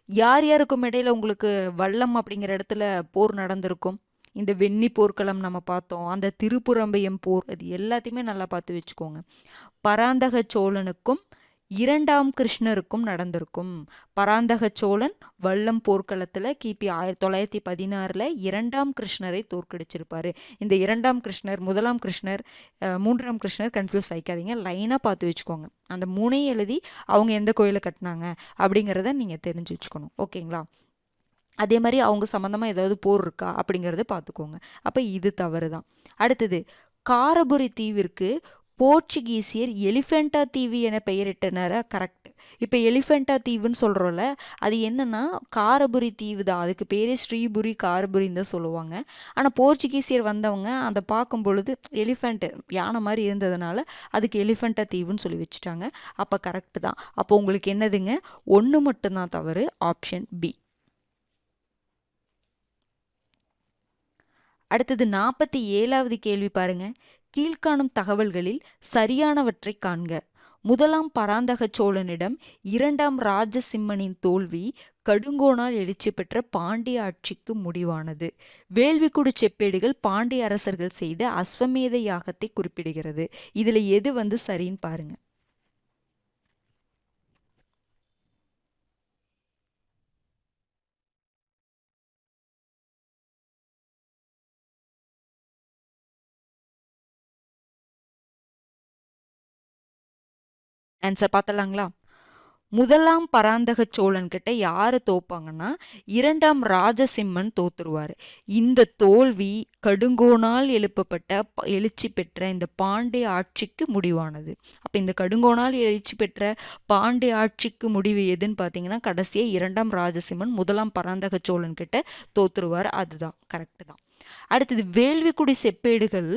யார் யாருக்கும் இடையில உங்களுக்கு வல்லம் அப்படிங்கிற இடத்துல போர் நடந்திருக்கும்? இந்த வெண்ணி போர்க்களம் நம்ம பார்த்தோம், அந்த திருப்புறம்பயம் போர், அது எல்லாத்தையுமே நல்லா பார்த்து வச்சுக்கோங்க. பராந்தக சோழனுக்கும் 2ஆம் கிருஷ்ணருக்கும் நடந்திருக்கும். பராந்தக சோழன் வல்லம் போர்க்களத்தில் கிபி 916 2ஆம் கிருஷ்ணரை தோற்கடிச்சிருப்பாரு. இந்த 2ஆம் கிருஷ்ணர், 1ஆம் கிருஷ்ணர், 3ஆம் கிருஷ்ணர் கன்ஃபியூஸ் ஆகிக்காதீங்க, லைனாக பார்த்து வச்சுக்கோங்க. அந்த 3ஐயும் எழுதி அவங்க எந்த கோயிலை கட்டினாங்க அப்படிங்கிறத நீங்கள் தெரிஞ்சு வச்சுக்கணும். ஓகேங்களா? அதே மாதிரி அவங்க சம்மந்தமாக ஏதாவது போர் இருக்கா அப்படிங்கிறத பார்த்துக்கோங்க. அப்போ இது தவறு தான். அடுத்தது, காரபுரி தீவிற்கு போர்ச்சுகீசியர் எலிஃபெண்டா தீவு என பெயரிட்டனரா? கரெக்ட். இப்போ எலிஃபெண்டா தீவுன்னு சொல்கிறோம்ல, அது என்னன்னா காரபுரி தீவு தான். அதுக்கு பேரே ஸ்ரீபுரி காரபுரின்னு தான் சொல்லுவாங்க. ஆனால் போர்ச்சுகீசியர் வந்தவங்க அதை பார்க்கும் பொழுது எலிஃபெண்ட் யானை மாதிரி இருந்ததுனால அதுக்கு எலிஃபெண்டா தீவுன்னு சொல்லி வச்சுட்டாங்க. அப்போ கரெக்ட் தான். அப்போ உங்களுக்கு என்னதுங்க, ஒன்று மட்டும்தான் தவறு, ஆப்ஷன் பி. அடுத்தது 47வது கேள்வி பாருங்க. கீழ்காணும் தகவல்களில் சரியானவற்றை காண்க. முதலாம் பராந்தக சோழனிடம் இரண்டாம் ராஜசிம்மனின் தோல்வி கடுங்கோனால் எழுச்சி பெற்ற பாண்டிய ஆட்சிக்கு முடிவானது. வேள்விக்குடி செப்பேடுகள் பாண்டிய அரசர்கள் செய்த அஸ்வமேத யாகத்தை குறிப்பிடுகிறது. இதுல எது சரின்னு பாருங்க. ஆன்சர் பார்த்தலாங்களா? முதலாம் பராந்தக சோழன் கிட்ட யாரு தோப்பாங்கன்னா இரண்டாம் ராஜசிம்மன் தோத்துருவாரு. இந்த தோல்வி கடுங்கோனால் எழுச்சி பெற்ற இந்த பாண்டிய ஆட்சிக்கு முடிவானது. அப்ப இந்த கடுங்கோனால் எழுச்சி பெற்ற பாண்டிய ஆட்சிக்கு முடிவு எதுன்னு பாத்தீங்கன்னா கடைசியா இரண்டாம் ராஜசிம்மன் முதலாம் பராந்தக சோழன் கிட்ட தோத்துருவார். அதுதான் கரெக்ட் தான். அடுத்தது வேள்விக்குடி செப்பேடுகள்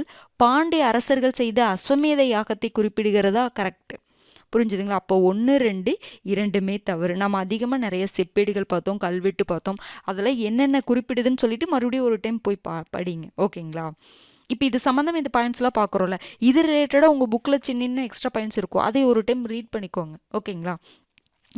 பாண்டிய அரசர்கள் செய்த அஸ்வமேத யாகத்தை குறிப்பிடுகிறதா? கரெக்ட். புரிஞ்சுதுங்களா? அப்போ 1, 2 இரண்டுமே தவறு. நம்ம அதிகமாக நிறைய செப்பேடுகள் பார்த்தோம், கல்வெட்டு பார்த்தோம். அதெல்லாம் என்னென்ன குறிப்பிடுதுன்னு சொல்லிட்டு மறுபடியும் ஒரு டைம் போய் படிங்க. ஓகேங்களா? இப்போ இது சம்மந்தம் இந்த பாயிண்ட்ஸ்லாம் பார்க்குறோம்ல, இது ரிலேட்டடாக உங்கள் புக்கில் சின்ன எக்ஸ்ட்ரா பாயிண்ட்ஸ் இருக்கும், அதை ஒரு டைம் ரீட் பண்ணிக்கோங்க. ஓகேங்களா?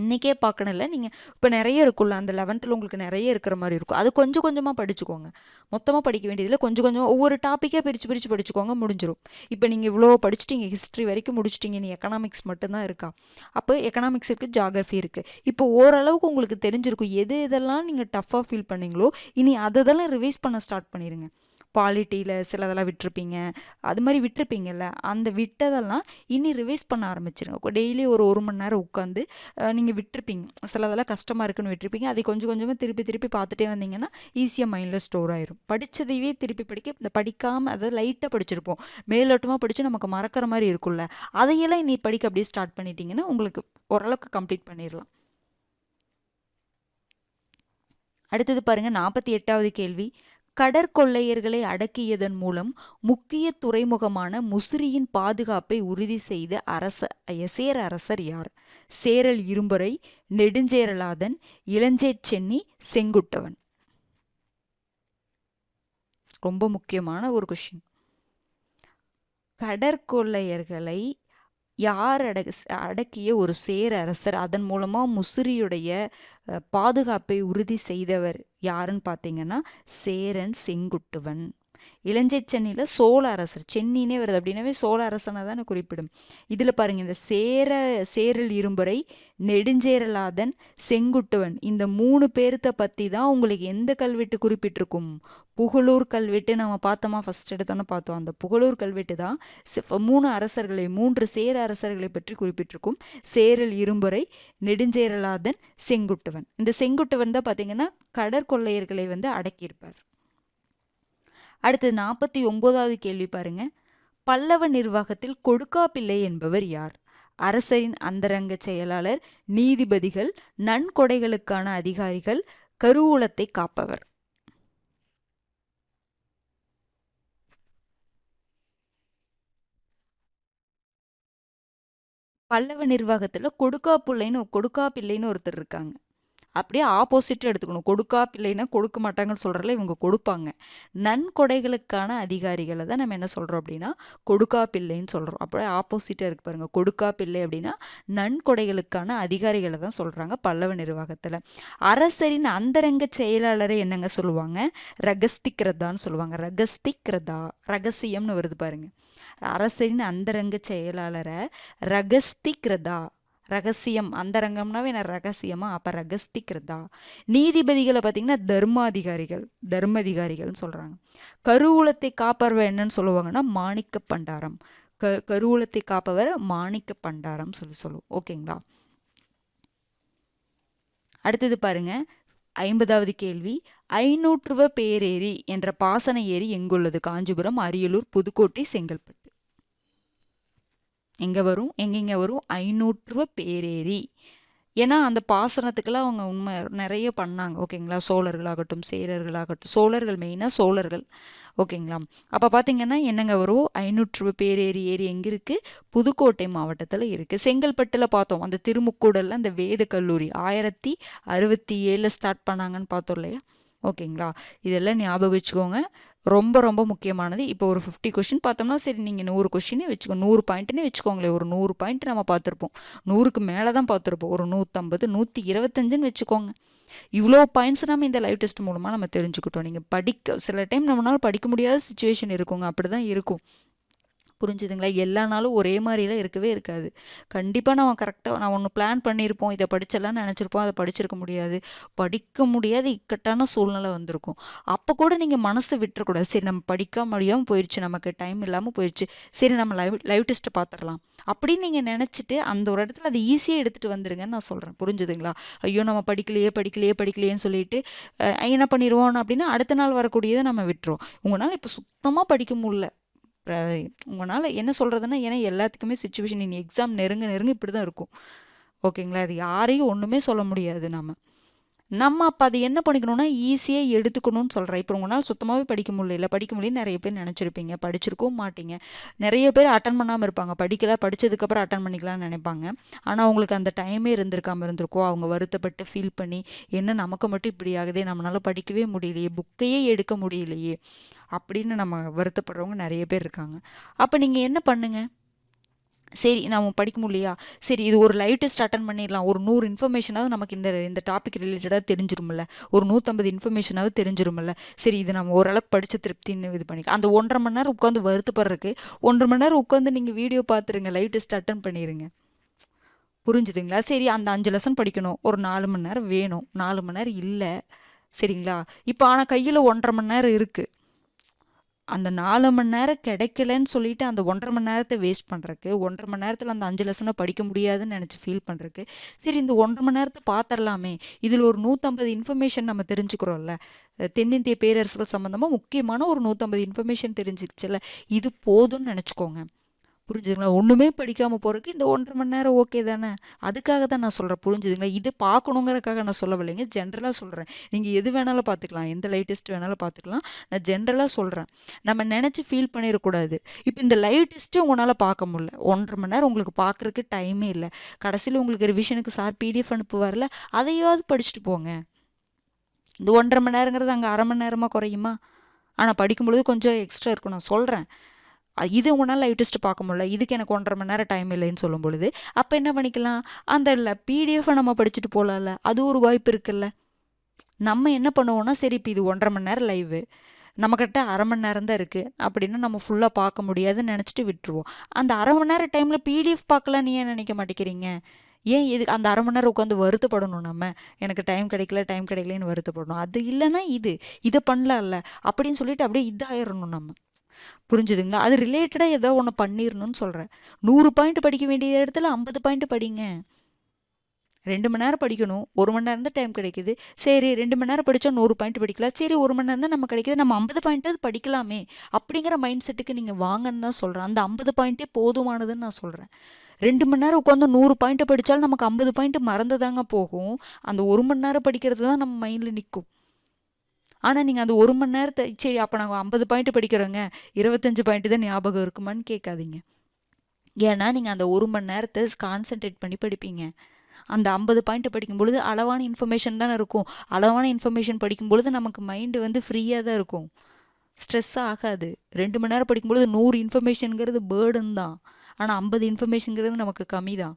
இன்றைக்கே பார்க்கணும்ல, நீங்கள் இப்போ நிறைய இருக்குல்ல, அந்த 11th உங்களுக்கு நிறைய இருக்கிற மாதிரி இருக்கும். அது கொஞ்சம் கொஞ்சமாக படிச்சுக்கோங்க. மொத்தமாக படிக்க வேண்டியதில்லை, கொஞ்சம் கொஞ்சமாக ஒவ்வொரு டாப்பிக்கே பிரித்து பிரித்து படிச்சுக்கோங்க, முடிஞ்சிடும். இப்போ நீங்கள் இவ்வளோ படிச்சிட்டிங்க, ஹிஸ்ட்ரி வரைக்கும் முடிச்சிட்டிங்க, நீ எக்கனாமிக்ஸ் மட்டும்தான் இருக்கா? அப்போ எக்கனாமிக்ஸ் இருக்குது, ஜாகிரஃபி இருக்குது. இப்போ ஓரளவுக்கு உங்களுக்கு தெரிஞ்சிருக்கும் எது இதெல்லாம் நீங்கள் டஃப்பாக ஃபீல் பண்ணீங்களோ, இனி அதெல்லாம் ரிவைஸ் பண்ண ஸ்டார்ட் பண்ணிடுங்க. பாலிட்டியில் சிலதெல்லாம் விட்டுருப்பீங்க, அது மாதிரி விட்டுருப்பீங்கல்ல, அந்த விட்டதெல்லாம் இனி ரிவைஸ் பண்ண ஆரம்பிச்சிருங்க. டெய்லி ஒரு மணி நேரம் உட்காந்து நீங்கள் விட்டுருப்பீங்க, சிலதெல்லாம் கஷ்டமாக இருக்குன்னு விட்டுருப்பீங்க, அதை கொஞ்சம் கொஞ்சமாக திருப்பி திருப்பி பார்த்துட்டே வந்தீங்கன்னா ஈஸியாக மைண்டில் ஸ்டோர் ஆயிரும். படித்ததையே திருப்பி இந்த படிக்காமல் அதை லைட்டாக படிச்சிருப்போம், மேலோட்டமாக படித்து நமக்கு மறக்கிற மாதிரி இருக்குல்ல, அதையெல்லாம் இனி படிக்க அப்படியே ஸ்டார்ட் பண்ணிட்டீங்கன்னா உங்களுக்கு ஓரளவுக்கு கம்ப்ளீட் பண்ணிடலாம். அடுத்தது பாருங்க, 48வது கேள்வி. கடற்கொள்ளையர்களை அடக்கியதன் மூலம் முக்கிய துறைமுகமான முசிறியின் பாதுகாப்பை உறுதி செய்த சேர அரசர் யார்? சேரல் இரும்புரை, நெடுஞ்சேரலாதன், இளஞ்சேட்சென்னி, செங்குட்டவன். ரொம்ப முக்கியமான ஒரு கொஸ்டின். கடற்கொள்ளையர்களை யார் அடக்கிய ஒரு சேர அரசர், அதன் மூலமாக முசிறியுடைய பாதுகாப்பை உறுதி செய்தவர் யாருன்னு பார்த்தீங்கன்னா சேரன் செங்குட்டுவன். இளஞ்சென்னியில் சோழ அரசர், சென்னினே வருது அப்படின்னாவே சோழ அரசனை தானே குறிப்பிடும். இதில் பாருங்க, இந்த சேரல் இரும்புரை, நெடுஞ்சேரலாதன், செங்குட்டுவன், இந்த 3 பேர்த்த பற்றி தான் உங்களுக்கு எந்த கல்வெட்டு குறிப்பிட்டிருக்கும்? புகழூர் கல்வெட்டு நம்ம பார்த்தோமா, ஃபர்ஸ்ட் எடுத்தோன்னு பார்த்தோம். அந்த புகழூர் கல்வெட்டு தான் 3 சேர அரசர்களை பற்றி குறிப்பிட்டிருக்கும். சேரல் இரும்புரை, நெடுஞ்சேரலாதன், செங்குட்டுவன். இந்த செங்குட்டுவன் தான் பார்த்தீங்கன்னா கடற்கொள்ளையர்களை அடக்கியிருப்பார். அடுத்தது 49வது கேள்வி பாருங்க. பல்லவ நிர்வாகத்தில் கொடுக்காப்பிள்ளை என்பவர் யார்? அரசரின் அந்தரங்க செயலாளர், நீதிபதிகள், நன்கொடைகளுக்கான அதிகாரிகள், கருவூலத்தை காப்பவர். பல்லவ நிர்வாகத்துல கொடுக்காப்பிள்ளைன்னு ஒருத்தர் இருக்காங்க. அப்படியே ஆப்போசிட்டாக எடுத்துக்கணும். கொடுக்காப்பிள்ளைன்னா கொடுக்க மாட்டாங்கன்னு சொல்கிறல, இவங்க கொடுப்பாங்க. நன்கொடைகளுக்கான அதிகாரிகளை தான் நம்ம என்ன சொல்கிறோம் அப்படின்னா கொடுக்காப்பிள்ளைன்னு சொல்கிறோம். அப்படியே ஆப்போசிட்டாக இருக்குது பாருங்கள். கொடுக்காப்பிள்ளை அப்படின்னா நன்கொடைகளுக்கான அதிகாரிகளை தான் சொல்கிறாங்க பல்லவ நிர்வாகத்தில். அரசரின் அந்தரங்க செயலாளரை என்னங்க சொல்லுவாங்க? ரகஸ்திக்ரதான்னு சொல்லுவாங்க. ரகஸ்திக்ரதா, ரகசியம்னு வருது பாருங்க. அரசரின் அந்தரங்க செயலாளரை ரகஸ்திக்ரதா, ரகசியம், அந்தரங்கம்னாவே என்ன ரகசியமா, அப்ப ரகஸ்திக்ரதா. நீதிபதிகளை பார்த்தீங்கன்னா தர்மதிகாரிகள்னு சொல்றாங்க. கருவூலத்தை காப்பவர் என்னன்னு சொல்லுவாங்கன்னா மாணிக்க பண்டாரம். கருவூலத்தை காப்பவர் மாணிக்க பண்டாரம் சொல்லுவோம். ஓகேங்களா? அடுத்தது பாருங்க, 50வது கேள்வி. ஐநூற்றுவ பேரேரி என்ற பாசன ஏரி எங்குள்ளது? காஞ்சிபுரம், அரியலூர், புதுக்கோட்டை, செங்கல்பட்டு. எங்கே வரும் எங்கெங்கே வரும்? 500 பேரேரி. ஏன்னா அந்த பாசனத்துக்கெல்லாம் அவங்க உண்மை நிறைய பண்ணாங்க. ஓகேங்களா? சோழர்களாகட்டும், சேரர்களாகட்டும், சோழர்கள் மெயினாக சோழர்கள். ஓகேங்களா? அப்போ பார்த்தீங்கன்னா என்னங்க வரும்? 500 பேரேரி ஏரி எங்கே இருக்குது? புதுக்கோட்டை மாவட்டத்தில் இருக்குது. செங்கல்பட்டில் பார்த்தோம் அந்த திருமுக்கூடலில் அந்த வேத கல்லூரி 1067 ஸ்டார்ட் பண்ணாங்கன்னு பார்த்தோம் இல்லையா? ஓகேங்களா? இதெல்லாம் ஞாபகம் வச்சுக்கோங்க. ரொம்ப ரொம்ப முக்கியமானது. இப்போ ஒரு 50 கொஷின் பார்த்தோம்னா சரி நீங்கள் 100 கொஷினே வச்சுக்கோ, 100 பாயிண்ட்டுனே வச்சுக்கோங்களேன். ஒரு 100 பாயிண்ட் நம்ம பார்த்துருப்போம். 100க்கு மேலே தான் பார்த்துருப்போம். ஒரு 150 125ன்னு வச்சுக்கோங்க. இவ்வளோ பாயிண்ட்ஸ் நம்ம இந்த லைவ் டெஸ்ட் மூலமாக நம்ம தெரிஞ்சுக்கிட்டோம். நீங்கள் படிக்க சில டைம் நம்மளால படிக்க முடியாத சுச்சுவேஷன் இருக்குங்க. அப்படி தான் இருக்கும். புரிஞ்சுதுங்களா? எல்லா நாளும் ஒரே மாதிரிலாம் இருக்கவே இருக்காது. கண்டிப்பாக நம்ம கரெக்டாக நான் ஒன்று பிளான் பண்ணியிருப்போம், இதை படிச்செல்லாம் நினச்சிருப்போம், அதை படிச்சிருக்க முடியாது. படிக்க முடியாத இக்கட்டான சூழ்நிலை வந்திருக்கும். அப்போ கூட நீங்கள் மனசை விட்டுறக்கூடாது. சரி நம்ம படிக்க முடியாமல் போயிடுச்சு, நமக்கு டைம் இல்லாமல் போயிடுச்சு, சரி நம்ம லைவ் டெஸ்ட்டை பார்த்துடலாம் அப்படின்னு நீங்கள் நினச்சிட்டு அந்த ஒரு இடத்துல அதை ஈஸியாக எடுத்துகிட்டு வந்துருங்கன்னு நான் சொல்கிறேன். புரிஞ்சுதுங்களா? ஐயோ நம்ம படிக்கலையேன்னு சொல்லிட்டு என்ன பண்ணிடுவோம் அப்படின்னா அடுத்த நாள் வரக்கூடியதை நம்ம விட்டுருவோம். உங்களால் இப்போ சுத்தமாக படிக்க முடியல, உங்களால் என்ன சொல்கிறதுன்னா, ஏன்னா எல்லாத்துக்குமே சுச்சுவேஷன் இனி எக்ஸாம் நெருங்க இப்படி தான் இருக்கும். ஓகேங்களா? அது யாரையும் ஒன்றுமே சொல்ல முடியாது. நம்ம அப்போ அதை என்ன பண்ணிக்கணும்னா ஈஸியாக எடுத்துக்கணும்னு சொல்கிறேன். இப்போ உங்களால் சுத்தமாகவே படிக்க முடியல நிறைய பேர் நினச்சிருப்பீங்க, படிச்சிருக்கவும் மாட்டீங்க. நிறைய பேர் அட்டன் பண்ணாமல் இருப்பாங்க, படித்ததுக்கப்புறம் அட்டன் பண்ணிக்கலாம்னு நினைப்பாங்க. ஆனால் அவங்களுக்கு அந்த டைமே இருந்திருக்கும். அவங்க வருத்தப்பட்டு ஃபீல் பண்ணி என்ன நமக்கு மட்டும் இப்படி ஆகுதே, நம்மளால் படிக்கவே முடியலையே, புக்கையே எடுக்க முடியலையே அப்படின்னு நம்ம வருத்தப்படுறவங்க நிறைய பேர் இருக்காங்க. அப்போ நீங்கள் என்ன பண்ணுங்க? சரி நம்ம படிக்க முடியலையா, சரி இது ஒரு லைவ் டெஸ்ட் அட்டன் பண்ணிடலாம். ஒரு 100 இன்ஃபர்மேஷனாவது நமக்கு இந்த டாபிக் ரிலேட்டடாக தெரிஞ்சிருமில்ல, ஒரு 150 இன்ஃபர்மேஷனாவது தெரிஞ்சிருமில்ல. சரி இது நம்ம ஓரளவுக்கு படித்த திருப்தின்னு இது பண்ணிக்கலாம். அந்த 1.5 மணி நேரம் உட்காந்து வருத்தப்படுறதுக்கு 1.5 மணி நேரம் உட்காந்து நீங்கள் வீடியோ பார்த்துருங்க, லைவ் டெஸ்ட் அட்டன் பண்ணிடுங்க. புரிஞ்சுதுங்களா? சரி அந்த 5 லெசன் படிக்கணும், ஒரு 4 மணி நேரம் வேணும், 4 மணி நேரம் இல்லை சரிங்களா? இப்போ ஆனால் கையில் 1.5 மணி நேரம் இருக்குது. அந்த 4 மணி நேரம் கிடைக்கலன்னு சொல்லிட்டு அந்த 1.5 மணி நேரத்தை வேஸ்ட் பண்ணுறக்கு, 1.5 மணி நேரத்தில் அந்த 5 லெசனை படிக்க முடியாதுன்னு நினச்சி ஃபீல் பண்ணுறக்கு, சரி இந்த 1.5 மணி நேரத்தை பார்த்துடலாமே, இதில் ஒரு 150 இன்ஃபர்மேஷன் நம்ம தெரிஞ்சுக்கிறோம்ல, தென்னிந்திய பேரரசுகள் சம்மந்தமாக முக்கியமான ஒரு 150 இன்ஃபர்மேஷன் தெரிஞ்சிருச்சுல்ல, இது போதும்னு நினச்சிக்கோங்க. புரிஞ்சுதுங்களா? ஒன்றுமே படிக்காமல் போகிறதுக்கு இந்த 1.5 மணி நேரம் ஓகே தானே? அதுக்காக தான் நான் சொல்கிறேன். புரிஞ்சுதுங்களா? இது பார்க்கணுங்கிறதுக்காக நான் சொல்லவில்லைங்க, ஜென்ரலாக சொல்கிறேன். நீங்கள் எது வேணாலும் பார்த்துக்கலாம், எந்த லைவ் டெஸ்ட் வேணாலும் பார்த்துக்கலாம். நான் ஜென்ரலாக சொல்கிறேன். நம்ம நினச்சி ஃபீல் பண்ணிடக்கூடாது. இப்போ இந்த லைவ் டெஸ்ட்டு உங்களால் பார்க்க முடியல, 1.5 மணி நேரம் உங்களுக்கு பார்க்குறதுக்கு டைமே இல்லை. கடைசியில் உங்களுக்கு ரிவிஷனுக்கு சார் பிடிஎஃப் அனுப்புவார்ல, அதையாவது படிச்சுட்டு போங்க. இந்த 1.5 மணி நேரங்கிறது அங்கே 1/2 மணி நேரமாக குறையுமா? ஆனால் படிக்கும்பொழுது கொஞ்சம் எக்ஸ்ட்ரா இருக்கும். நான் சொல்கிறேன், இது உங்களால் லைவ் டெஸ்ட் பார்க்க முடியல, இதுக்கு எனக்கு 1.5 மணி நேரம் டைம் இல்லைன்னு சொல்லும் பொழுது அப்போ என்ன பண்ணிக்கலாம்? அந்த பிடிஎஃபை நம்ம படிச்சுட்டு போகலாம்ல, அது ஒரு வாய்ப்பு இருக்குல்ல. நம்ம என்ன பண்ணுவோம்னா, சரி இப்போ இது 1.5 மணி நேரம் லைவு, நம்மக்கிட்ட 1/2 மணி நேரம் தான் இருக்குது அப்படின்னா நம்ம ஃபுல்லாக பார்க்க முடியாதுன்னு நினச்சிட்டு விட்டுருவோம். அந்த 1/2 மணி நேரம் டைமில் பிடிஎஃப் பார்க்கலாம் நீ ஏன் நினைக்க மாட்டேங்கிறீங்க? ஏன் இது அந்த 1/2 மணி நேரம் உட்காந்து வருத்தப்படணும்? நம்ம எனக்கு டைம் கிடைக்கலன்னு வருத்தப்படணும். அது இல்லைன்னா இதை பண்ணலாம்ல அப்படின்னு சொல்லிட்டு அப்படியே இதாயிடணும் நம்ம. புரிஞ்சுதுங்களா? அது ரிலேட்டடாக ஏதோ ஒன்று பண்ணிடணும்னு சொல்கிறேன். 100 பாயிண்ட் படிக்க வேண்டிய இடத்துல 50 பாயிண்ட் படிங்க. 2 மணி நேரம் படிக்கணும், 1 மணி நேரம் தான் டைம் கிடைக்குது. சரி 2 மணி நேரம் படித்தா 100 பாயிண்ட் படிக்கலாம், சரி 1 மணி நேரம் தான் நம்ம கிடைக்குது, நம்ம 50 பாயிண்ட்டாவது படிக்கலாமே அப்படிங்கிற மைண்ட் செட்டுக்கு நீங்கள் வாங்கன்னு தான் சொல்கிறேன். அந்த 50 பாயிண்ட்டே போதுமானதுன்னு நான் சொல்கிறேன். 2 மணி நேரம் உட்காந்து 100 பாயிண்ட்டை படித்தாலும் நமக்கு 50 பாயிண்ட் மறந்துதாங்க போகும். அந்த 1 மணி நேரம் படிக்கிறது தான் நம்ம மைண்டில் நிற்கும். ஆனால் நீங்கள் அந்த 1 மணி நேரத்தை சரி அப்போ நாங்கள் 50 பாயிண்ட் படிக்கிறோங்க, 25 பாயிண்ட் தான் ஞாபகம் இருக்குமான்னு கேட்காதீங்க. ஏன்னா நீங்கள் அந்த 1 மணி நேரத்தை கான்சென்ட்ரேட் பண்ணி படிப்பீங்க. அந்த 50 பாயிண்ட் படிக்கும் பொழுது அளவான இன்ஃபர்மேஷன் தானே இருக்கும். அளவான இன்ஃபர்மேஷன் படிக்கும் பொழுது நமக்கு மைண்டு ஃப்ரீயாக தான் இருக்கும், ஸ்ட்ரெஸ் ஆகாது. 2 மணி நேரம் படிக்கும்பொழுது 100 இன்ஃபர்மேஷனுங்கிறது பேர்டன் தான், ஆனால் 50 இன்ஃபர்மேஷனுங்கிறது நமக்கு கம்மி தான்.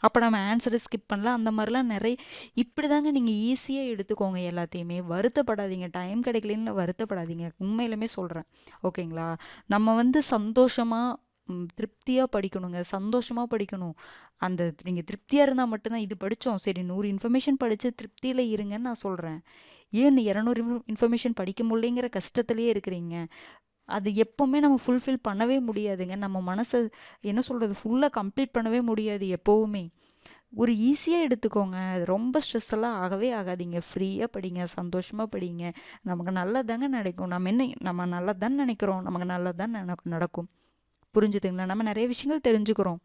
அப்போ நம்ம ஆன்சரை ஸ்கிப் பண்ணலாம். அந்த மாதிரிலாம் நிறைய இப்படி தாங்க நீங்கள் ஈஸியாக எடுத்துக்கோங்க எல்லாத்தையுமே. வருத்தப்படாதீங்க, டைம் கிடைக்கலன்னு வருத்தப்படாதீங்க, உண்மையிலுமே சொல்கிறேன். ஓகேங்களா? நம்ம சந்தோஷமாக திருப்தியாக படிக்கணுங்க, சந்தோஷமாக படிக்கணும். அந்த நீங்கள் திருப்தியாக இருந்தால் மட்டும்தான். இது படித்தோம் சரி 100 இன்ஃபர்மேஷன் படித்து திருப்தியில் இருங்கன்னு நான் சொல்கிறேன். ஏன் 200 இன்ஃபர்மேஷன் படிக்க முடியலைங்கிற கஷ்டத்துலேயே இருக்கிறீங்க? அது எப்போவுமே நம்ம ஃபுல்ஃபில் பண்ணவே முடியாதுங்க. நம்ம மனசை என்ன சொல்கிறது ஃபுல்லாக கம்ப்ளீட் பண்ணவே முடியாது எப்போவுமே. ஒரு ஈஸியாக எடுத்துக்கோங்க, அது ரொம்ப ஸ்ட்ரெஸ் எல்லாம் ஆகவே ஆகாதீங்க. ஃப்ரீயாக படிங்க, சந்தோஷமாக படிங்க. நமக்கு நல்லதாங்க நடக்கும். நம்ம நல்லதான்னு நினைக்கிறோம், நமக்கு நல்லதான் நடக்கும். புரிஞ்சுதுங்களா? நம்ம நிறைய விஷயங்கள் தெரிஞ்சுக்கிறோம்.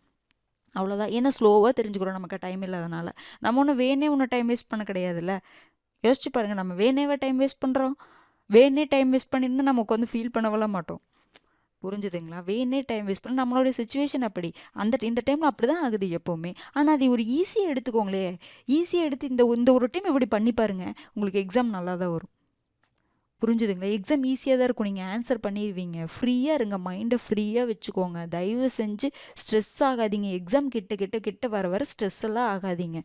அவ்வளோதான். ஏன்னா ஸ்லோவாக தெரிஞ்சுக்கிறோம், நமக்கு டைம் இல்லாதனால. நம்ம ஒன்றும் வேணே ஒன்றும் டைம் வேஸ்ட் பண்ண கிடையாதுல்ல. யோசிச்சு பாருங்கள், நம்ம வேணேவா டைம் வேஸ்ட் பண்ணுறோம்? வேணே டைம் வேஸ்ட் பண்ணியிருந்தா நம்ம உட்காந்து ஃபீல் பண்ணவெல்லாம் மாட்டோம். புரிஞ்சுதுங்களா? வேணே டைம் வேஸ்ட் பண்ண நம்மளுடைய சுச்சுவேஷன் அப்படி. இந்த டைமில் அப்படி தான் ஆகுது எப்போவுமே. ஆனால் அது ஒரு ஈஸியாக எடுத்துக்கோங்களே. ஈஸியாக எடுத்து இந்த இந்த ஒரு டைம் இப்படி பண்ணி பாருங்க, உங்களுக்கு எக்ஸாம் நல்லா தான் வரும். புரிஞ்சுதுங்களா? எக்ஸாம் ஈஸியாக தான் இருக்கும், நீங்கள் ஆன்சர் பண்ணிடுவீங்க. ஃப்ரீயாக இருங்க, மைண்டை ஃப்ரீயாக வச்சுக்கோங்க. தயவு செஞ்சு ஸ்ட்ரெஸ் ஆகாதீங்க. எக்ஸாம் கிட்ட கிட்ட கிட்ட வர வர ஸ்ட்ரெஸ் எல்லாம் ஆகாதீங்க.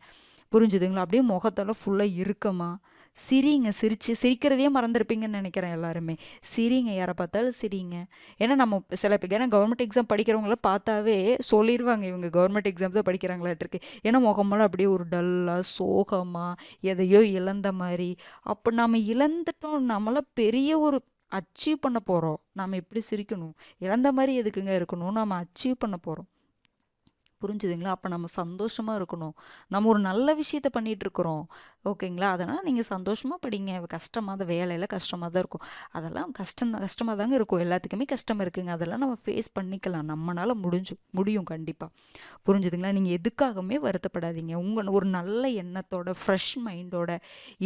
புரிஞ்சுதுங்களா? அப்படியே முகத்தெல்லாம் ஃபுல்லாக இருக்கமா சிரிங்க. சிரிக்கிறதையே மறந்துருப்பீங்கன்னு நினைக்கிறேன் எல்லாருமே. சிரிங்க, யாரை பார்த்தாலும் சிரிங்க. ஏன்னா நம்ம சில பேர், ஏன்னா கவர்மெண்ட் எக்ஸாம் படிக்கிறவங்கள பார்த்தாவே சொல்லிடுவாங்க இவங்க கவர்மெண்ட் எக்ஸாம் தான் படிக்கிறாங்களாட்டிருக்கு. ஏன்னா முகமெல்லாம் அப்படியே ஒரு டல்லாக சோகமாக எதையோ இழந்த மாதிரி. அப்போ நம்ம இழந்துட்டோம், நம்மளாம் பெரிய ஒரு அச்சீவ் பண்ண போகிறோம். நம்ம எப்படி சிரிக்கணும்? இழந்த மாதிரி எதுக்குங்க இருக்கணும்? நம்ம அச்சீவ் பண்ண போகிறோம். புரிஞ்சுதுங்களா? அப்போ நம்ம சந்தோஷமாக இருக்கணும். நம்ம ஒரு நல்ல விஷயத்த பண்ணிகிட்ருக்குறோம், ஓகேங்களா? அதனால் நீங்கள் சந்தோஷமாக படிங்க. கஷ்டமாக தான், வேலையில் கஷ்டமாக தான் இருக்கும். அதெல்லாம் கஷ்டமாக தாங்க இருக்கும். எல்லாத்துக்குமே கஷ்டம் இருக்குங்க. அதெல்லாம் நம்ம ஃபேஸ் பண்ணிக்கலாம். நம்மளால் முடியும் கண்டிப்பாக. புரிஞ்சுதுங்களா? நீங்கள் எதுக்காகவுமே வருத்தப்படாதீங்க. ஒரு நல்ல எண்ணத்தோட, ஃப்ரெஷ் மைண்டோட,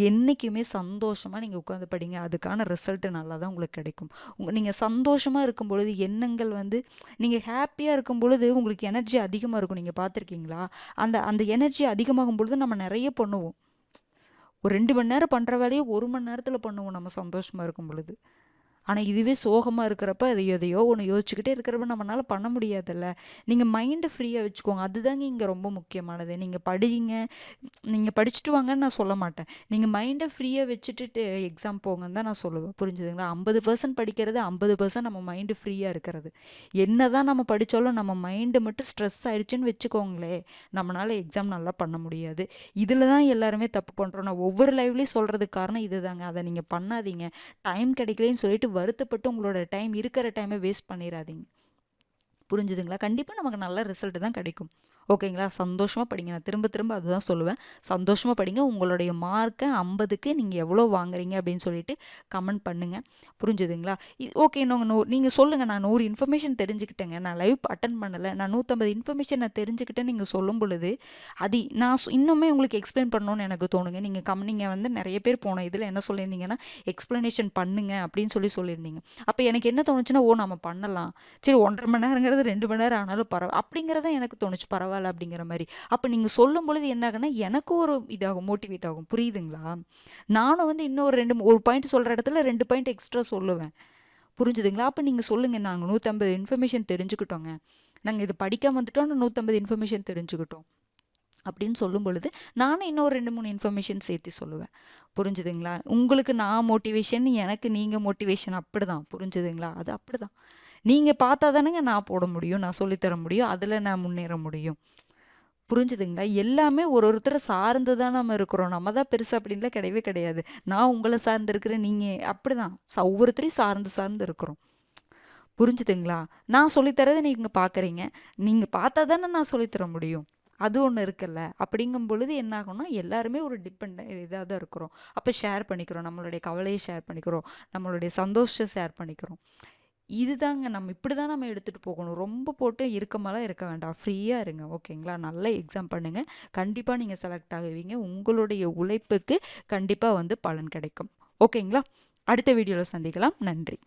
என்றைக்குமே சந்தோஷமாக நீங்கள் உட்காந்து படிங்க. அதுக்கான ரிசல்ட்டு நல்லா தான் உங்களுக்கு கிடைக்கும். நீங்கள் சந்தோஷமாக இருக்கும் பொழுது எண்ணங்கள் நீங்கள் ஹாப்பியாக இருக்கும் பொழுது உங்களுக்கு எனர்ஜி அதிகமாக இருக்கும். நீங்கள் பார்த்துருக்கீங்களா? அந்த அந்த எனர்ஜி அதிகமாகும் பொழுது நம்ம நிறைய பண்ணுவோம். ஒரு 2 மணி நேரம் பண்ணுற வேலையை 1 மணி நேரத்தில் பண்ணுவோம் நம்ம சந்தோஷமாக இருக்கும் பொழுது. ஆனால் இதுவே சோகமாக இருக்கிறப்ப அது எதையோ ஒன்று யோசிச்சுக்கிட்டே இருக்கிறப்ப நம்மளால் பண்ண முடியாதுல்ல. நீங்கள் மைண்டை ஃப்ரீயாக வச்சுக்கோங்க. அதுதாங்க இங்கே ரொம்ப முக்கியமானது. நீங்கள் படிங்க, நீங்கள் படிச்சுட்டு வாங்கன்னு நான் சொல்ல மாட்டேன். நீங்கள் மைண்டை ஃப்ரீயாக வச்சுட்டு எக்ஸாம் போங்கன்னு தான் நான் சொல்லுவேன். புரிஞ்சுதுங்களா? 50% படிக்கிறது, 50% நம்ம மைண்டு ஃப்ரீயாக இருக்கிறது. என்ன தான் நம்ம படித்தாலும் நம்ம மைண்டு மட்டும் ஸ்ட்ரெஸ் ஆயிடுச்சுன்னு வச்சுக்கோங்களே, நம்மளால் எக்ஸாம் நல்லா பண்ண முடியாது. இதில் தான் எல்லாருமே தப்பு பண்ணுறோம். நான் ஒவ்வொரு லைவ்லேயும் சொல்கிறதுக்கு காரணம் இது தாங்க. அதை நீங்கள் பண்ணாதீங்க. டைம் கிடைக்கலன்னு சொல்லிட்டு வருத்தப்பட்டு உங்களோட இருக்கிற டைமை வேஸ்ட் பண்ணிடாதீங்க. புரிஞ்சுதுங்களா? கண்டிப்பாக நமக்கு நல்ல ரிசல்ட் தான் கிடைக்கும். ஓகேங்களா? சந்தோஷமாக படிங்க. நான் திரும்ப திரும்ப அதுதான் சொல்லுவேன். சந்தோஷமாக படிங்க. உங்களுடைய மார்க்கை 50க்கு நீங்கள் எவ்வளோ வாங்குறீங்க அப்படின்னு சொல்லிட்டு கமெண்ட் பண்ணுங்கள். புரிஞ்சுதுங்களா? ஓகே, நீங்கள் சொல்லுங்கள். நான் 100 இன்ஃபர்மேஷன் தெரிஞ்சுக்கிட்டேங்க, நான் லைவ் அட்டன் பண்ணலை, நான் 150 இன்ஃபர்மேஷன் நான் தெரிஞ்சுக்கிட்டேன்னு நீங்கள் சொல்லும் பொழுது அது நான் இன்னுமே உங்களுக்கு எக்ஸ்பிளைன் பண்ணணும்னு எனக்கு தோணுங்க. நீங்கள் நிறைய பேர் போன இதில் என்ன சொல்லியிருந்தீங்கன்னா, எக்ஸ்ப்ளனேஷன் பண்ணுங்க அப்படின்னு சொல்லியிருந்தீங்க. அப்போ எனக்கு என்ன தோணுச்சுன்னா, நம்ம பண்ணலாம். சரி, 1.5 மணி நேரங்கிறது 2 மணி நேரம் ஆனாலும் அப்படிங்கிறத எனக்கு தோணுச்சு. பரவாயில்ல அப்படிங்கிற மாதிரி. அப்போ நீங்கள் சொல்லும் பொழுது என்ன ஆகுன்னா, எனக்கு ஒரு இதாகும், மோட்டிவேட் ஆகும். புரியுதுங்களா? நானும் இன்னும் ஒரு பாயிண்ட் சொல்கிற இடத்துல 2 பாயிண்ட் எக்ஸ்ட்ரா சொல்லுவேன். புரிஞ்சுதுங்களா? அப்போ நீங்கள் சொல்லுங்கள், நாங்கள் 150 இன்ஃபர்மேஷன் தெரிஞ்சுக்கிட்டோங்க, நாங்கள் இது படிக்காம வந்துட்டோம், 150 இன்ஃபர்மேஷன் தெரிஞ்சுக்கிட்டோம் அப்படின்னு சொல்லும் பொழுது நானும் இன்னொரு 2-3 இன்ஃபர்மேஷன் சேர்த்து சொல்லுவேன். புரிஞ்சுதுங்களா? உங்களுக்கு நான் மோட்டிவேஷன், எனக்கு நீங்கள் மோட்டிவேஷன். அப்படிதான். புரிஞ்சுதுங்களா? அது அப்படிதான். நீங்கள் பார்த்தா தானேங்க நான் போட முடியும், நான் சொல்லித்தர முடியும், அதில் நான் முன்னேற முடியும். புரிஞ்சுதுங்களா? எல்லாமே ஒருத்தரை சார்ந்து தான் நம்ம இருக்கிறோம். நம்ம தான் பெருசு அப்படின்லாம் கிடையவே கிடையாது. நான் உங்களை சார்ந்து இருக்கிறேன், நீங்கள் அப்படிதான். ஒவ்வொருத்தரையும் சார்ந்து இருக்கிறோம். புரிஞ்சுதுங்களா? நான் சொல்லித்தரதை நீங்கள் பார்க்குறீங்க, நீங்கள் பார்த்தா தானே நான் சொல்லித்தர முடியும். அது ஒன்று இருக்குல்ல. அப்படிங்கும் பொழுது என்ன ஆகும்னா, எல்லாருமே ஒரு இதாக தான் இருக்கிறோம். அப்போ ஷேர் பண்ணிக்கிறோம், நம்மளுடைய கவலையை ஷேர் பண்ணிக்கிறோம், நம்மளுடைய சந்தோஷத்தை ஷேர் பண்ணிக்கிறோம். இதுதாங்க, நம்ம இப்படி தான் நம்ம எடுத்துகிட்டு போகணும். ரொம்ப போட்டு இறுக்கமாலாம் இருக்க வேண்டாம், ஃப்ரீயாக இருங்க. ஓகேங்களா? நல்ல எக்ஸாம் பண்ணுங்கள். கண்டிப்பாக நீங்கள் செலக்ட் ஆகுவீங்க. உங்களுடைய உழைப்புக்கு கண்டிப்பாக பலன் கிடைக்கும். ஓகேங்களா? அடுத்த வீடியோவில் சந்திக்கலாம். நன்றி.